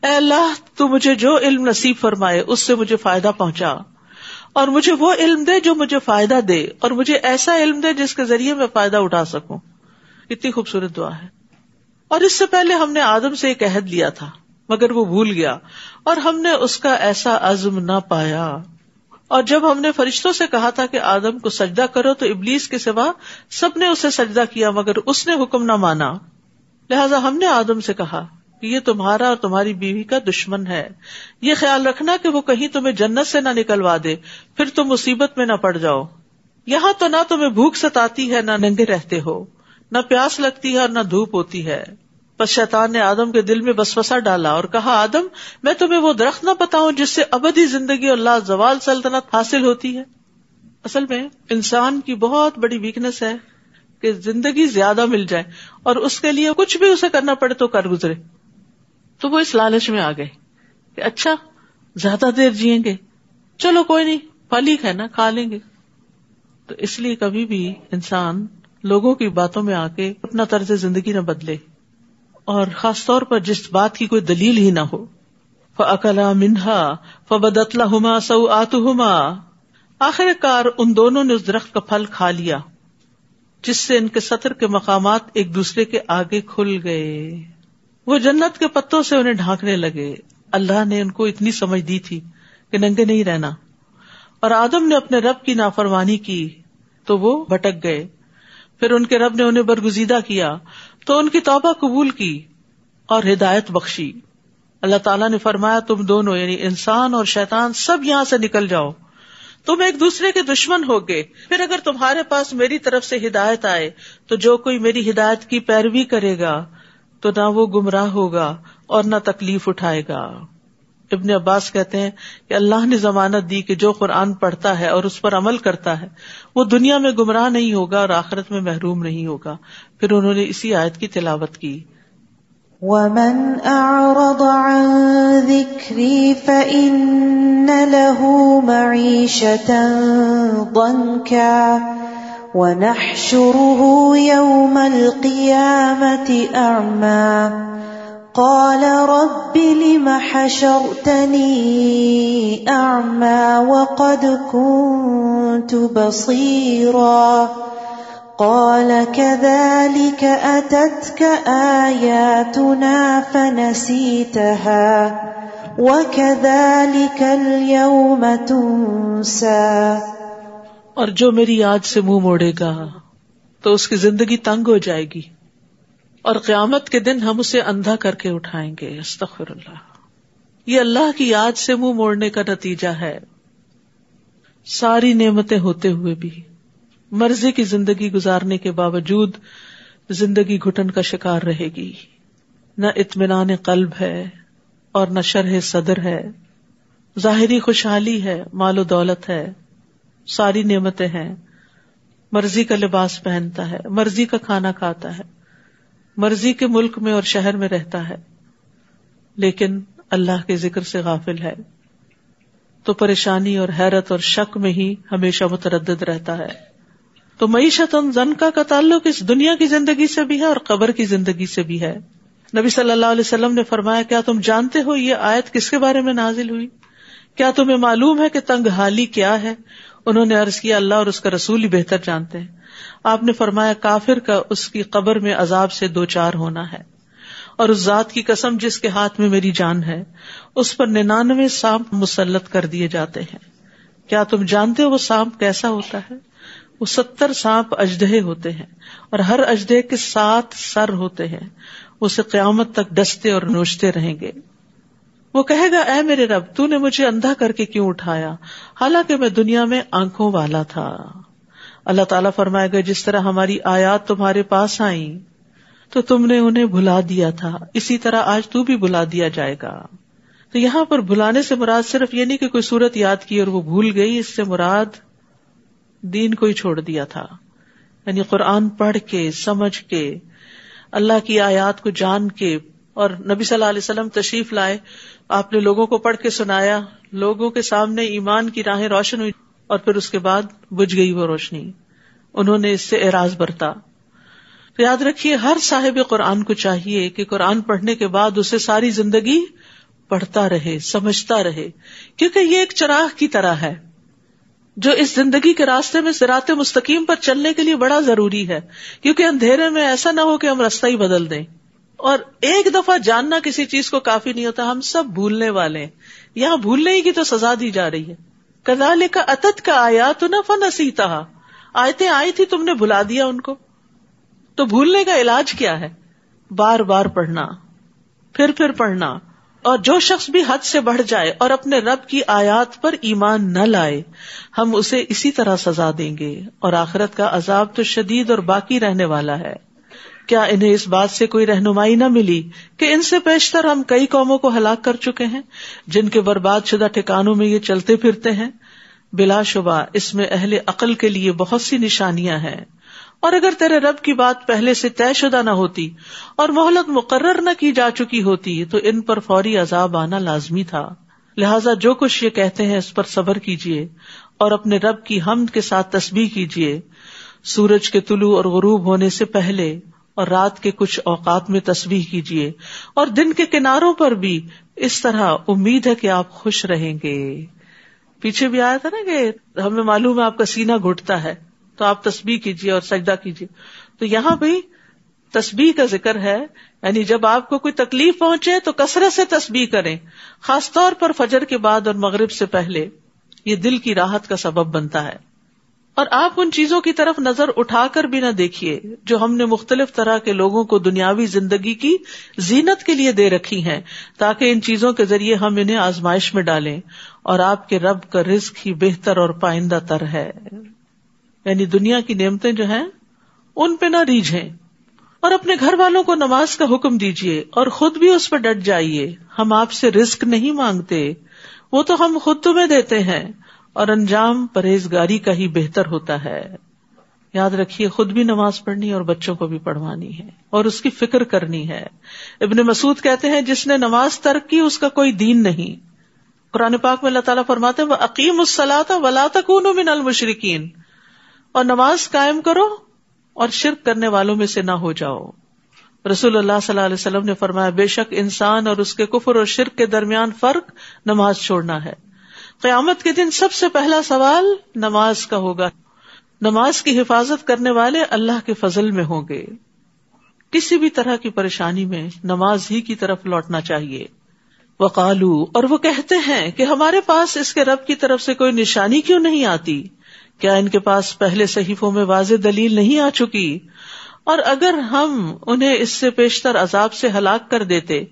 S2: اے اللہ تو مجھے جو علم نصیب فرمائے اس سے مجھے فائدہ پہنچا، اور مجھے وہ علم دے جو مجھے فائدہ دے، اور مجھے ایسا علم دے جس کے ذریعے میں فائدہ اٹھا سکوں. کتنی خوبصورت دعا ہے. اور اس سے پہلے ہم نے آدم سے ایک عہد لیا تھا مگر وہ بھول گیا اور ہم نے اس کا ایسا عزم نہ پایا. اور جب ہم نے فرشتوں سے کہا تھا کہ آدم کو سجدہ کرو تو ابلیس کے سوا سب نے اسے سجدہ کیا مگر اس نے حکم نہ مانا. لہذا ہم نے آدم سے کہا کہ یہ تمہارا اور تمہاری بیوی کا دشمن ہے، یہ خیال رکھنا کہ وہ کہیں تمہیں جنت سے نہ نکلوا دے پھر تم مصیبت میں نہ پڑ جاؤ. یہاں تو نہ تمہیں بھوک ستاتی ہے نہ ننگے رہتے ہو، نہ پیاس لگتی ہے اور نہ دھوپ ہوتی ہے. پس شیطان نے آدم کے دل میں وسوسہ ڈالا اور کہا آدم میں تمہیں وہ درخت نہ بتاؤں جس سے ابدی زندگی اور لا زوال سلطنت حاصل ہوتی ہے. اصل میں انسان کی بہت بڑی ویکنس ہے کہ زندگی زیادہ مل جائے اور اس کے لیے کچھ بھی اسے کرنا پڑے تو کر گزرے. تو وہ اس لالچ میں آ گئے کہ اچھا زیادہ دیر جئیں گے، چلو کوئی نہیں پھل ہی کھانا کھا لیں گے. تو اس لیے کبھی بھی انسان لوگوں کی باتوں میں آ کے اپنا طرز زندگی نہ بدلے، اور خاص طور پر جس بات کی کوئی دلیل ہی نہ ہو. فَأَكَلَا مِنْهَا فَبَدَتْ لَهُمَا سَوْآتُهُمَا، آخر کار ان دونوں نے اس درخت کا پھل کھا لیا جس سے ان کے سطر کے مقامات ایک دوسرے کے آگے کھل گئے. وہ جنت کے پتوں سے انہیں ڈھانکنے لگے. اللہ نے ان کو اتنی سمجھ دی تھی کہ ننگے نہیں رہنا، اور آدم نے اپنے رب کی نافرمانی کی تو وہ بھٹک گئے. پھر ان کے رب نے انہیں برگزیدہ کیا تو ان کی توبہ قبول کی اور ہدایت بخشی. اللہ تعالیٰ نے فرمایا تم دونوں یعنی انسان اور شیطان سب یہاں سے نکل جاؤ، تم ایک دوسرے کے دشمن ہوگے. پھر اگر تمہارے پاس میری طرف سے ہدایت آئے تو جو کوئی میری ہدایت کی پیروی کرے گا تو نہ وہ گمراہ ہوگا اور نہ تکلیف اٹھائے گا. ابن عباس کہتے ہیں کہ اللہ نے ضمانت دی کہ جو قرآن پڑھتا ہے اور اس پر عمل کرتا ہے وہ دنیا میں گمراہ نہیں ہوگا اور آخرت میں محروم نہیں ہوگا. پھر انہوں نے اسی آیت کی تلاوت کی.
S3: وَمَنْ أَعْرَضَ عَنْ ذِكْرِي فَإِنَّ لَهُ مَعِيشَةً ضَنْكًا وَنَحْشُرُهُ يَوْمَ الْقِيَامَةِ أَعْمَى قال رب لم حشرتني أعمى وقد كنت بصيرا قال كذلك أتتك آياتنا فنسيتها وكذلك اليوم تنسى.
S2: اور جو میری یاد سے منہ موڑے گا تو اس کی زندگی تنگ ہو جائے گی اور قیامت کے دن ہم اسے اندھا کر کے اٹھائیں گے. استغفر اللہ. یہ اللہ کی یاد سے منہ موڑنے کا نتیجہ ہے. ساری نعمتیں ہوتے ہوئے بھی مرضی کی زندگی گزارنے کے باوجود زندگی گھٹن کا شکار رہے گی. نہ اطمینان قلب ہے اور نہ شرح صدر ہے. ظاہری خوشحالی ہے، مال و دولت ہے، ساری نعمتیں ہیں، مرضی کا لباس پہنتا ہے، مرضی کا کھانا کھاتا ہے، مرضی کے ملک میں اور شہر میں رہتا ہے، لیکن اللہ کے ذکر سے غافل ہے تو پریشانی اور حیرت اور شک میں ہی ہمیشہ متردد رہتا ہے. تو معیشتاً ضنکا کا تعلق اس دنیا کی زندگی سے بھی ہے اور قبر کی زندگی سے بھی ہے. نبی صلی اللہ علیہ وسلم نے فرمایا کیا تم جانتے ہو یہ آیت کس کے بارے میں نازل ہوئی؟ کیا تمہیں معلوم ہے کہ تنگ حالی کیا ہے؟ انہوں نے عرض کیا اللہ اور اس کا رسول ہی بہتر جانتے ہیں. آپ نے فرمایا کافر کا اس کی قبر میں عذاب سے 2 4 ہونا ہے، اور اس ذات کی قسم جس کے ہاتھ میں میری جان ہے اس پر 99 سانپ مسلط کر دیے جاتے ہیں. کیا تم جانتے ہو وہ سانپ کیسا ہوتا ہے؟ وہ 70 سانپ اژدہے ہوتے ہیں اور ہر اژدہے کے 7 سر ہوتے ہیں. اسے قیامت تک ڈستے اور نوچتے رہیں گے. وہ کہے گا اے میرے رب تو نے مجھے اندھا کر کے کیوں اٹھایا حالانکہ میں دنیا میں آنکھوں والا تھا. اللہ تعالیٰ فرمائے گا جس طرح ہماری آیات تمہارے پاس آئیں تو تم نے انہیں بھلا دیا تھا، اسی طرح آج تو بھی بھلا دیا جائے گا. تو یہاں پر بھلانے سے مراد صرف یہ نہیں کہ کوئی صورت یاد کی اور وہ بھول گئی، اس سے مراد دین کو ہی چھوڑ دیا تھا. یعنی قرآن پڑھ کے سمجھ کے اللہ کی آیات کو جان کے، اور نبی صلی اللہ علیہ وسلم تشریف لائے، آپ نے لوگوں کو پڑھ کے سنایا، لوگوں کے سامنے ایمان کی راہیں روشن ہوئی اور پھر اس کے بعد بجھ گئی وہ روشنی. انہوں نے اس سے اعراض برتا. تو یاد رکھیے ہر صاحب قرآن کو چاہیے کہ قرآن پڑھنے کے بعد اسے ساری زندگی پڑھتا رہے، سمجھتا رہے، کیونکہ یہ ایک چراغ کی طرح ہے جو اس زندگی کے راستے میں صراط مستقیم پر چلنے کے لیے بڑا ضروری ہے. کیونکہ اندھیرے میں ایسا نہ ہو کہ ہم راستہ ہی بدل دیں. اور ایک دفعہ جاننا کسی چیز کو کافی نہیں ہوتا، ہم سب بھولنے والے ہیں. یہاں بھولنے ہی کی تو سزا دی جا رہی ہے. کذالک اتتک آیاتنا فنسیتھا، آیتیں آئی تھی تم نے بھلا دیا ان کو. تو بھولنے کا علاج کیا ہے؟ بار بار پڑھنا، پھر پڑھنا. اور جو شخص بھی حد سے بڑھ جائے اور اپنے رب کی آیات پر ایمان نہ لائے ہم اسے اسی طرح سزا دیں گے، اور آخرت کا عذاب تو شدید اور باقی رہنے والا ہے. کیا انہیں اس بات سے کوئی رہنمائی نہ ملی کہ ان سے پیشتر ہم کئی قوموں کو ہلاک کر چکے ہیں جن کے برباد شدہ ٹھکانوں میں یہ چلتے پھرتے ہیں؟ بلا شبہ اس میں اہل عقل کے لیے بہت سی نشانیاں ہیں، اور اگر تیرے رب کی بات پہلے سے طے شدہ نہ ہوتی اور مہلت مقرر نہ کی جا چکی ہوتی تو ان پر فوری عذاب آنا لازمی تھا. لہٰذا جو کچھ یہ کہتے ہیں اس پر صبر کیجیے اور اپنے رب کی حمد کے ساتھ تسبیح کیجیے. سورج کے طلوع اور غروب ہونے سے پہلے اور رات کے کچھ اوقات میں تسبیح کیجیے، اور دن کے کناروں پر بھی. اس طرح امید ہے کہ آپ خوش رہیں گے. پیچھے بھی آیا تھا نا کہ ہمیں معلوم ہے آپ کا سینہ گھٹتا ہے تو آپ تسبیح کیجیے اور سجدہ کیجیے. تو یہاں بھی تسبیح کا ذکر ہے، یعنی جب آپ کو کوئی تکلیف پہنچے تو کثرت سے تسبیح کریں، خاص طور پر فجر کے بعد اور مغرب سے پہلے. یہ دل کی راحت کا سبب بنتا ہے. اور آپ ان چیزوں کی طرف نظر اٹھا کر بھی نہ دیکھیے جو ہم نے مختلف طرح کے لوگوں کو دنیاوی زندگی کی زینت کے لیے دے رکھی ہیں، تاکہ ان چیزوں کے ذریعے ہم انہیں آزمائش میں ڈالیں. اور آپ کے رب کا رزق ہی بہتر اور پائندہ تر ہے. یعنی دنیا کی نعمتیں جو ہیں ان پہ نہ ریجھیں، اور اپنے گھر والوں کو نماز کا حکم دیجیے اور خود بھی اس پر ڈٹ جائیے. ہم آپ سے رزق نہیں مانگتے، وہ تو ہم خود تمہیں دیتے ہیں، اور انجام پرہیزگاری کا ہی بہتر ہوتا ہے. یاد رکھیے خود بھی نماز پڑھنی اور بچوں کو بھی پڑھوانی ہے اور اس کی فکر کرنی ہے. ابن مسعود کہتے ہیں جس نے نماز ترک کی اس کا کوئی دین نہیں. قرآن پاک میں اللہ تعالیٰ فرماتے ہیں وَأَقِیمُوا الصَّلَاةَ وَلَا تَكُونُوا مِنَ الْمُشْرِکِينَ، اور نماز قائم کرو اور شرک کرنے والوں میں سے نہ ہو جاؤ. رسول اللہ صلی اللہ علیہ وسلم نے فرمایا بے شک انسان اور اس کے کفر اور شرک کے درمیان فرق نماز چھوڑنا ہے. قیامت کے دن سب سے پہلا سوال نماز کا ہوگا. نماز کی حفاظت کرنے والے اللہ کے فضل میں ہوں گے. کسی بھی طرح کی پریشانی میں نماز ہی کی طرف لوٹنا چاہیے. وقالو، اور وہ کہتے ہیں کہ ہمارے پاس اس کے رب کی طرف سے کوئی نشانی کیوں نہیں آتی؟ کیا ان کے پاس پہلے صحیفوں میں واضح دلیل نہیں آ چکی؟ اور اگر ہم انہیں اس سے پیشتر عذاب سے ہلاک کر دیتے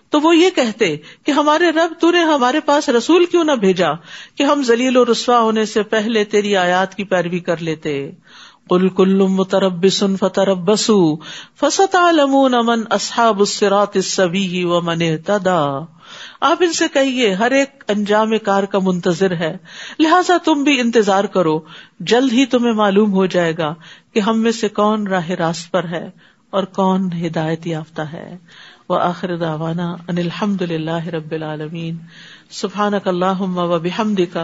S2: تو وہ یہ کہتے کہ ہمارے رب تو نے ہمارے پاس رسول کیوں نہ بھیجا کہ ہم ذلیل و رسوا ہونے سے پہلے تیری آیات کی پیروی کر لیتے. قل کل متربص فتربصوا فستعلمون من اصحاب الصراط السوی ومن اهتدى. آپ ان سے کہیے ہر ایک انجام کار کا منتظر ہے، لہٰذا تم بھی انتظار کرو، جلد ہی تمہیں معلوم ہو جائے گا کہ ہم میں سے کون راہ راست پر ہے اور کون ہدایت یافتہ ہے. وآخر دعوانا ان الحمد للہ رب العالمین. سبحانک اللہم وبحمدک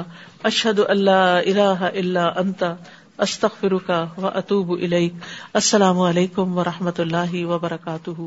S2: اشہد ان لا الہ الا انت استغفرک واتوب الیک. السلام علیکم ورحمۃ اللہ وبرکاتہ.